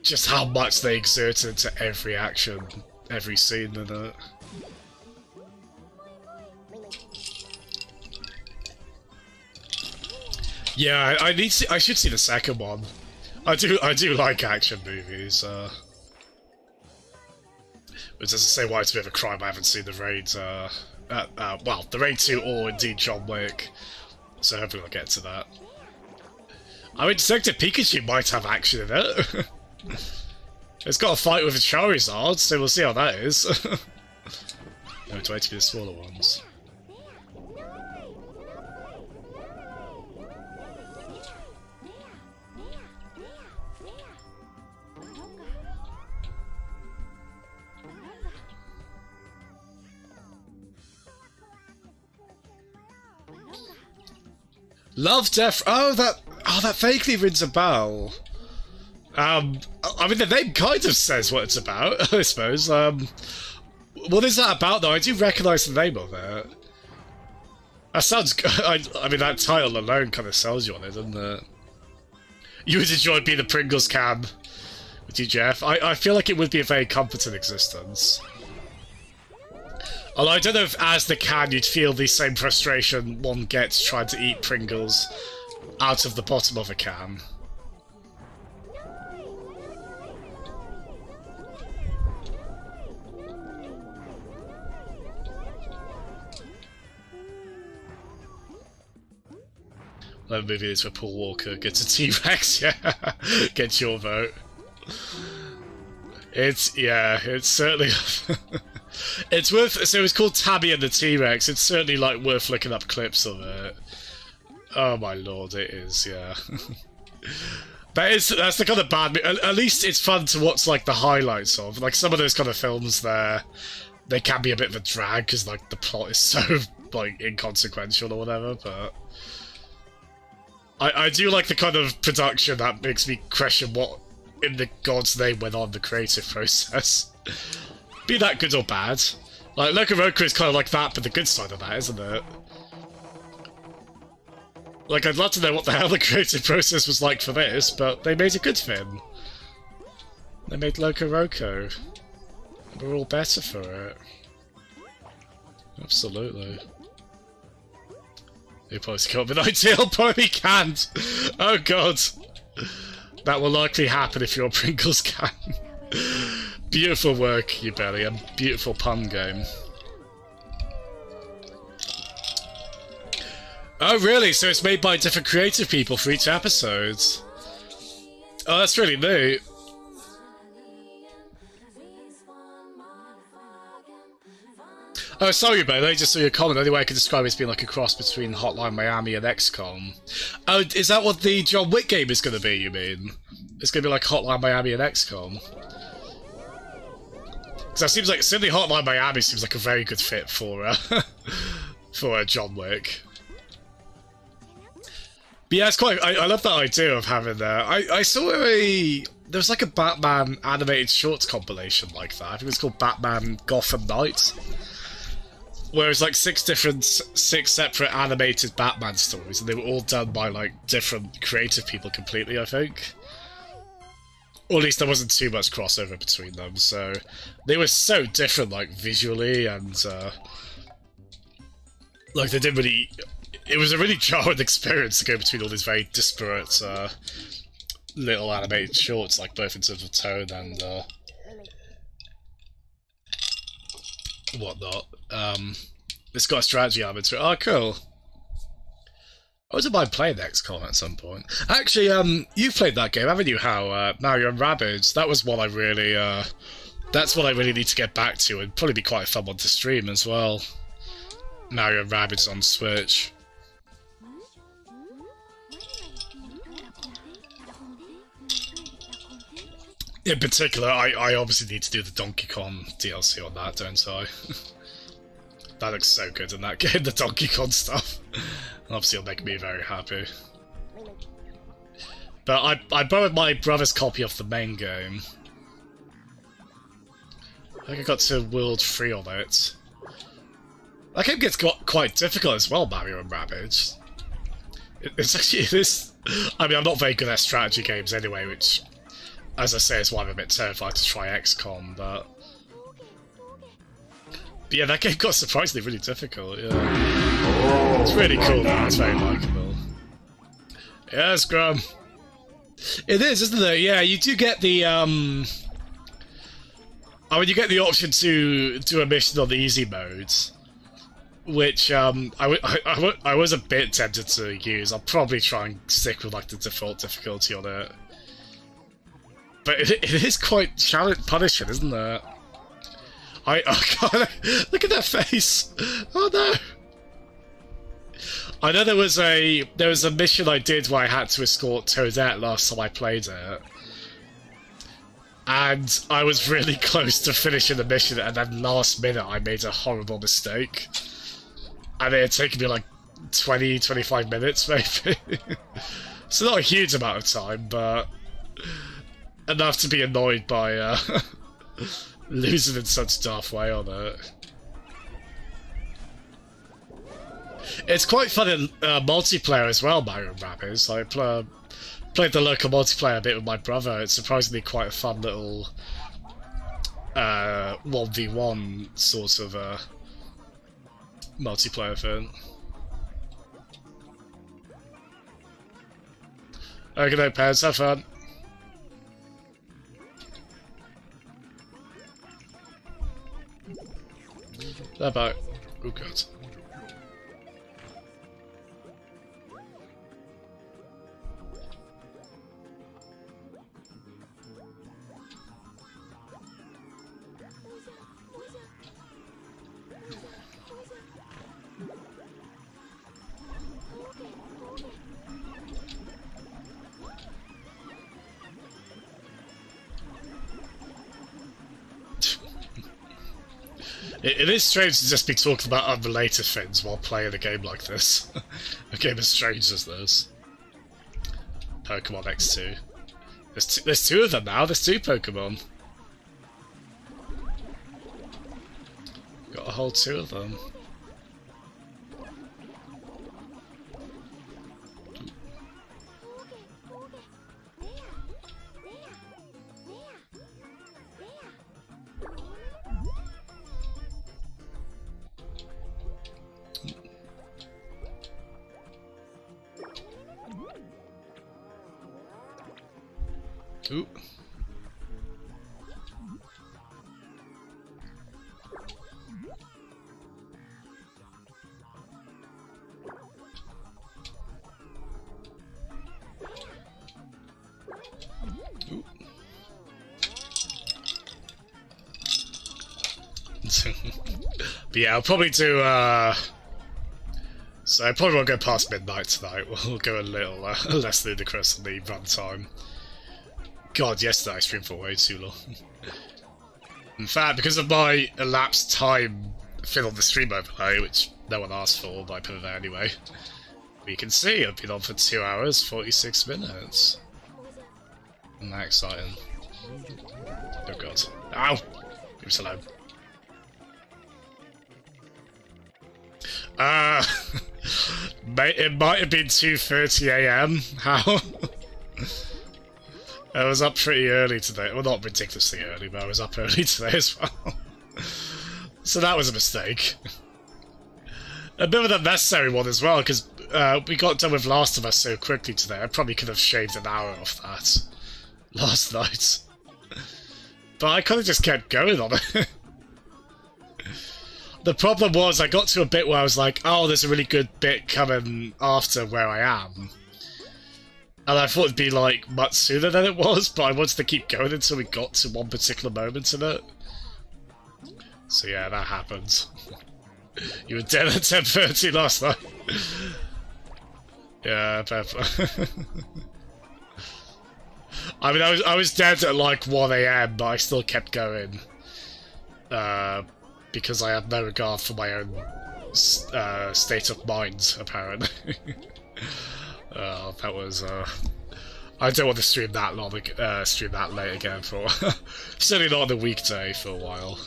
just how much they exerted into every action, every scene in it. Yeah, I should see the second one. I do like action movies. Which doesn't say why it's a bit of a crime I haven't seen the Raid. Well, the Raid 2 or indeed John Wick. So hopefully I'll get to that. I mean, Detective Pikachu might have action in it. It's got a fight with a Charizard, so we'll see how that is. No, it's wait to be the smaller ones. Love, Death... Oh, that vaguely rings a bell. I mean, the name kind of says what it's about, I suppose. What is that about, though? I do recognise the name of it. That sounds good. I mean, that title alone kind of sells you on it, doesn't it? You would enjoy being a Pringles can. Would you, Jeff? I feel like it would be a very comforting existence. Although I don't know if as the can you'd feel the same frustration one gets trying to eat Pringles out of the bottom of a can. That movie is where Paul Walker gets a T-Rex, yeah. Get your vote. It's certainly... It's worth... So it's called Tabby and the T-Rex. It's certainly, like, worth looking up clips of it. Oh my lord, it is, yeah. That's the kind of bad... At least it's fun to watch, like, the highlights of. Like, some of those kind of films there, they can be a bit of a drag, because, like, the plot is so, like, inconsequential or whatever, but... I do like the kind of production that makes me question what in the God's name went on in the creative process. Be that good or bad. Like, Loco Roco is kind of like that, but the good side of that, isn't it? Like, I'd love to know what the hell the creative process was like for this, but they made a good thing. They made Loco Roco. We're all better for it. Absolutely. He probably come up with an ideal, probably can't. Oh god. That will likely happen if your Pringles can. Beautiful work, you Belly. A beautiful pun game. Oh really? So it's made by different creative people for each episode. Oh, that's really neat. Oh, sorry, Ben. I just saw your comment. The only way I can describe it as being like a cross between Hotline Miami and XCOM. Oh, is that what the John Wick game is going to be, you mean? It's going to be like Hotline Miami and XCOM? Because that seems like, certainly Hotline Miami seems like a very good fit for, for John Wick. But yeah, it's quite, I love that idea of having I saw there was like a Batman animated shorts compilation like that. I think it was called Batman Gotham Knights. Where it's like six separate animated Batman stories, and they were all done by like different creative people completely, I think. Or at least there wasn't too much crossover between them, so they were so different, like visually, and like they didn't really. It was a really jarring experience to go between all these very disparate little animated shorts, like both in terms of tone and whatnot. It's got a strategy element to it. Oh, cool. I wouldn't mind playing XCOM at some point. Actually, you've played that game, haven't you, How? Mario and Rabbids. That was one I really, that's what I really need to get back to, and probably be quite a fun one to stream as well. Mario and Rabbids on Switch. In particular, I obviously need to do the Donkey Kong DLC on that, don't I? That looks so good in that game, the Donkey Kong stuff. And obviously it'll make me very happy. But I borrowed my brother's copy of the main game. I think I got to World 3 on it. That game gets quite difficult as well, Mario and Rabbids. It's actually, it is... I mean, I'm not very good at strategy games anyway, which... As I say, it's why I'm a bit terrified to try XCOM, but yeah, that game got surprisingly really difficult, yeah. It's really cool, though. It's very likeable. Yes, Grum. It is, isn't it? Yeah, you do get the, I mean, you get the option to do a mission on the easy mode, which, I was a bit tempted to use. I'll probably try and stick with, like, the default difficulty on it. But it is quite punishing, isn't it? Oh god, look at that face! Oh no! I know there was a mission I did where I had to escort Toadette last time I played it. And I was really close to finishing the mission, and then last minute I made a horrible mistake. And it had taken me like 20-25 minutes maybe. So not a huge amount of time, but enough to be annoyed by losing in such a daft way on it. It's quite fun in multiplayer as well, Mario & Rabbids. I played the local multiplayer a bit with my brother. It's surprisingly quite a fun little 1v1 sort of multiplayer thing. Okay, no, pairs, have fun. Bye-bye. Oh god. It is strange to just be talking about unrelated things while playing a game like this. A game as strange as this. Pokemon X2. There's two of them now. There's 2 Pokemon. Got a whole 2 of them. Ooh. Ooh. But yeah, I'll probably do, so I probably won't go past midnight tonight. We'll go a little less ludicrous on the runtime. God, yesterday I streamed for way too long. In fact, because of my elapsed time fit on the stream overlay, which no one asked for, but I put it there anyway, we can see I've been on for 2 hours, 46 minutes. Isn't that exciting? Oh god. Ow! Leave us alone. It might have been 2:30 AM. How? I was up pretty early today. Well, not ridiculously early, but I was up early today as well. So that was a mistake. A bit of a necessary one as well, because we got done with Last of Us so quickly today. I probably could have shaved an hour off that last night. But I kind of just kept going on it. The problem was I got to a bit where I was like, oh, there's a really good bit coming after where I am. And I thought it'd be like much sooner than it was, but I wanted to keep going until we got to one particular moment in it. So yeah, that happened. You were dead at 10:30 last night. Yeah, Pepper. I mean, I was dead at like 1 AM, but I still kept going. Because I have no regard for my own state of mind, apparently. That was, I don't want to stream that long, stream that late again for, certainly not on a weekday for a while.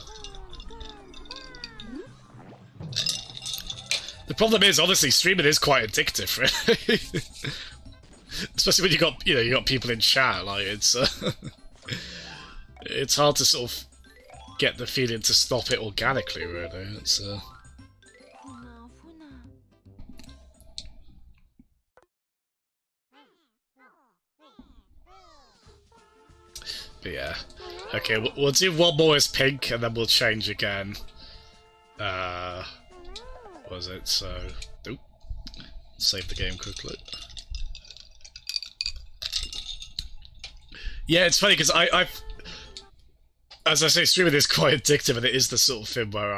The problem is, honestly, streaming is quite addictive, really. Especially when you got people in chat, like, it's hard to sort of get the feeling to stop it organically, really. It's, But yeah. Okay, we'll do one more as pink, and then we'll change again. What was it? So, oop. Save the game quickly. Yeah, it's funny because I've, as I say, streaming is quite addictive, and it is the sort of thing where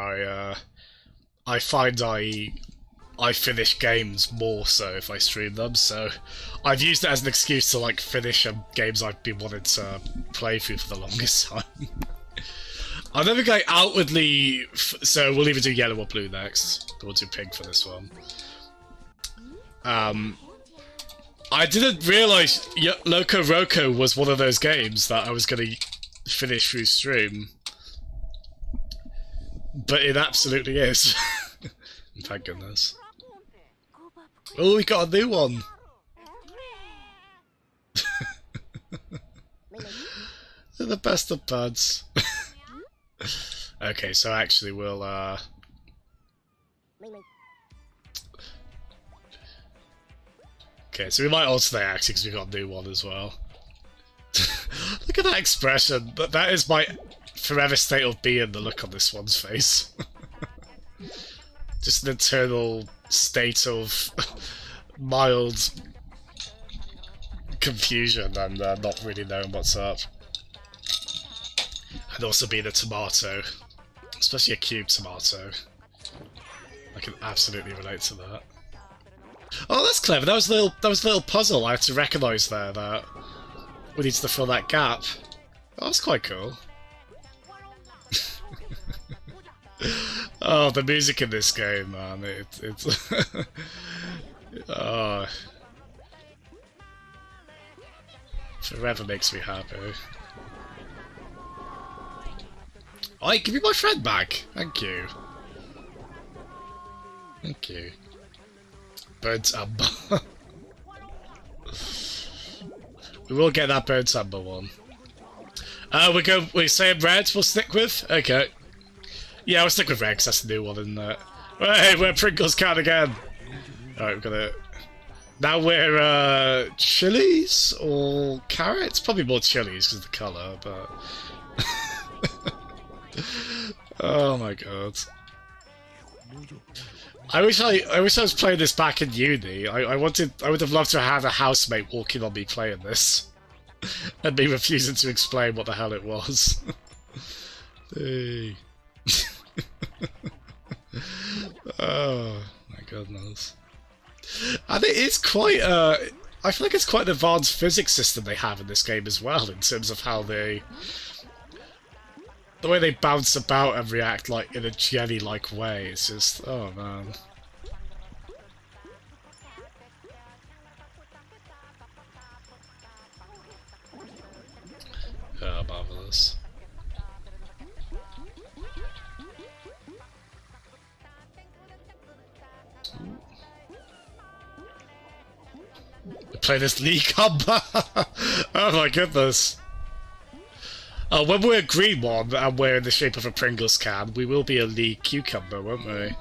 I find I finish games more so if I stream them, so I've used it as an excuse to like finish games I've been wanting to play through for the longest time. I'm never going outwardly, so we'll either do yellow or blue next, but we'll do pink for this one. I didn't realise Loco Roco was one of those games that I was going to finish through stream, but it absolutely is. Thank goodness. Oh, we got a new one! They're the best of buds. Okay, so actually we'll, okay, so we might alternate actually because we got a new one as well. Look at that expression. That is my forever state of being, the look on this one's face. Just an eternal state of mild confusion and not really knowing what's up. And also being a tomato, especially a cube tomato. I can absolutely relate to that. Oh, that's clever. That was a little puzzle I had to recognise there that we need to fill that gap. Oh, that's quite cool. Oh, the music in this game, man, it's... Oh. Forever makes me happy. Alright, give me my friend back. Thank you. Thank you. Burnt amber. We will get that burnt amber one. We're saying red we'll stick with? Okay. Yeah, we'll stick with red 'cause that's the new one, isn't it? Hey, we're Pringles can again! Alright, we've got it. Now we're, chilies or carrots? Probably more chilies because of the colour, but... Oh my god. I wish I was playing this back in uni. I would have loved to have a housemate walking on me playing this. And me refusing to explain what the hell it was. Hey. Oh my goodness. And it is quite I feel like it's quite an advanced physics system they have in this game as well, in terms of how the way they bounce about and react like in a jelly-like way. It's just, oh man. Oh, marvelous. Play this Lee combo. Oh my goodness. Oh, when we're a green one and we're in the shape of a Pringles can, we will be a Lee cucumber, won't we?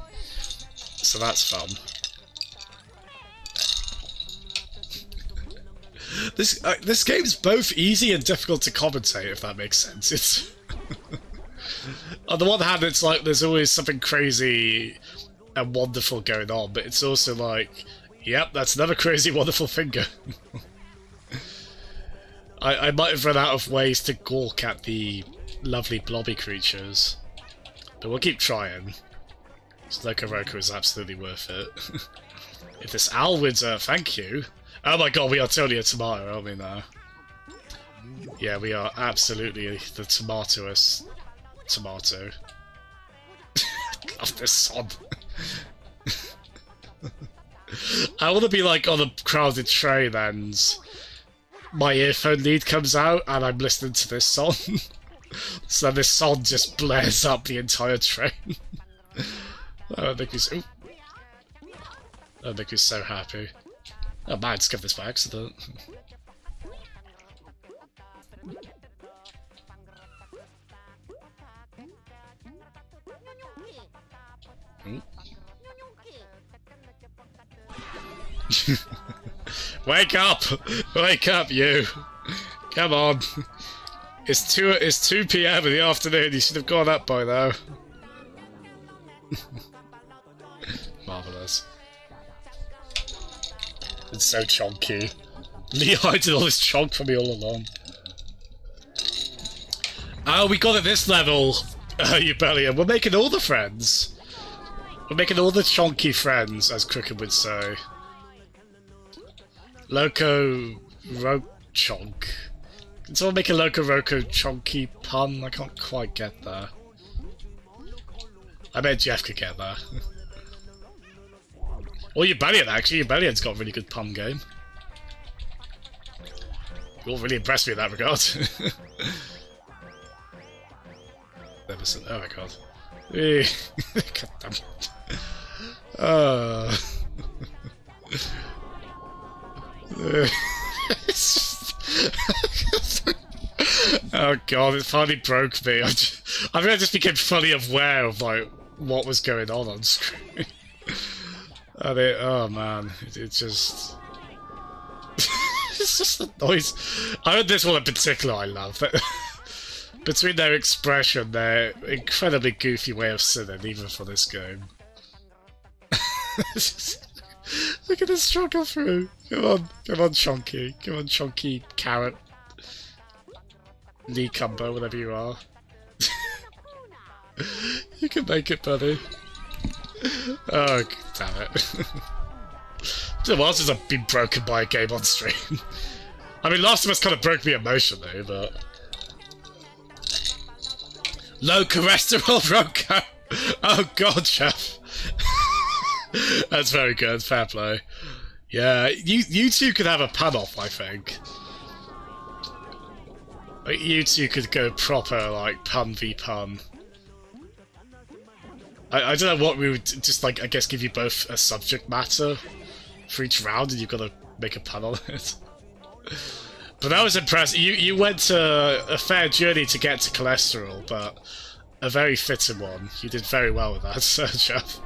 So that's fun. This game's both easy and difficult to commentate, if that makes sense. It's on the one hand, it's like there's always something crazy and wonderful going on, but it's also like, yep, that's another crazy, wonderful finger. I might have run out of ways to gawk at the lovely blobby creatures, but we'll keep trying. Loco Roco is absolutely worth it. If this owl wins, thank you. Oh my god, we are totally a tomato, aren't we now? Yeah, we are absolutely the tomatoous tomato. Love this song. I want to be like on a crowded train and my earphone lead comes out and I'm listening to this song. So this song just blares up the entire train. Oh, that make me so happy. Oh man, I skipped this by accident. Wake up! Wake up, you! Come on! It's 2 PM in the afternoon. You should have gone up by now. Marvelous. It's so chonky. Lee hiding all this chonk from me all along. Oh, we got at this level, you Bellion. We're making all the friends. We're making all the chonky friends, as Cricket would say. Loco Rochonk. Can someone make a Loco Roco chonky pun? I can't quite get there. I bet Jeff could get there. Or Ubellion, actually. Ubellion's got a really good pun game. You all really impressed me in that regard. Oh my god. God damn it. Oh god, it finally broke me. I think I just became fully aware of like what was going on screen. Oh man, it just... it's just the noise. I heard this one in particular I love. Between their expression, their incredibly goofy way of singing, even for this game. Look at this struggle through. Come on, Chonky. Come on, Chonky Carrot. Lee Cumber, whatever you are. You can make it, buddy. Oh, damn it. It's been a while since I've been broken by a game on stream. I mean, Last of Us kind of broke me emotionally, but... Low cholesterol Roco! Oh god, Jeff. That's very good, fair play. Yeah, you two could have a pun off, I think. Like, you two could go proper, like, pun v pun. I don't know what we would just, like, I guess give you both a subject matter for each round and you've got to make a pun on it. But that was impressive. You went a fair journey to get to cholesterol, but a very fitting one. You did very well with that, Jeff.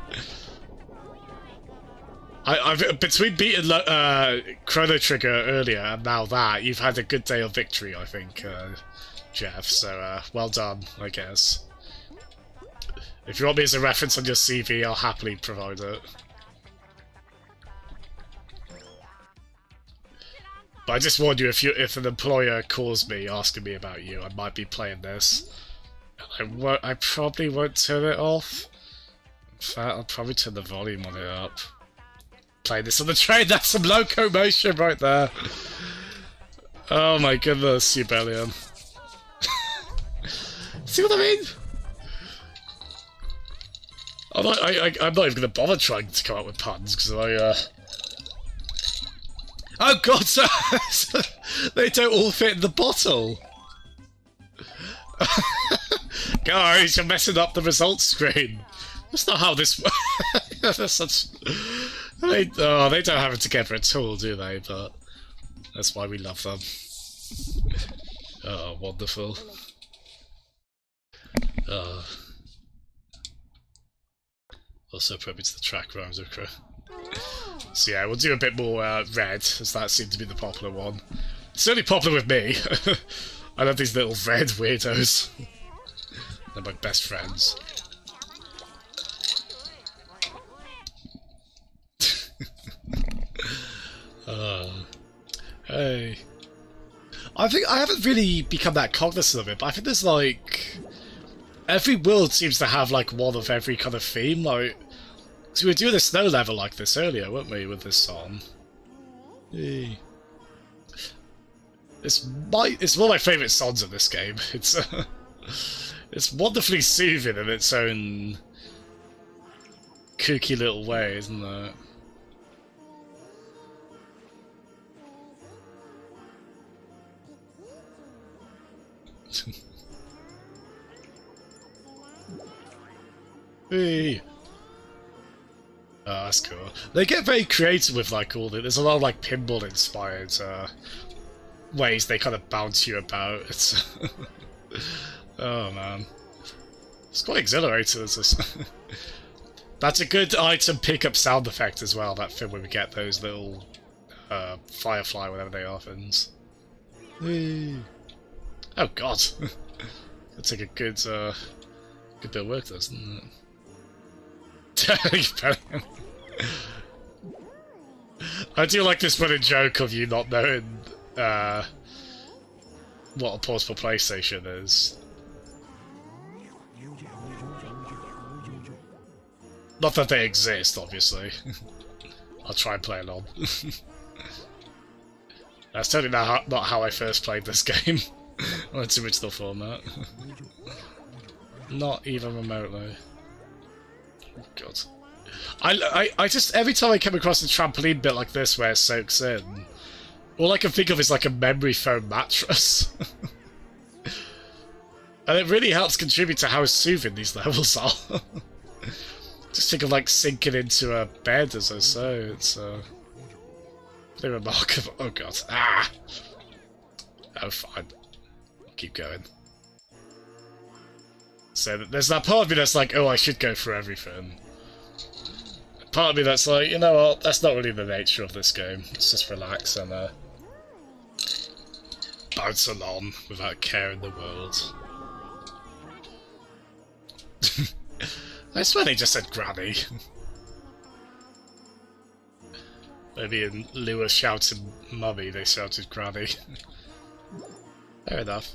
I've between beating Chrono Trigger earlier and now that, you've had a good day of victory, I think, Jeff. So well done, I guess. If you want me as a reference on your CV, I'll happily provide it. But I just warned you, if an employer calls me asking me about you, I might be playing this. I probably won't turn it off. In fact, I'll probably turn the volume on it up. Playing this on the train, that's some locomotion right there. Oh my goodness, Ubellion. See what I mean? I'm not even going to bother trying to come up with puns, because oh god, so they don't all fit in the bottle! Guys, you're messing up the results screen! That's not how this works. That's such... they don't have it together at all, do they? But that's why we love them. Oh, wonderful. Also probably to the track rhymes of Crow. So yeah, we'll do a bit more red, as that seemed to be the popular one. It's certainly popular with me. I love these little red weirdos. They're my best friends. Hey. I think I haven't really become that cognizant of it, but I think there's like... every world seems to have like one of every kind of theme, like... so we were doing a snow level like this earlier, weren't we, with this song? Hey. It's one of my favourite songs in this game. It's wonderfully soothing in its own kooky little way, isn't it? Hey. Oh, that's cool. They get very creative with like all the... there's a lot of like pinball inspired ways they kind of bounce you about. It's oh man, it's quite exhilarating. That's a good item pickup sound effect as well. That thing where we get those little firefly, whatever they are, things. Oh god, that's like a good bit of work, doesn't it? I do like this running joke of you not knowing what a portable PlayStation is. Not that they exist, obviously. I'll try and play along. That's totally not how I first played this game on its original format. Not even remotely. Oh god. I just, every time I come across a trampoline bit like this where it soaks in, all I can think of is like a memory foam mattress. And it really helps contribute to how soothing these levels are. Just think of like sinking into a bed, as I say, it's pretty remarkable. Oh god. Ah! Oh fine. I'll keep going. So there's that part of me that's like, oh, I should go for everything. Part of me that's like, you know what, that's not really the nature of this game. Let's just relax and bounce along without care in the world. I swear they just said granny. Maybe in lieu of shouting mummy, they shouted granny. Fair enough.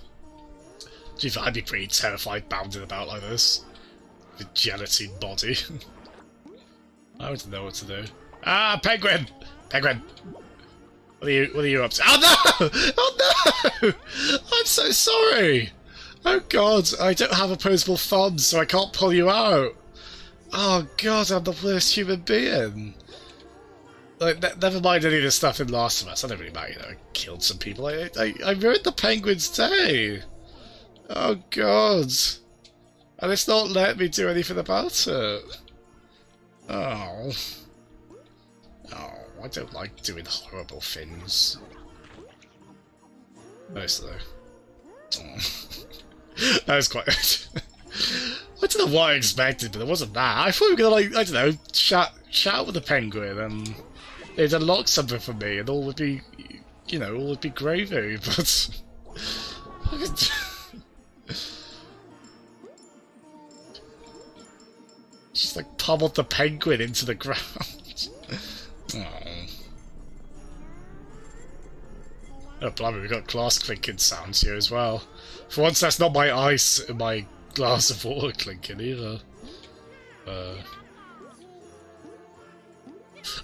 Gee, I'd be pretty terrified bounding about like this. With gelatine body. I wouldn't know what to do. Ah, penguin! Penguin! What are you up to? Oh no! Oh no! I'm so sorry! Oh god, I don't have opposable thumbs, so I can't pull you out. Oh god, I'm the worst human being. Like, never mind any of the stuff in Last of Us. I don't really mind, you know, I killed some people. I ruined the penguin's day. Oh god. And it's not letting me do anything about it. Oh. Oh, I don't like doing horrible things. Mostly. Oh. That was quite... I don't know what I expected, but it wasn't that. I thought we were gonna, like, I don't know, chat with the penguin and it'd unlock something for me and all would be, you know, all would be gravy, but... Just, like, pummeled the penguin into the ground. Oh. Oh, blimey, we got glass clinking sounds here as well. For once, that's not my ice and my glass of water clinking either.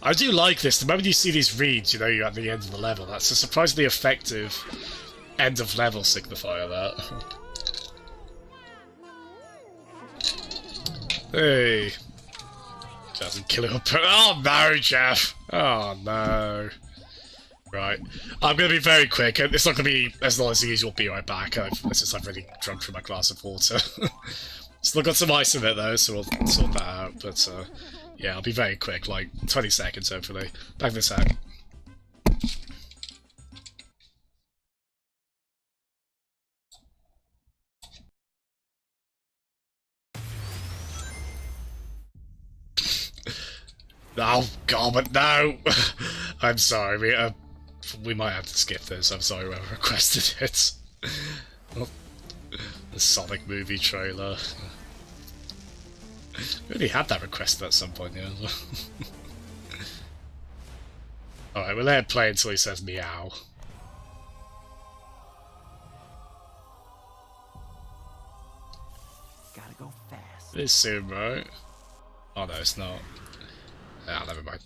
I do like this. The moment you see these reeds, you know you're at the end of the level. That's a surprisingly effective end of level signifier, that. Hey. Doesn't kill him. Oh no, Jeff! Oh no. Right. I'm going to be very quick. It's not going to be as long as the usual. Be right back. Since I've really drunk from my glass of water. Still got some ice in it though, so we'll sort that out. But yeah, I'll be very quick, like 20 seconds hopefully. Back in a sec. Oh god, but no! I'm sorry, we might have to skip this. I'm sorry whoever requested it. The Sonic movie trailer. We already had that requested at some point, yeah. Alright, we'll let it play until he says meow. Gotta go fast. It is soon, right? Oh no, it's not. Ah, never mind.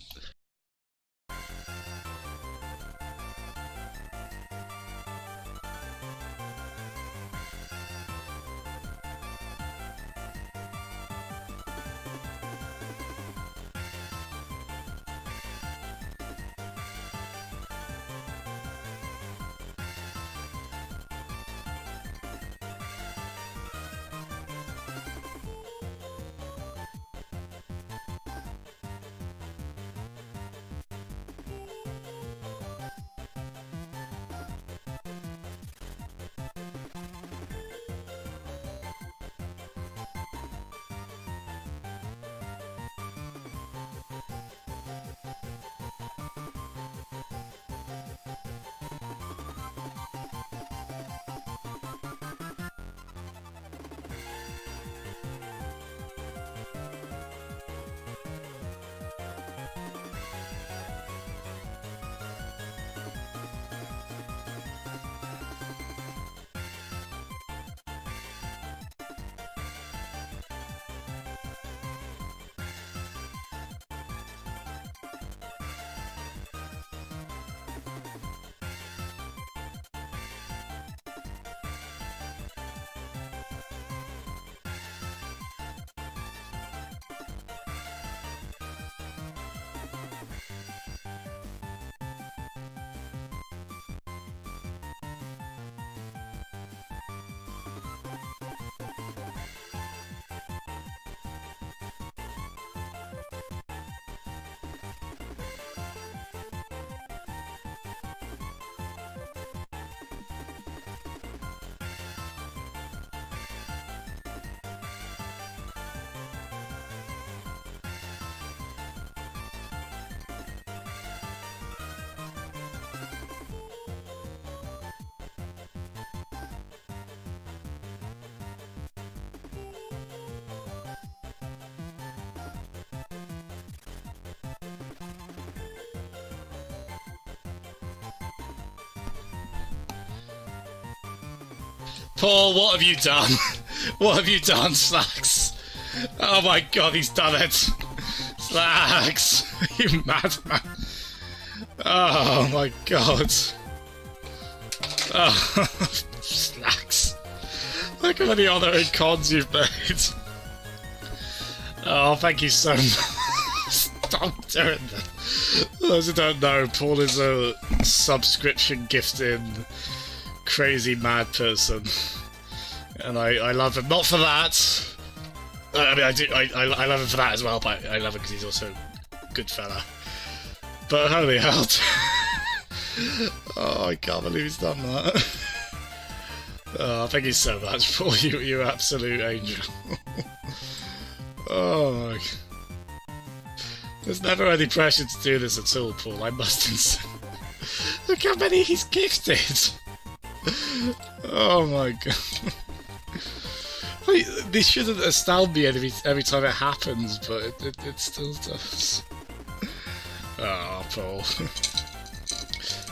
Paul, what have you done? What have you done, Slacks? Oh my god, he's done it! Slacks! You madman! Oh my god! Oh, Slacks! Look how many honour and cons you've made! Oh, thank you so much! Stop doing that. For those who don't know, Paul is a subscription gifting, crazy mad person. And I love him. Not for that. I mean, I love him for that as well, but I love him because he's also a good fella. But holy hell. Oh, I can't believe he's done that. Oh, thank you so much, Paul. You absolute angel. Oh, my. There's never any pressure to do this at all, Paul, I must insist. Look how many he's gifted! Oh my god. Like, this shouldn't astound me every time it happens, but it still does. Oh, Paul.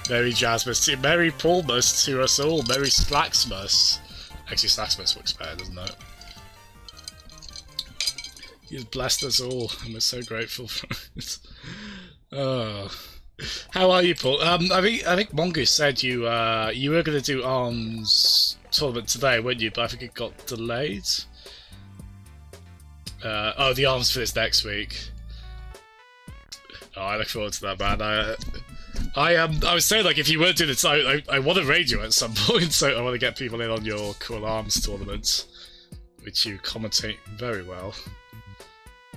Merry Jazzmas to Merry Paulmas to us all. Merry Slacksmas. Actually, Slacksmas looks better, doesn't it? He's blessed us all, and we're so grateful for it. Oh. How are you, Paul? I think Mongoose said you were going to do Arms tournament today, weren't you? But I think it got delayed. Oh, the Arms for this next week. Oh, I look forward to that, man. I was saying, like, if you were doing it, I want to raid you at some point, so I want to get people in on your Cool Arms tournament, which you commentate very well.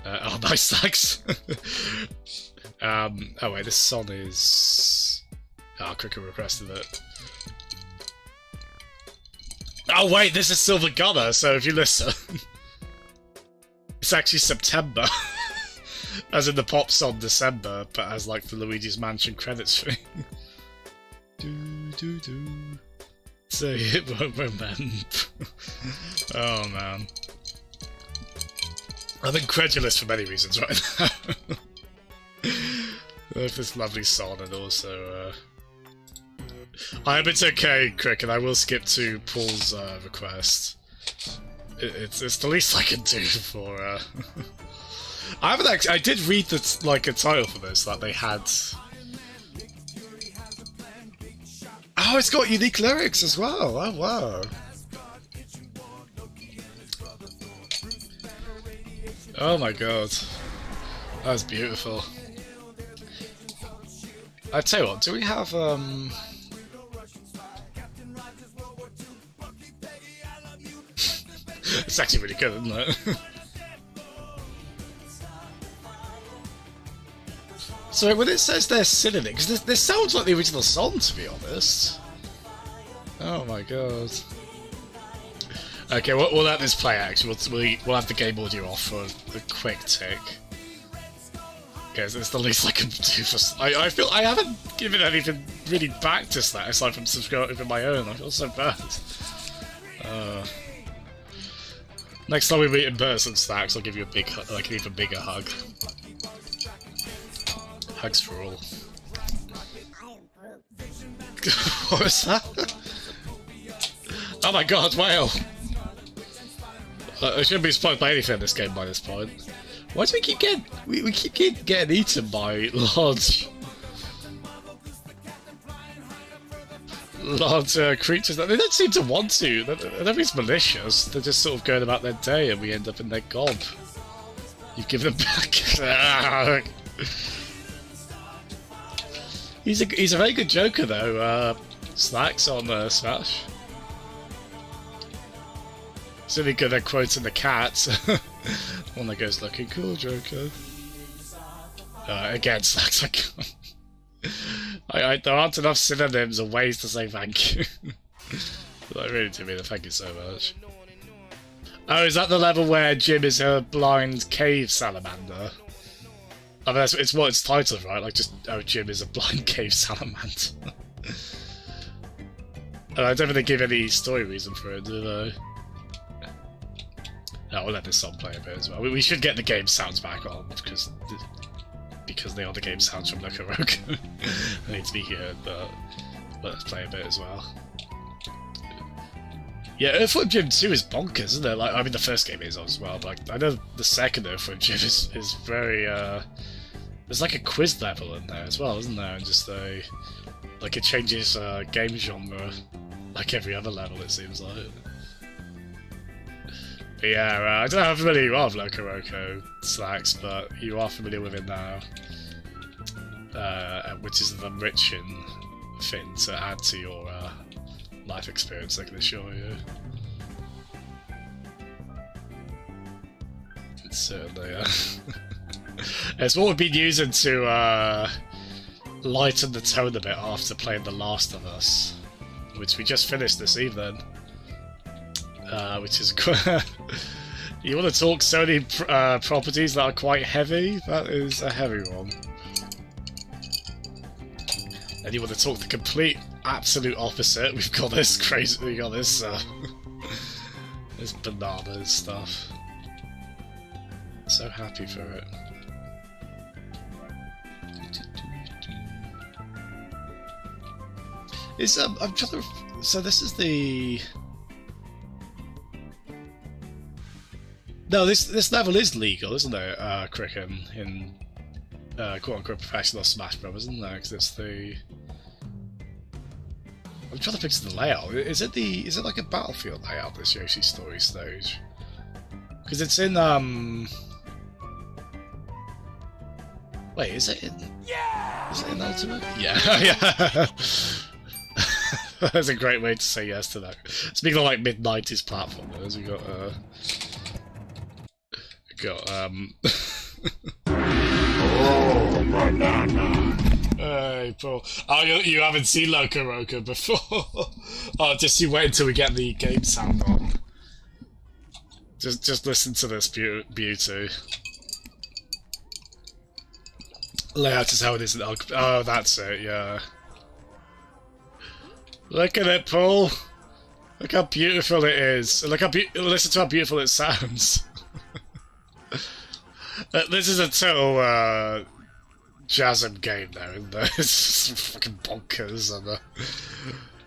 Oh, nice, thanks. Oh wait, this song is... Oh, Cricket requested it. Oh wait, this is Silver Gunner, so if you listen... It's actually September. As in the pop song December, but as like the Luigi's Mansion credits thing. Do. So it won't remember. Oh man. I'm incredulous for many reasons right now. This lovely song, and also I hope it's okay, Crick, and I will skip to Paul's request. It's the least I can do for I haven't actually. I did read the like a title for this that they had. Oh, it's got unique lyrics as well. Oh wow. Oh my god, that was beautiful. I tell you what, do we have It's actually really good, isn't it? So when it says they're singing it, because this sounds like the original song, to be honest. Oh my god. Okay, we'll let this play. Actually, we'll have the game audio off for a quick tick. Because it's the least I can do for. I feel I haven't given anything really back to Slack aside from subscribing my own. I feel so bad. Next time we meet in person, Stacks, I'll give you a big, like an even bigger hug. Hugs for all. What was that? Oh my god, whale! I shouldn't be spoiled by anything in this game by this point. Why do we keep getting... We keep getting eaten by large creatures that they don't seem to want to. Nobody's malicious. They're just sort of going about their day and we end up in their gob. You've given them back. He's a very good Joker though, Slacks on Smash. He's really good at quoting the cat. One that goes, looking cool, Joker. Again, Slacks, I can't. There aren't enough synonyms or ways to say thank you. But I really do mean it, thank you so much. Oh, is that the level where Jim is a blind cave salamander? I mean, it's what it's titled, right? Like, just, oh, Jim is a blind cave salamander. And I don't think they give any story reason for it, do they? No, we'll let this song play a bit as well. We should get the game sounds back on, because they are the game sounds from Loco Roco. They need to be heard, but let's play a bit as well. Yeah, Earthworm Jim 2 is bonkers, isn't it? Like, I mean, the first game is as well, but I know the second Earthworm Jim is very, there's like a quiz level in there as well, isn't there? And just like it changes game genre, like every other level, it seems like. Yeah, I don't know how familiar you are with Loco Roco Slacks, but you are familiar with it now. Which is the enriching thing to add to your life experience, I can assure you. It's certainly it's what we've been using to lighten the tone a bit after playing The Last of Us, which we just finished this evening. Which is you want to talk Sony properties that are quite heavy? That is a heavy one. And you want to talk the complete, absolute opposite? We've got this crazy. We got this. This bananas stuff. So happy for it. Is I'm trying to. So this is the. No, this level is legal, isn't it? Cricken in quote-unquote professional Smash Bros, isn't there? Because it's the. I'm trying to picture the layout. Is it like a Battlefield layout? This Yoshi Story stage? Because it's in Wait, is it in? Yeah. Is it in Ultimate? Yeah, yeah. That's a great way to say yes to that. Speaking of like mid-90s platformers, we got Oh, banana. Hey, Paul. Oh, you haven't seen Loco Roco before? Oh, just you wait until we get the game sound on. Just listen to this beauty. Layout is how it is in oh, that's it, yeah. Look at it, Paul. Look how beautiful it is. Look how listen to how beautiful it sounds. This is a total Jasm game though, isn't there? It's just fucking bonkers and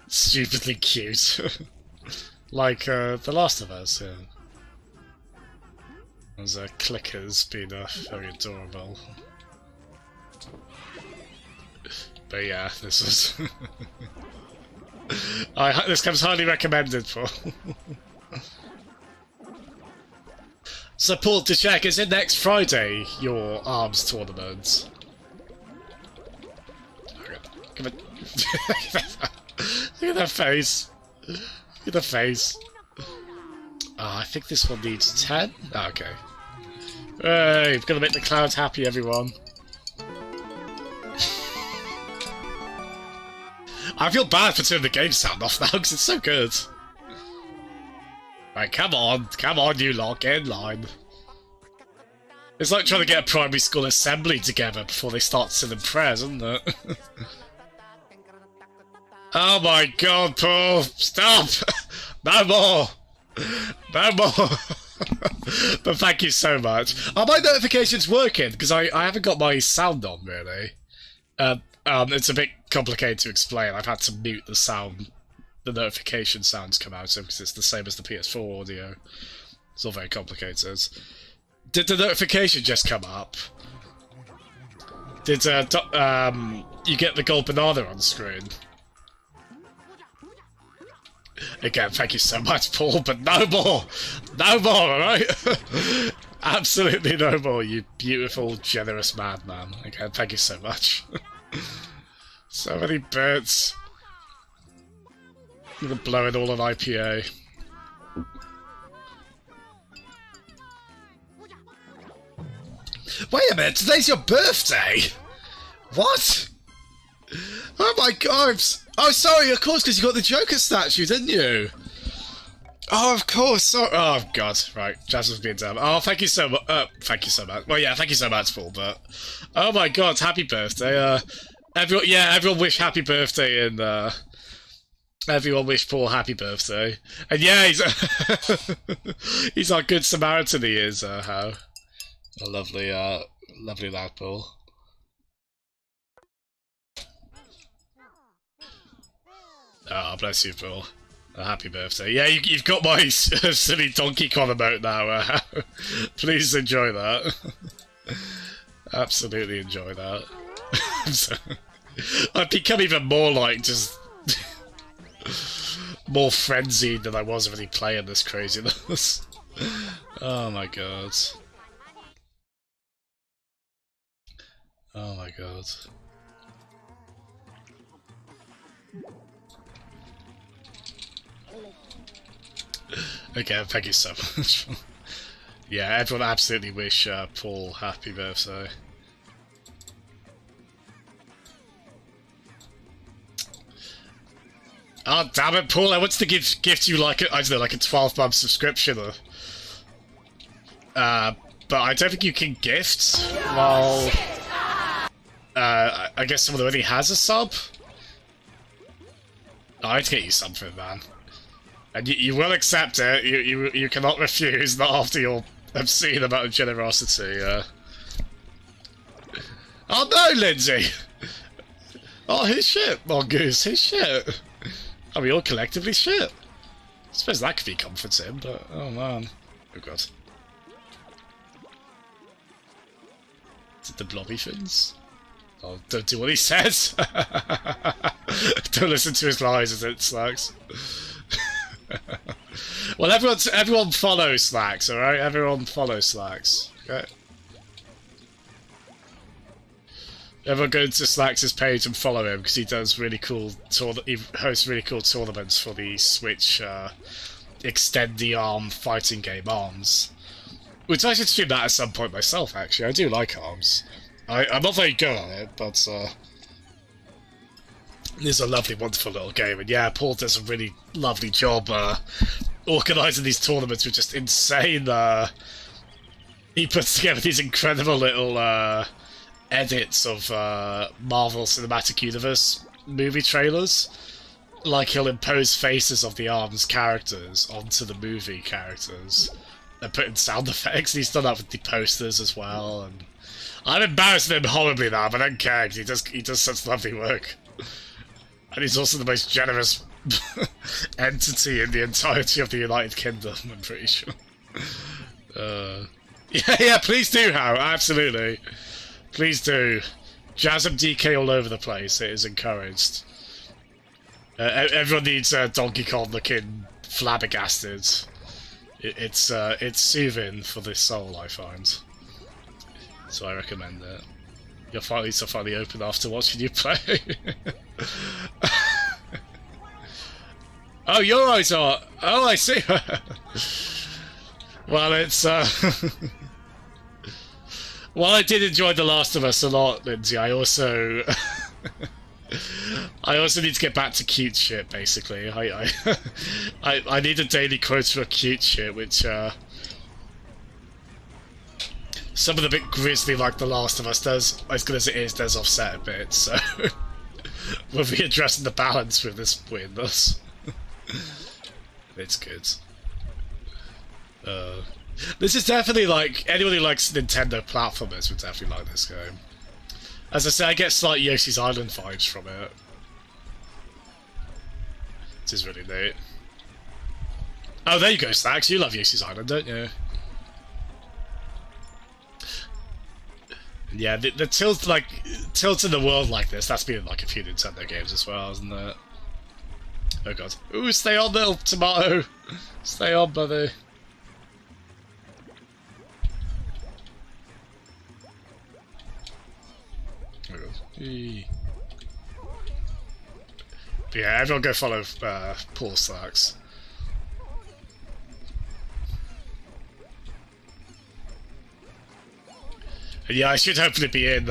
stupidly cute. Like The Last of Us, yeah. There's clickers being very adorable. But yeah, this is this comes highly recommended for. So Paul, to check, is it next Friday, your ARMS tournament? Come on. Look at that face. Look at the face. I think this one needs 10? Oh, okay. Hey, we've got to make the clouds happy, everyone. I feel bad for turning the game sound off now, because it's so good. Right, come on, you lot, get in line. It's like trying to get a primary school assembly together before they start singing prayers, isn't it? Oh my god, Paul, stop! No more! No more! But thank you so much. Are my notifications working? Because I haven't got my sound on, really. It's a bit complicated to explain. I've had to mute the sound. The notification sounds come out of because it's the same as the PS4 audio. It's all very complicated. Did the notification just come up? Did you get the gold banana on screen? Again, thank you so much, Paul, but no more! No more, alright? Absolutely no more, you beautiful, generous madman. Again, thank you so much. So many bits. I'm gonna blow it all on IPA. Wait a minute, today's your birthday? What? Oh my god! Oh, sorry, of course, because you got the Joker statue, didn't you? Oh, of course. So oh god, right. Jasmine's being dumb. Oh, thank you so much. Thank you so much. Well, yeah, thank you so much, Paul. But oh my god, happy birthday! Everyone wish happy birthday and everyone wish Paul happy birthday. And yeah, he's our good Samaritan. He is. How a lovely lad, Paul. Oh, bless you, Paul. Happy birthday. Yeah, you've got my silly Donkey Kong emote now. Please enjoy that. Absolutely enjoy that. I've become even more like just more frenzied than I was really playing this craziness. Oh my god. Oh my god. Okay, thank you so much. Yeah, everyone absolutely wish Paul happy birthday. Oh damn it, Paul! I wanted to gift you like I don't know, like a 12-month subscription, but I don't think you can gift while I guess someone already has a sub. I'd get you something, man, and you will accept it. You cannot refuse. Not after your obscene amount of generosity. Oh no, Lindsay! Oh, his shit, Mongoose, his shit. Oh, we all collectively shit. I suppose that could be comforting, but oh man. Oh god. Is it the blobby fins? Oh, don't do what he says! Don't listen to his lies as it Slacks. Well, everyone follows Slacks, alright? Everyone follows Slacks. Okay. Everyone go to Slacks' page and follow him because he does really cool he hosts really cool tournaments for the Switch Extend the Arm fighting game ARMS. Which I should stream that at some point myself. Actually, I do like ARMS. I'm not very good at it, but it's a lovely, wonderful little game. And yeah, Paul does a really lovely job organising these tournaments with just insane. He puts together these incredible little edits of Marvel Cinematic Universe movie trailers. Like, he'll impose faces of the ARMS characters onto the movie characters and put in sound effects. He's done that with the posters as well. And I'm embarrassing him horribly now, but I don't care, because he does such lovely work. And he's also the most generous entity in the entirety of the United Kingdom, I'm pretty sure. Yeah, please do, How. Absolutely. Please do. Jasm DK all over the place. It is encouraged. Everyone needs Donkey Kong looking flabbergasted. It's soothing for the soul, I find. So I recommend it. Your fights are finally open after watching you play. Oh, your eyes are. Oh, I see. Well, it's while I did enjoy The Last of Us a lot, Lindsay, I also need to get back to cute shit. Basically, I need a daily quote for cute shit, which some of the bit grisly, like The Last of Us, does, as good as it is, does offset a bit. So we'll be addressing the balance with this weirdness. It's good. This is definitely like, anyone who likes Nintendo platformers would definitely like this game. As I say, I get slight Yoshi's Island vibes from it. This is really neat. Oh, there you go, Stacks. You love Yoshi's Island, don't you? Yeah, the tilt in the world like this, that's been like a few Nintendo games as well, isn't it? Oh god. Ooh, stay on, little tomato! Stay on, buddy. Oh god. Eee. But yeah, everyone go follow Paul Slacks. Yeah, I should hopefully be in.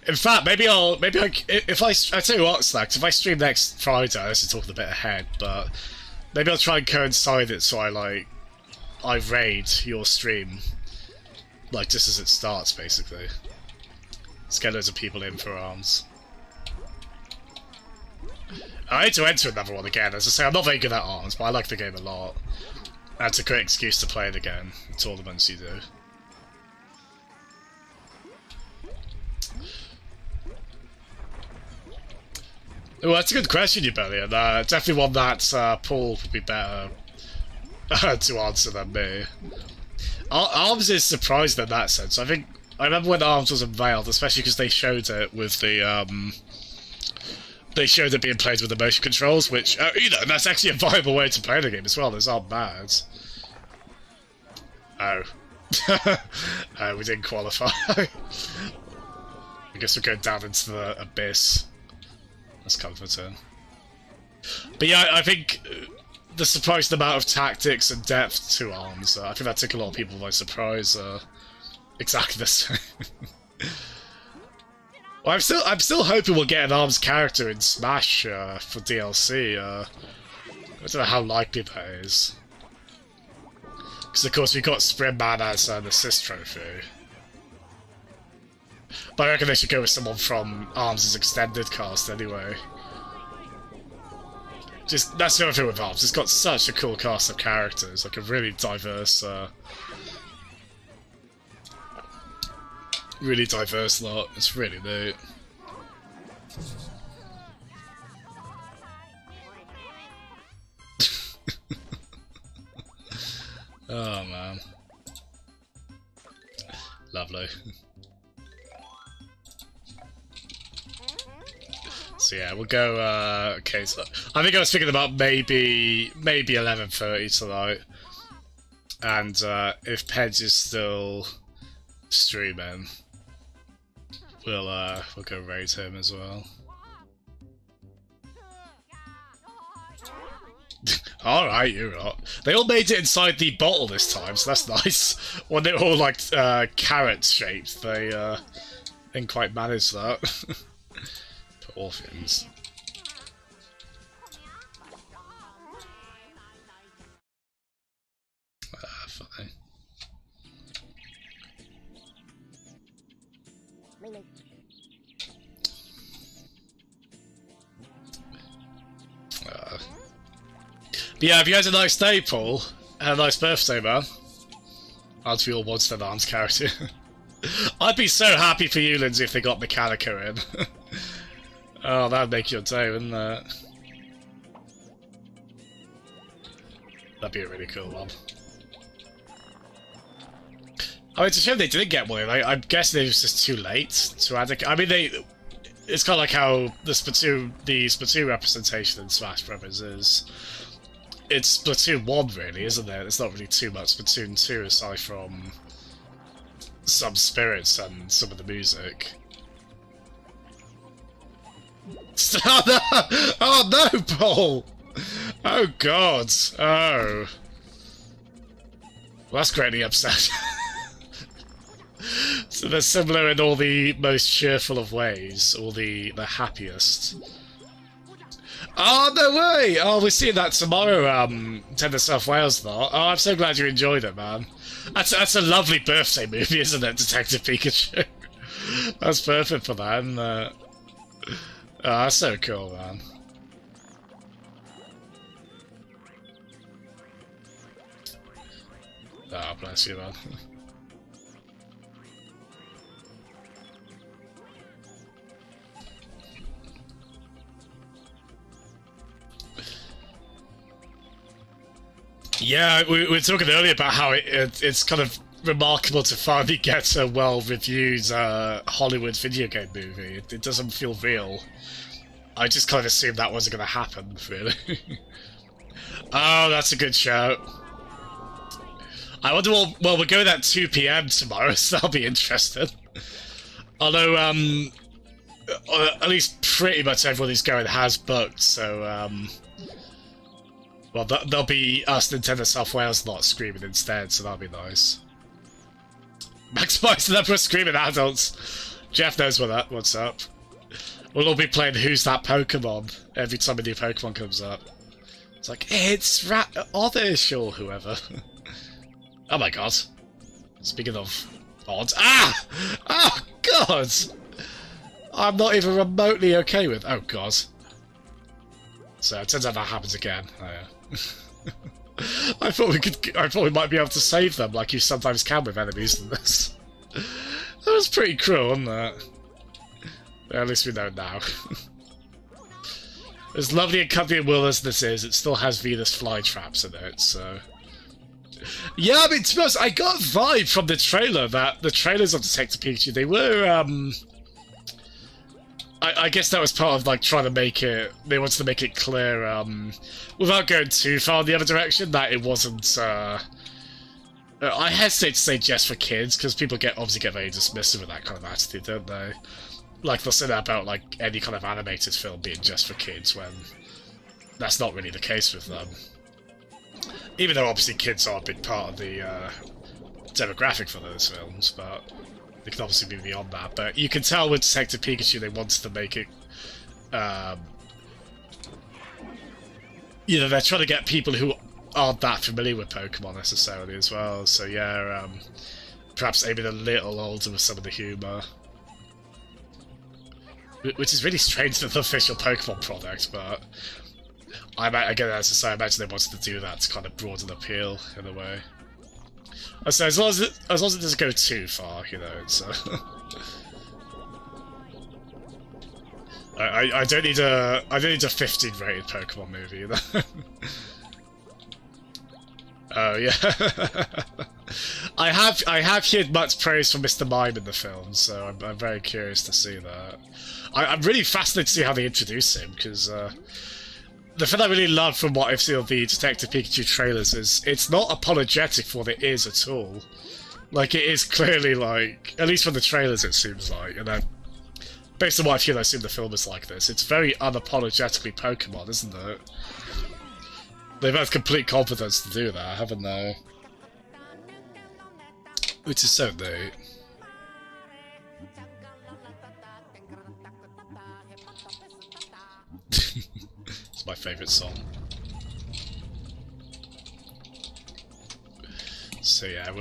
In fact, maybe if I tell you what, Slacks, if I stream next Friday, this is talking a bit ahead, but maybe I'll try and coincide it so I raid your stream, like just as it starts, basically. Let's get loads of people in for ARMS. I need to enter another one again. As I say, I'm not very good at ARMS, but I like the game a lot. That's a great excuse to play it again. The tournaments you do. Well, that's a good question, you Belly, and definitely one that Paul would be better to answer than me. ARMS is surprising in that sense. I remember when ARMS was unveiled, especially because they showed it with the they showed it being played with the motion controls, which you know, that's actually a viable way to play the game as well. Those aren't bad. Oh. We didn't qualify. I guess we're going down into the abyss. That's kind of a turn. But yeah, I think the surprising amount of tactics and depth to arms, I think that took a lot of people by surprise. Exactly the same. Well, I'm still hoping we'll get an arms character in Smash for DLC. I don't know how likely that is. Because of course we got Sprintman as an assist trophy. But I reckon they should go with someone from Arms' extended cast anyway. Just that's the other thing with Arms. It's got such a cool cast of characters, like a really diverse lot. It's really neat. Oh man. Lovely. So yeah, we'll go, okay, so I think I was thinking about maybe 11:30 tonight. And if Pedge is still streaming, we'll go raid him as well. Alright, you're right. They all made it inside the bottle this time, so that's nice. When they're all like carrot shaped, they didn't quite manage that. For orphans. Fine. But yeah, if you had a nice day, Paul, and a nice birthday, man. Aren't we all once an arms character? I'd be so happy for you, Lindsay, if they got Mechanica in. Oh, that'd make your day, wouldn't it? That'd be a really cool one. I mean, it's a shame they didn't get one in. I'm guessing it was just too late to add a... I mean, it's kind of like how the Splatoon representation in Smash Brothers is. It's Splatoon 1, really, isn't it? It's not really too much Splatoon 2, aside from some spirits and some of the music. Oh no! Oh no, Paul! Oh god! Oh. Well, that's greatly upset. So they're similar in all the most cheerful of ways, or the happiest. Oh, no way! Oh, we're seeing that tomorrow, Tender South Wales lot. Oh, I'm so glad you enjoyed it, man. That's a lovely birthday movie, isn't it, Detective Pikachu? That's perfect for that, isn't it? Oh, that's so cool, man. Oh, bless you, man. Yeah, we were talking earlier about how it's kind of remarkable to finally get a well-reviewed Hollywood video game movie. It doesn't feel real. I just kind of assumed that wasn't going to happen, really. Oh, that's a good show. I wonder what... Well, we're going at 2 PM tomorrow, so that'll be interesting. Although, at least pretty much everyone who's going has booked, so, well, there'll be us Nintendo South Wales lot screaming instead, so that'll be nice. Maximise the number of screaming adults. Jeff knows what's up. We'll all be playing Who's That Pokemon every time a new Pokemon comes up. It's like, it's Oddish or whoever. Oh my god. Speaking of odd. Ah! Oh god! I'm not even remotely okay with... Oh god. So it turns out that happens again. Oh, yeah. I thought we might be able to save them like you sometimes can with enemies in this. That was pretty cruel, wasn't it? At least we know now. As lovely a company and will as this is, it still has Venus flytraps in it, so... Yeah, I mean, to be honest, I got a vibe from the trailer that the trailers of Detective Pikachu, they were, I guess that was part of, like, trying to make it... They wanted to make it clear, without going too far in the other direction, that it wasn't, I hesitate to say just for kids, because people obviously get very dismissive with that kind of attitude, don't they? Like, they'll say that about, like, any kind of animated film being just for kids, when that's not really the case with them. Even though, obviously, kids are a big part of the demographic for those films, but they can obviously be beyond that. But you can tell with Detective Pikachu they wanted to make it... you know, they're trying to get people who aren't that familiar with Pokemon necessarily as well, so yeah, perhaps aiming a little older with some of the humour. Which is really strange for the official Pokemon product, but again, as I say, I imagine they wanted to do that to kind of broaden appeal in a way. So as long as it doesn't go too far, you know, it's I don't need a 15 rated Pokemon movie, you know. Oh yeah. I have heard much praise from Mr. Mime in the film, so I'm very curious to see that. I'm really fascinated to see how they introduce him, because the thing I really love from what I've seen of the Detective Pikachu trailers is it's not apologetic for what it is at all. Like, it is clearly, like, at least from the trailers it seems like, and then based on what I've heard, I assume the film is like this. It's very unapologetically Pokemon, isn't it? They've had complete confidence to do that, haven't they? Which is so neat. It's my favourite song. So yeah,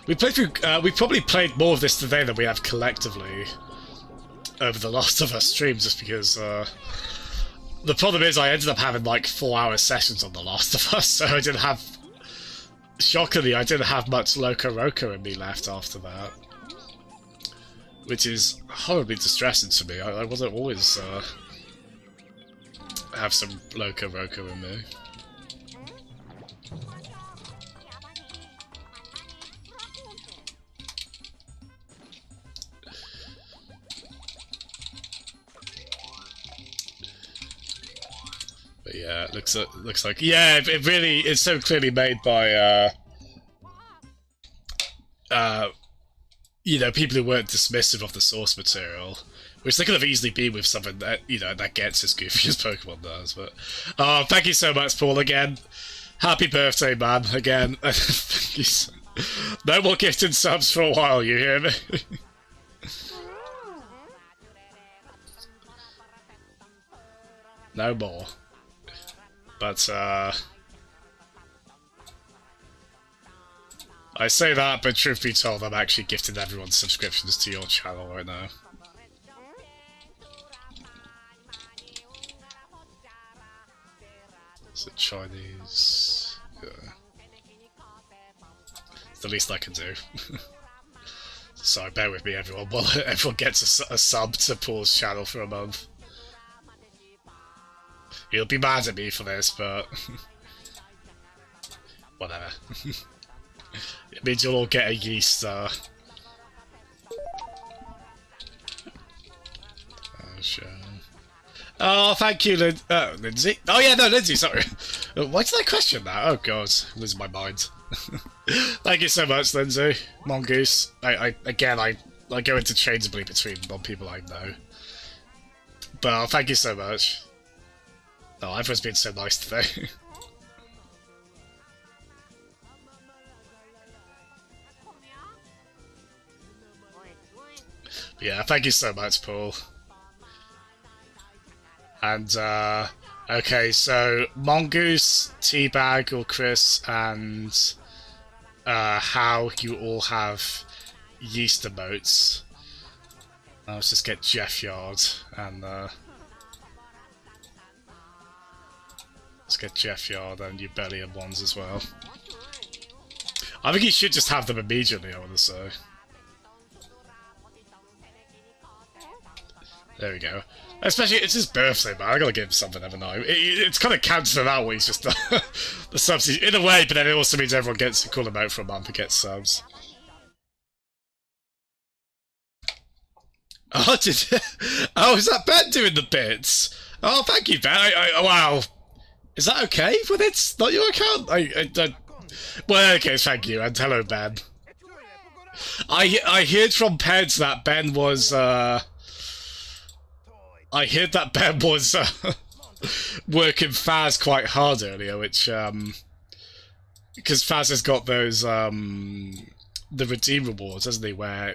we played through. We probably played more of this today than we have collectively over the Last of Us stream, just because. The problem is I ended up having like 4-hour sessions on The Last of Us, so I didn't have... Shockingly, I didn't have much Loco Roco in me left after that. Which is horribly distressing to me. I wasn't always have some Loco Roco in me. But yeah, it looks like yeah, it really it's so clearly made by you know, people who weren't dismissive of the source material, which they could have easily been with something that, you know, that gets as goofy as Pokemon does. But thank you so much, Paul. Again, happy birthday, man. Again, thank you so... No more gifted subs for a while. You hear me? No more. But, I say that, but truth be told, I'm actually gifting everyone subscriptions to your channel right now. Is it Chinese? Yeah. It's the least I can do. Sorry, bear with me, everyone. Well, everyone gets a sub to Paul's channel for a month. He'll be mad at me for this, but... whatever. It means you'll all get a yeast star. Oh, sure. Oh, thank you, Lindsay. Oh, yeah, no, Lindsay, sorry. Why did I question that? Oh, God. Losing my mind. Thank you so much, Lindsay. Mongoose. Again, I go interchangeably between people I know. But thank you so much. Oh, everyone's been so nice today. Yeah, thank you so much, Paul. And, okay, so Mongoose, Teabag, or Chris, and How, you all have yeast emotes. Let's just get Jeff Yard, and, let's get Jeff Yard and you Bellion ones as well. I think you should just have them immediately, I want to say. There we go. Especially, it's his birthday, man. I gotta give him something, haven't I? It's kind of counter that way, he's just the subs. In a way, but then it also means everyone gets to call him out for a month and get subs. Oh, oh, is that Ben doing the bits? Oh, thank you, Ben. Wow. Is that okay when it's not your account? Well, okay, thank you, and hello, Ben. I heard from Peds that Ben was, I heard that Ben was, working Faz quite hard earlier, which, because Faz has got those, the Redeem rewards, hasn't he, where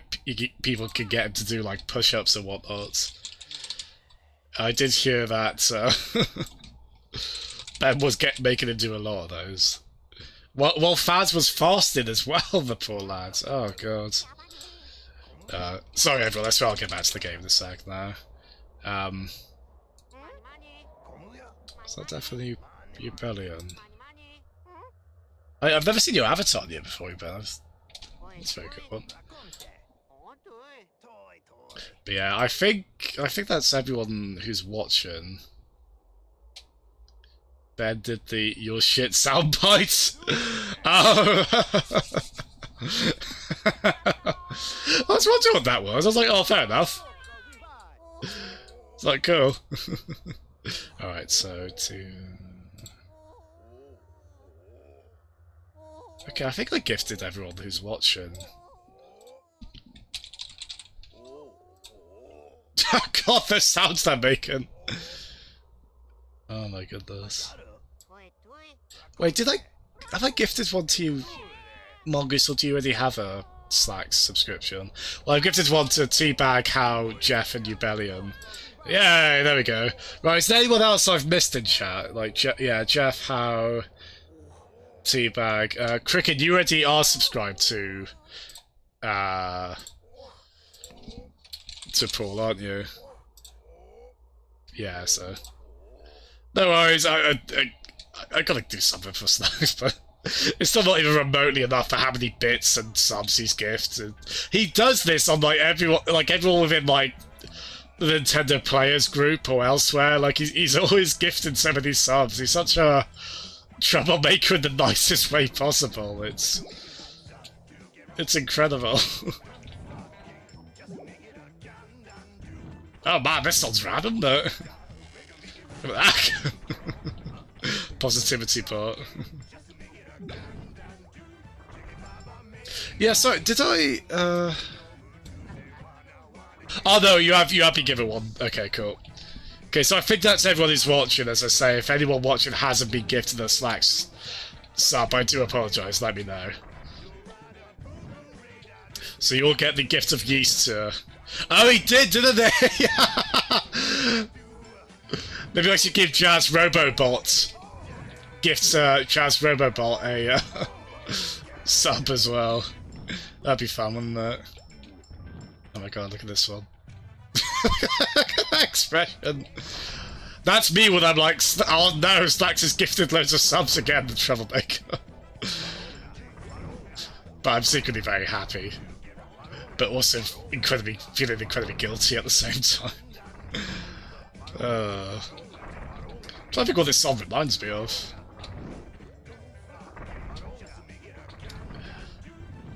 people can get him to do, like, push-ups and whatnot. I did hear that, Ben was making him do a lot of those. Well, Faz was fasting as well, the poor lad. Oh, God. Sorry, everyone, I'll get back to the game in a sec now. Is that definitely Rebellion? I've never seen your avatar yet before, Ben. That's very cool. But yeah, I think that's everyone who's watching. Ben did the your shit soundbite. Oh. I was wondering what that was. I was like, oh, fair enough. It's like, cool. Alright, so to... Okay, I think I gifted everyone who's watching. Oh god, the sounds they're making! Oh my goodness. Wait, have I gifted one to you, Mongoose, or do you already have a Slack subscription? Well, I gifted one to Teabag, How, Jeff, and Ubellion. Yeah, there we go. Right, is there anyone else I've missed in chat? Like, yeah, Jeff, How, Teabag, Cricket, you already are subscribed to Paul, aren't you? Yeah, so... No worries, I gotta do something for Snacks, but it's still not even remotely enough for how many bits and subs he's gifted. He does this on like everyone within like the Nintendo Players group or elsewhere. Like he's always gifted so many subs. He's such a troublemaker in the nicest way possible. It's incredible. Oh man, this sounds random though. Look at that. Positivity part. Yeah, sorry, did I Oh no, you have been given one. Okay, cool. Okay, so I think that's everyone who's watching, as I say. If anyone watching hasn't been gifted a Slack sub, I do apologise, let me know. So you'll get the gift of yeast to... Oh, he did, didn't they? Maybe I should give Jazz Robobot Jazz Robobot a sub as well. That'd be fun, wouldn't it? Oh my god, look at this one. Look at that expression. That's me when I'm like, oh no, Slacks has gifted loads of subs again, the troublemaker. But I'm secretly very happy. But also feeling incredibly guilty at the same time. I'm trying to think what this song reminds me of.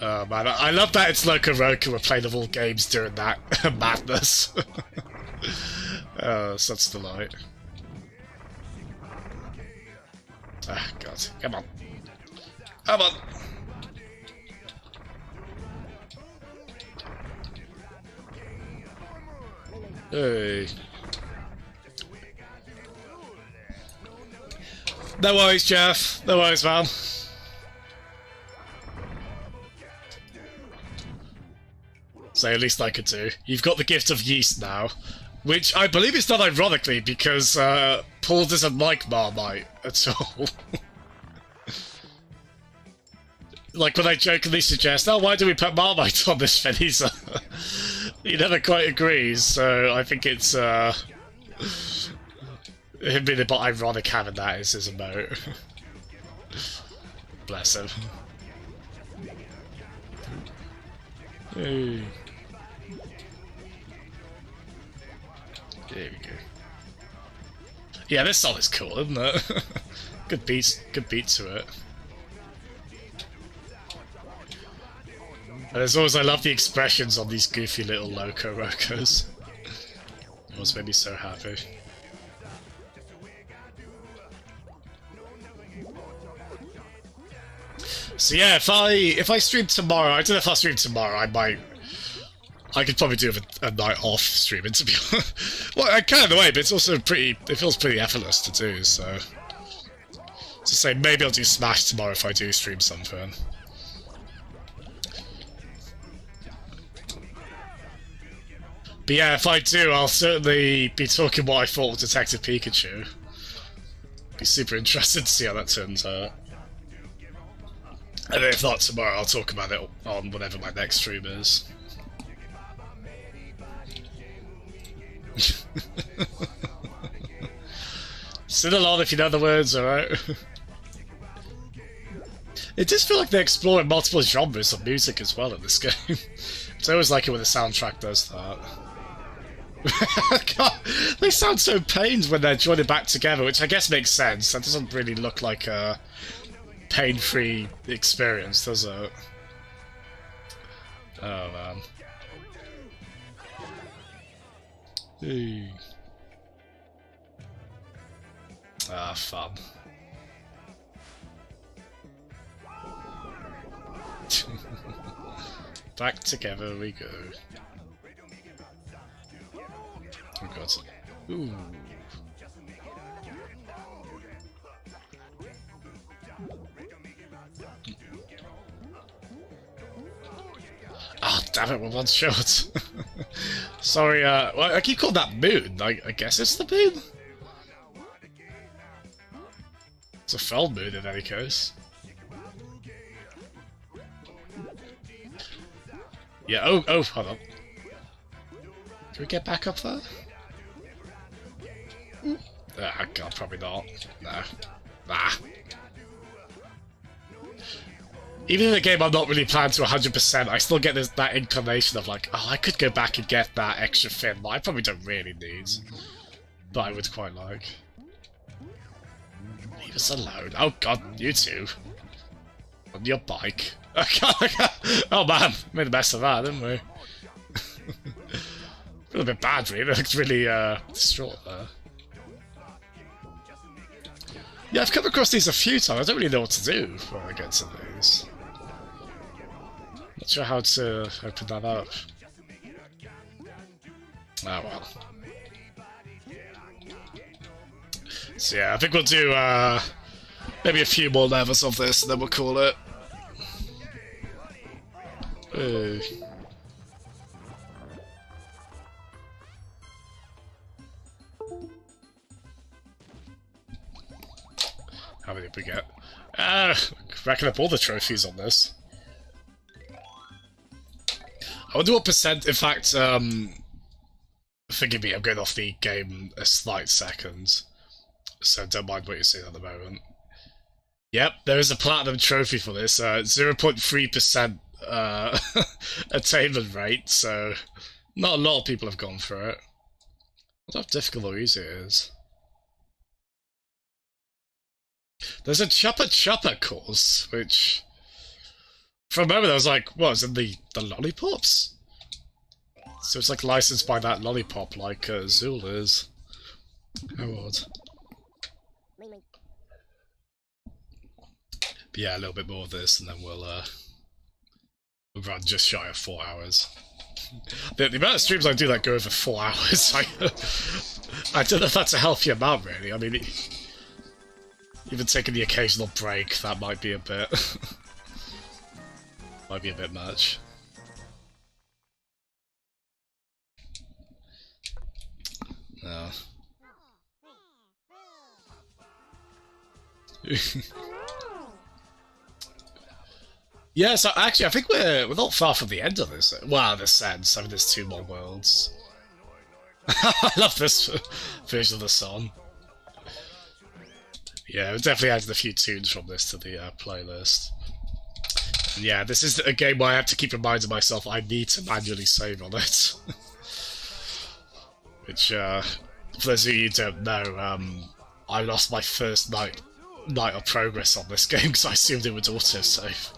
Oh man, I love that it's Loco Roco we're playing of all games during that madness. Oh, such delight. Ah, God. Come on. Come on. Hey. No worries, Jeff. No worries, man. So at least I could do. You've got the gift of yeast now, which I believe is done ironically because Paul doesn't like Marmite at all. Like when I jokingly suggest, oh, why do we put Marmite on this thing? He never quite agrees, so I think it's him being a bit ironic having that as his emote. Bless him. Hey. There we go. Yeah, this song is cool, isn't it? Good beat to it. And as always, I love the expressions on these goofy little Loco Rocos. It always made me so happy. So yeah, if I stream tomorrow, I don't know if I'll stream tomorrow. I could probably do a night off streaming, to be honest. Well, I can in a way, but it's also pretty. It feels pretty effortless to do. So to say maybe I'll do Smash tomorrow if I do stream something. But yeah, if I do, I'll certainly be talking what I thought of Detective Pikachu. Be super interested to see how that turns out. And if not tomorrow, I'll talk about it on whatever my next stream is. Sit along if you know the words, alright? It does feel like they're exploring multiple genres of music as well in this game. It's always like it when the soundtrack does that. God, they sound so pained when they're joining back together, which I guess makes sense. That doesn't really look like a pain-free experience, does it? Oh man. Hey. Ah, fun. Back together we go. Oh god. Ooh. Oh, damn it, we're one shot. Sorry, well, I keep calling that moon. I guess it's the moon? It's a full moon in any case. Yeah, oh, hold on. Can we get back up there? Ah, God, probably not. No. Nah. Even in a game I'm not really planning to 100%, I still get that inclination of like, oh, I could go back and get that extra fin that I probably don't really need. But I would quite like. Leave us alone. Oh god, you two. On your bike. Oh, god, oh man, made a mess of that, didn't we? A little bit bad, really. It looked really distraught there. Yeah, I've come across these a few times. I don't really know what to do when I get to these. Not sure how to open that up. Ah, well. So yeah, I think we'll do maybe a few more levels of this and then we'll call it. Ooh. How many did we get? Racking up all the trophies on this. I wonder what percent, in fact, forgive me, I'm going off the game a slight second, so don't mind what you're seeing at the moment. Yep, there is a platinum trophy for this, 0.3% attainment rate, so not a lot of people have gone for it. I wonder how difficult or easy it is. There's a Chuppa Chuppa course, which, for a moment I was like, what, is it the lollipops? So it's like licensed by that lollipop, like Zool is. How odd. But yeah, a little bit more of this, and then we'll run just shy of 4 hours. The amount of streams I do that go over 4 hours, I don't know if that's a healthy amount, really. I mean, even taking the occasional break, that might be a bit... might be a bit much. No. Yeah, so actually I think we're not far from the end of this. Well, in a sense, I mean there's 2 more worlds. I love this version of the song. Yeah, we've definitely added a few tunes from this to the playlist. And yeah, this is a game where I have to keep reminding myself I need to manually save on it. Which, for those of you who don't know, I lost my first night of progress on this game because I assumed it would autosave.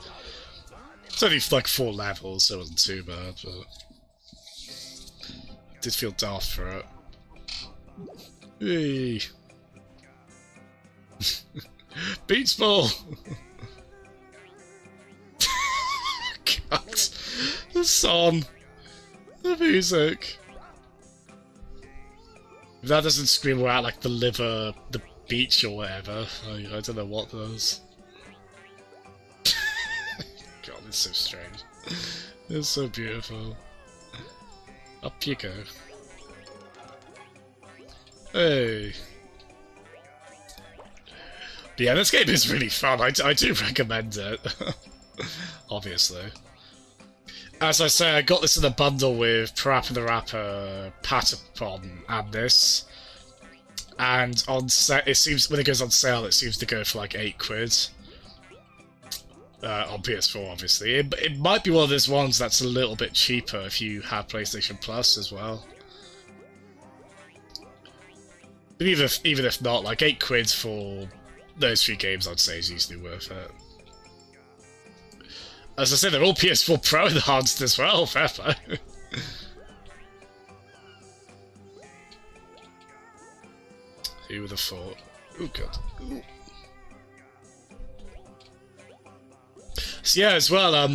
It's only like 4 levels, so it wasn't too bad, but I did feel daft for it. Hey. Beats ball! The song. The music. If that doesn't scream out like the beach or whatever, I don't know what does. God, it's so strange. It's so beautiful. Up you go. Hey. But yeah, this game is really fun. I do recommend it. Obviously. As I say, I got this in a bundle with Parappa the Rapper, Patapon, and this. And on it seems when it goes on sale, it seems to go for like £8. On PS4, obviously. It might be one of those ones that's a little bit cheaper if you have PlayStation Plus as well. But even if not, like £8 for those 3 games, I'd say is easily worth it. As I said, they're all PS4 Pro enhanced as well, fair play. Who would have thought? Oh god. Ooh. So yeah, as well,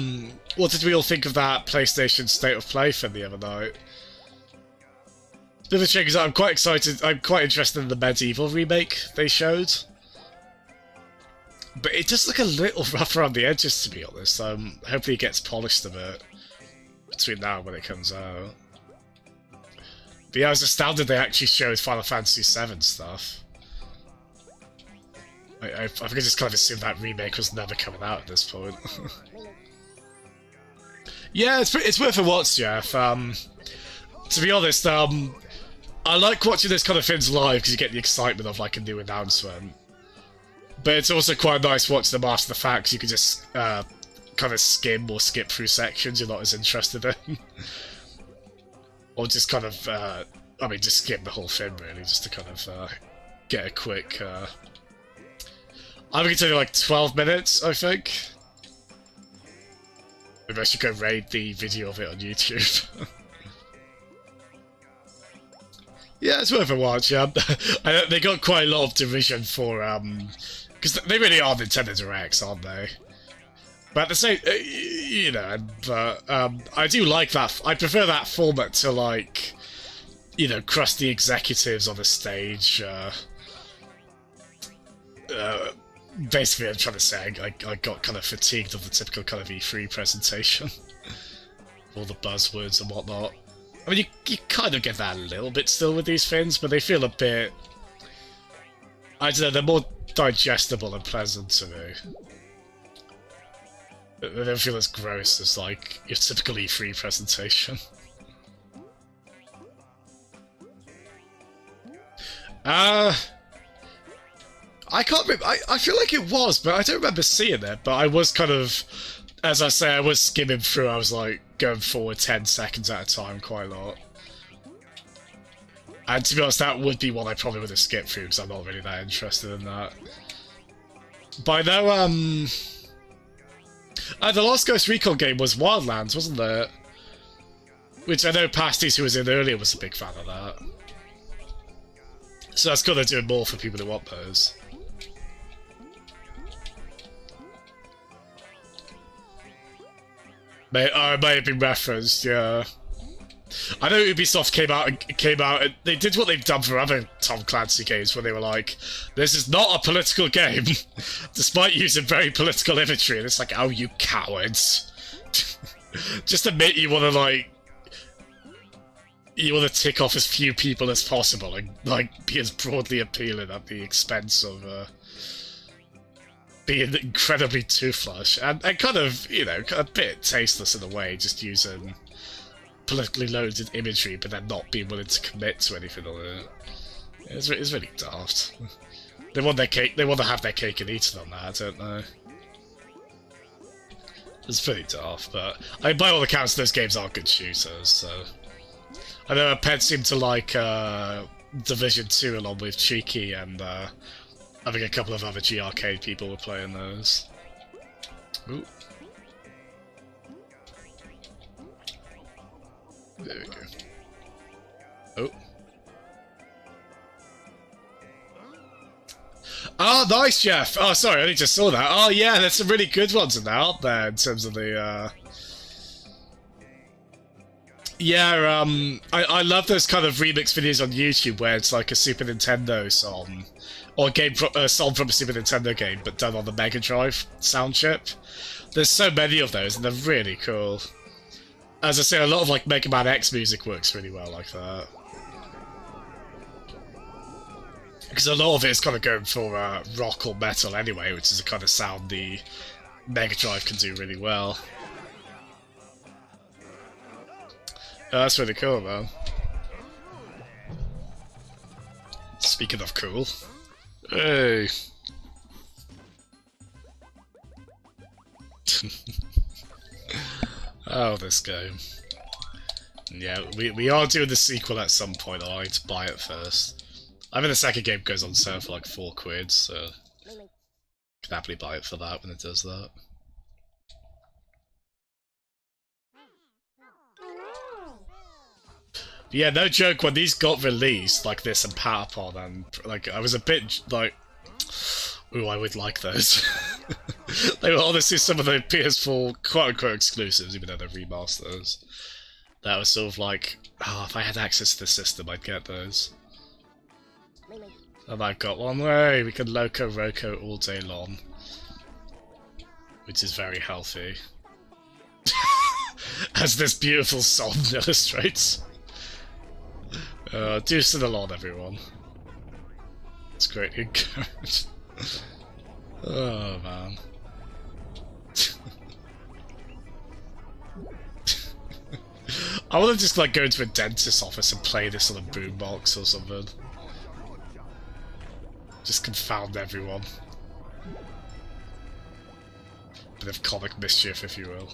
what did we all think of that PlayStation State of Play thing the other night? The other thing is that I'm quite excited, I'm quite interested in the Medieval remake they showed. But it does look a little rough around the edges, to be honest. Hopefully it gets polished a bit between now and when it comes out. But yeah, I was astounded they actually showed Final Fantasy VII stuff. I think I just kind of assumed that remake was never coming out at this point. Yeah, it's worth a watch, Jeff. To be honest, I like watching this kind of things live because you get the excitement of like a new announcement. But it's also quite nice watching them after the fact because you can just kind of skim or skip through sections you're not as interested in. Or just kind of, I mean, just skip the whole thing really, just to kind of get a quick... I think it's only like 12 minutes, I think. Maybe I should go raid the video of it on YouTube. Yeah, it's worth a watch, yeah. They got quite a lot of derision for, because they really are Nintendo Directs, aren't they? But at the same, you know, but I do like that. I prefer that format to, like, you know, crusty executives on the stage. Basically, I'm trying to say I got kind of fatigued of the typical kind of E3 presentation. All the buzzwords and whatnot. I mean, you kind of get that a little bit still with these things, but they feel a bit... I don't know, they're more digestible and pleasant to me. They don't feel as gross as, like, your typical E3 presentation. I can't remember. I feel like it was, but I don't remember seeing it. But I was kind of, as I say, I was skimming through. I was like going forward 10 seconds at a time quite a lot. And to be honest, that would be one I probably would have skipped through because I'm not really that interested in that. But I know, the last Ghost Recon game was Wildlands, wasn't it? Which I know Pasties, who was in earlier, was a big fan of that. So that's good they're doing more for people who want those. It may have been referenced, yeah. I know Ubisoft came out and they did what they've done for other Tom Clancy games where they were like, this is not a political game, despite using very political imagery, and it's like, oh, you cowards. Just admit you want to, like, you want to tick off as few people as possible and, like, be as broadly appealing at the expense of, being incredibly toothless and kind of, you know, a bit tasteless in a way, just using politically loaded imagery, but then not being willing to commit to anything on it. It's really daft. They want their cake. They want to have their cake and eat it on that, don't they? It's pretty daft, but by all accounts, those games are good shooters. So I know Ped seemed to like Division 2 along with Cheeky and. I think a couple of other G-Arcade people were playing those. Ooh. There we go. Oh. Oh, nice, Jeff! Oh, sorry, I only just saw that. Oh, yeah, there's some really good ones in there, aren't there, in terms of the, Yeah, I love those kind of remix videos on YouTube where it's like a Super Nintendo song, or a song from a Super Nintendo game, but done on the Mega Drive sound chip. There's so many of those, and they're really cool. As I say, a lot of like Mega Man X music works really well like that. Because a lot of it is kind of going for rock or metal anyway, which is a kind of sound the Mega Drive can do really well. Oh, that's really cool, man. Speaking of cool. Hey! Oh, this game. Yeah, we are doing the sequel at some point. I like to buy it first. I mean, the second game goes on sale for like £4, so I can happily buy it for that when it does that. But yeah, no joke, when these got released, like this and Patapon, and like I was a bit like, ooh, I would like those. They were honestly some of the PS4 quote-unquote exclusives, even though they're remasters. That was sort of like, oh, if I had access to the system, I'd get those. And I've got one. Hey, we can Loco Roco all day long. Which is very healthy. As this beautiful song illustrates. Do sit along, everyone. It's great encouragement. Oh, man. I want to just like go into a dentist's office and play this on a boombox or something. Just confound everyone. Bit of comic mischief, if you will.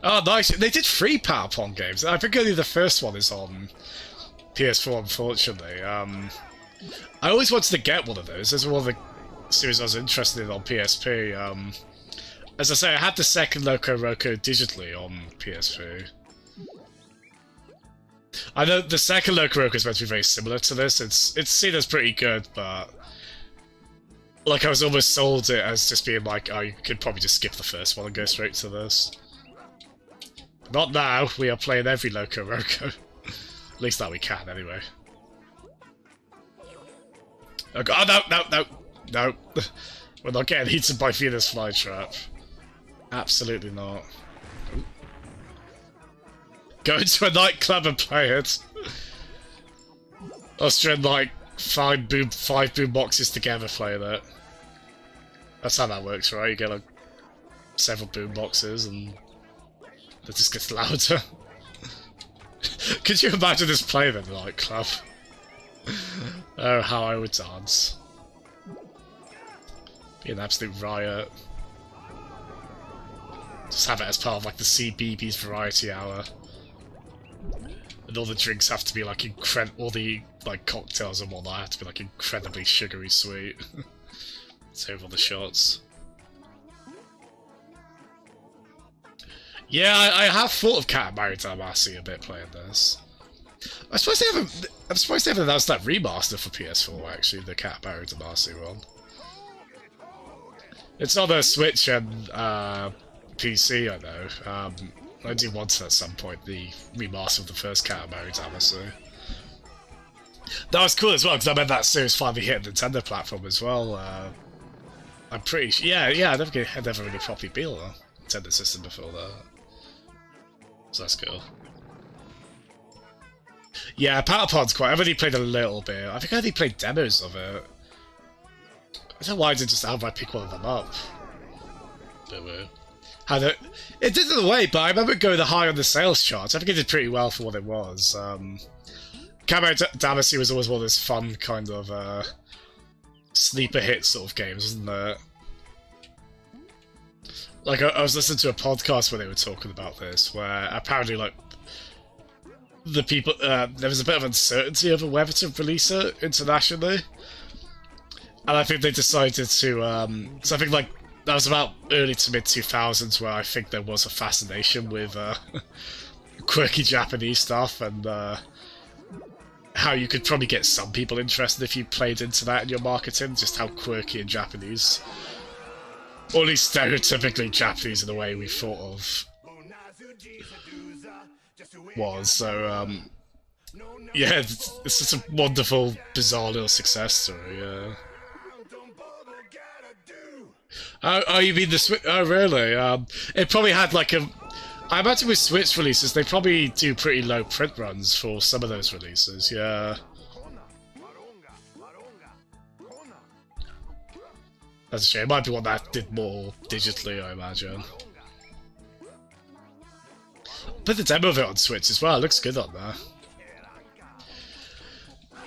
Oh, nice. They did 3 Patapon games. I think only the first one is on PS4, unfortunately. I always wanted to get one of those. This is one of the series I was interested in on PSP. As I say, I had the second Loco Roco digitally on PSP. I know the second Loco Roco is meant to be very similar to this. It's seen as pretty good, but like I was almost sold it as just being like, oh, you could probably just skip the first one and go straight to this. Not now. We are playing every Loco Roco. At least that we can, anyway. Oh, no. We're not getting eaten by Venus Flytrap. Absolutely not. Go into a nightclub and play it. Austrian, like, 5 boom boxes together playing it. That's how that works, right? You get, like, several boom boxes and it just gets louder. Could you imagine this playing in a nightclub? Oh, how I would dance. Be an absolute riot. Just have it as part of like the CBBS variety hour. And all the drinks have to be like all the like cocktails and whatnot have to be like incredibly sugary sweet. Save all the shots. Yeah, I have thought of Katamari Damacy a bit playing this. I'm surprised they haven't announced that remaster for PS4 actually, the Katamari Damacy one. It's on the Switch and PC, I know. I do want at some point the remaster of the first Katamari Damacy. That was cool as well, because I meant that series finally hit a Nintendo platform as well. I'm pretty sure. Yeah, I never really properly been on a Nintendo system before that. So that's cool. Yeah, Patapon's quite. I've only played a little bit. I think I only played demos of it. I don't know why I didn't just outright pick one of them up. Bit weird. It did in a way, but I remember it going high on the sales charts. I think it did pretty well for what it was. Katamari Damacy was always one of those fun kind of sleeper hit sort of games, wasn't it? Like I was listening to a podcast where they were talking about this, where apparently like the people there was a bit of uncertainty over whether to release it internationally, and I think they decided to. So I think like that was about early to mid 2000s where I think there was a fascination with quirky Japanese stuff and how you could probably get some people interested if you played into that in your marketing, just how quirky and Japanese, or at least stereotypically Japanese in the way we thought of was. So yeah, it's just a wonderful, bizarre little success story. Yeah. Oh, you mean the Switch? Oh, really? It probably had like a. I imagine with Switch releases, they probably do pretty low print runs for some of those releases. Yeah. That's a shame. It might be one that did more digitally, I imagine. Put the demo of it on Switch as well. It looks good on there.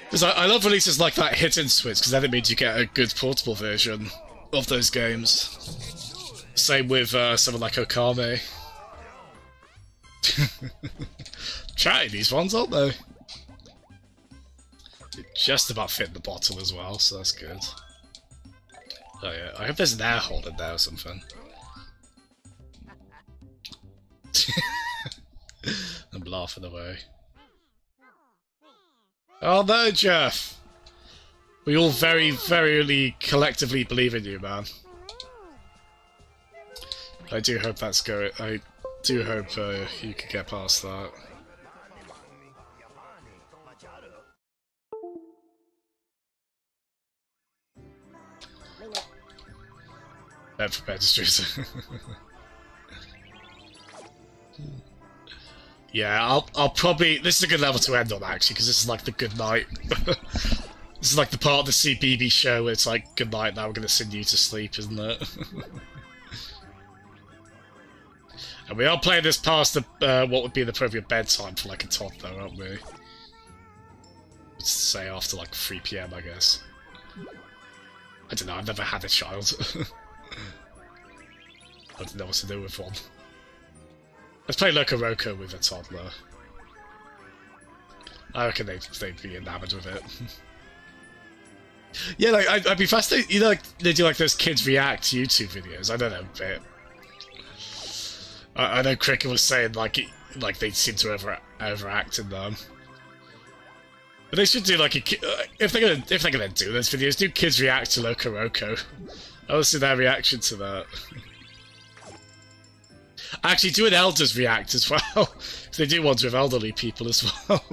Because I love releases like that hit in Switch, because then it means you get a good portable version of those games. Same with something like Okami. Chatty, these ones, aren't they? They just about fit in the bottle as well, so that's good. Oh yeah, I hope there's an air hole in there or something. I'm laughing away. Oh no, Jeff! We all very collectively believe in you, man. I do hope that's going. I do hope you can get past that. For registries. Yeah, I'll probably. This is a good level to end on actually, because this is like the good night. This is like the part of the CBB show where it's like, good night, now we're gonna send you to sleep, isn't it? And we are playing this past the what would be the appropriate bedtime for like a toddler, aren't we? Let's say after like 3 PM, I guess. I don't know. I've never had a child. I don't know what to do with one. Let's play Loco Roco with a toddler. I reckon they'd be enamored with it. Yeah, like I'd be fascinated. You know, like they do like those kids react YouTube videos. I don't know a bit. I know Cricket was saying like they seem to overact in them. But they should do like a if they're gonna do those videos, do kids react to Loco Roco. I want to see their reaction to that. Actually, do an elders react as well. They do ones with elderly people as well.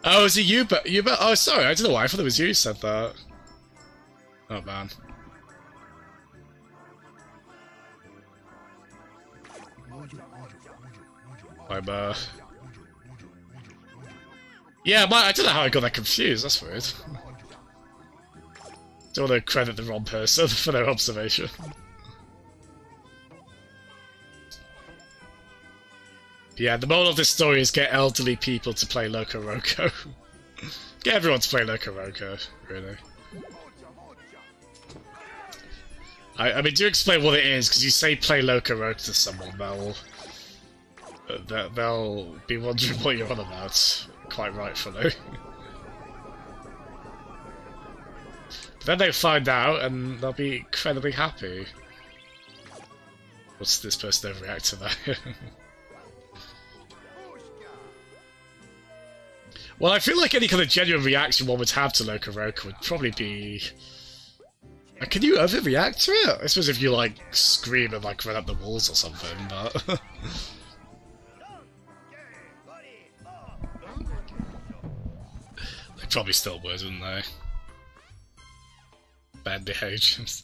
Oh, is it you? But oh, sorry, I don't know why. I thought it was you who said that. Oh man. I'm yeah, I don't know how I got that confused. That's weird. Don't want to credit the wrong person for their observation. Yeah, the moral of this story is get elderly people to play Loco Roco. Get everyone to play Loco Roco, really. I mean, do explain what it is, because you say play Loco Roco to someone, they'll be wondering what you're on about, quite rightfully. But then they'll find out, and they'll be incredibly happy. What's this person overreact to that? Well, I feel like any kind of genuine reaction one would have to Loco Roco would probably be... Can you overreact to it? I suppose if you, like, scream and, like, run up the walls or something, but... They probably still would, wouldn't they? Bad behaviours.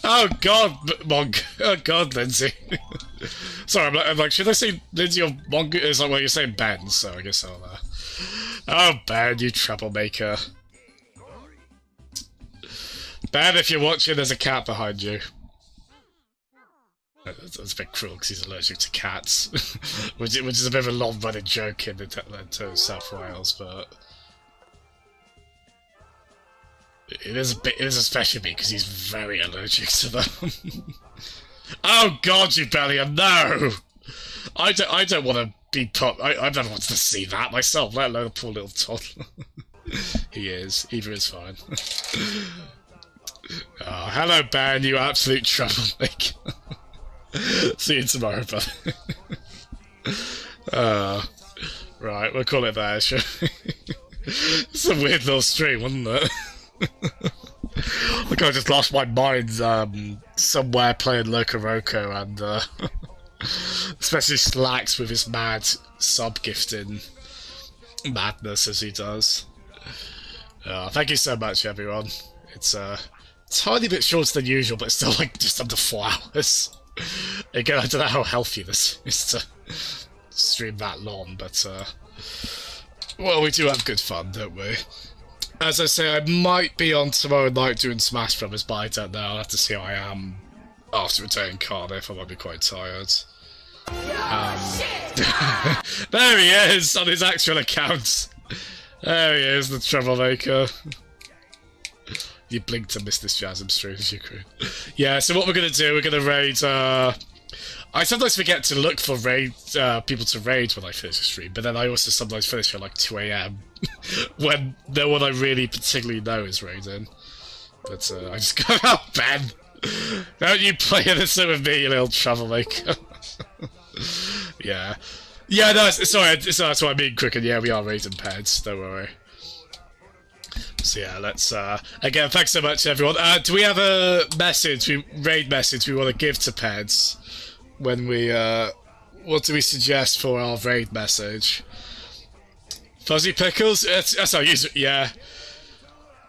Oh god, Monk. Oh god, Lindsay. Sorry, I'm like, should I say Lindsay or Monk? It's like, well, you're saying Ben, so I guess I'll, Oh, Ben, you troublemaker. Ben, if you're watching, there's a cat behind you. That's a bit cruel, because he's allergic to cats. which is a bit of a long-running joke in the South Wales, but... It is especially me because he's very allergic to them. Oh God, you Bellion, no! I don't want to be put. I never wanted to see that myself, let alone a poor little toddler. He is. Either is fine. Oh, hello, Ben, you absolute troublemaker. See you tomorrow, buddy. Right, we'll call it there, shall we? It's a weird little stream, wasn't it? think I just lost my mind somewhere playing Loco Roco and especially Slacks with his mad sub-gifting madness as he does. Thank you so much, everyone. It's a tiny bit shorter than usual, but it's still like just under 4 hours. Again, I don't know how healthy this is to stream that long, but well, we do have good fun, don't we? As I say, I might be on tomorrow night doing Smash Brothers, but I don't know. I'll have to see how I am after returning Cardiff. I might be quite tired. There he is on his actual account. There he is, the troublemaker. You blinked and missed this Jasm stream, as you could. Yeah, so what we're going to do, we're going to raid... I sometimes forget to look for people to raid when I finish a stream, but then I also sometimes finish at like 2 AM when no one I really particularly know is raiding. But I just go, oh, Ben! Don't you play this with me, you little troublemaker. Yeah. Yeah, no, sorry, that's what I mean, Cricket. Yeah, we are raiding pets, don't worry. So yeah, let's, again, thanks so much, everyone. Do we have a raid message we want to give to Peds? When we, what do we suggest for our raid message? Fuzzy Pickles? That's how I use it, yeah.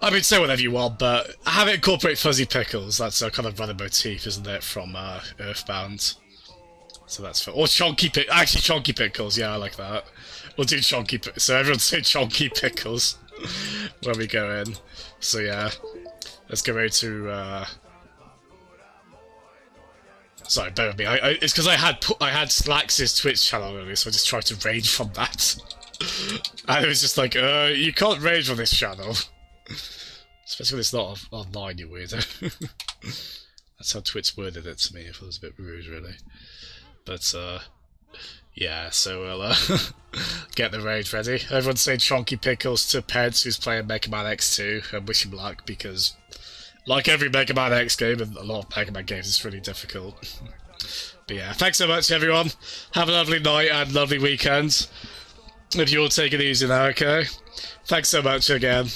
I mean, say whatever you want, but have it incorporate Fuzzy Pickles. That's a kind of running motif, isn't it, from Earthbound? So that's for... Or actually, Chonky Pickles, yeah, I like that. We'll do Chonky... So everyone say Chonky Pickles when we go in. So yeah, let's go over to... Sorry, bear with me. It's because I had Slacks' Twitch channel earlier, so I just tried to raid from that. And it was just like, you can't raid from this channel. Especially when it's not online, you weirdo. That's how Twitch worded it to me. I thought it was a bit rude, really. But, yeah, so we'll get the raid ready. Everyone say Chonky Pickles to Peds, who's playing Mega Man X2, and wish him luck, because... like every Mega Man X game, and a lot of Mega Man games, it's really difficult. But yeah, thanks so much, everyone. Have a lovely night and lovely weekend. If you all take it easy now, okay? Thanks so much again.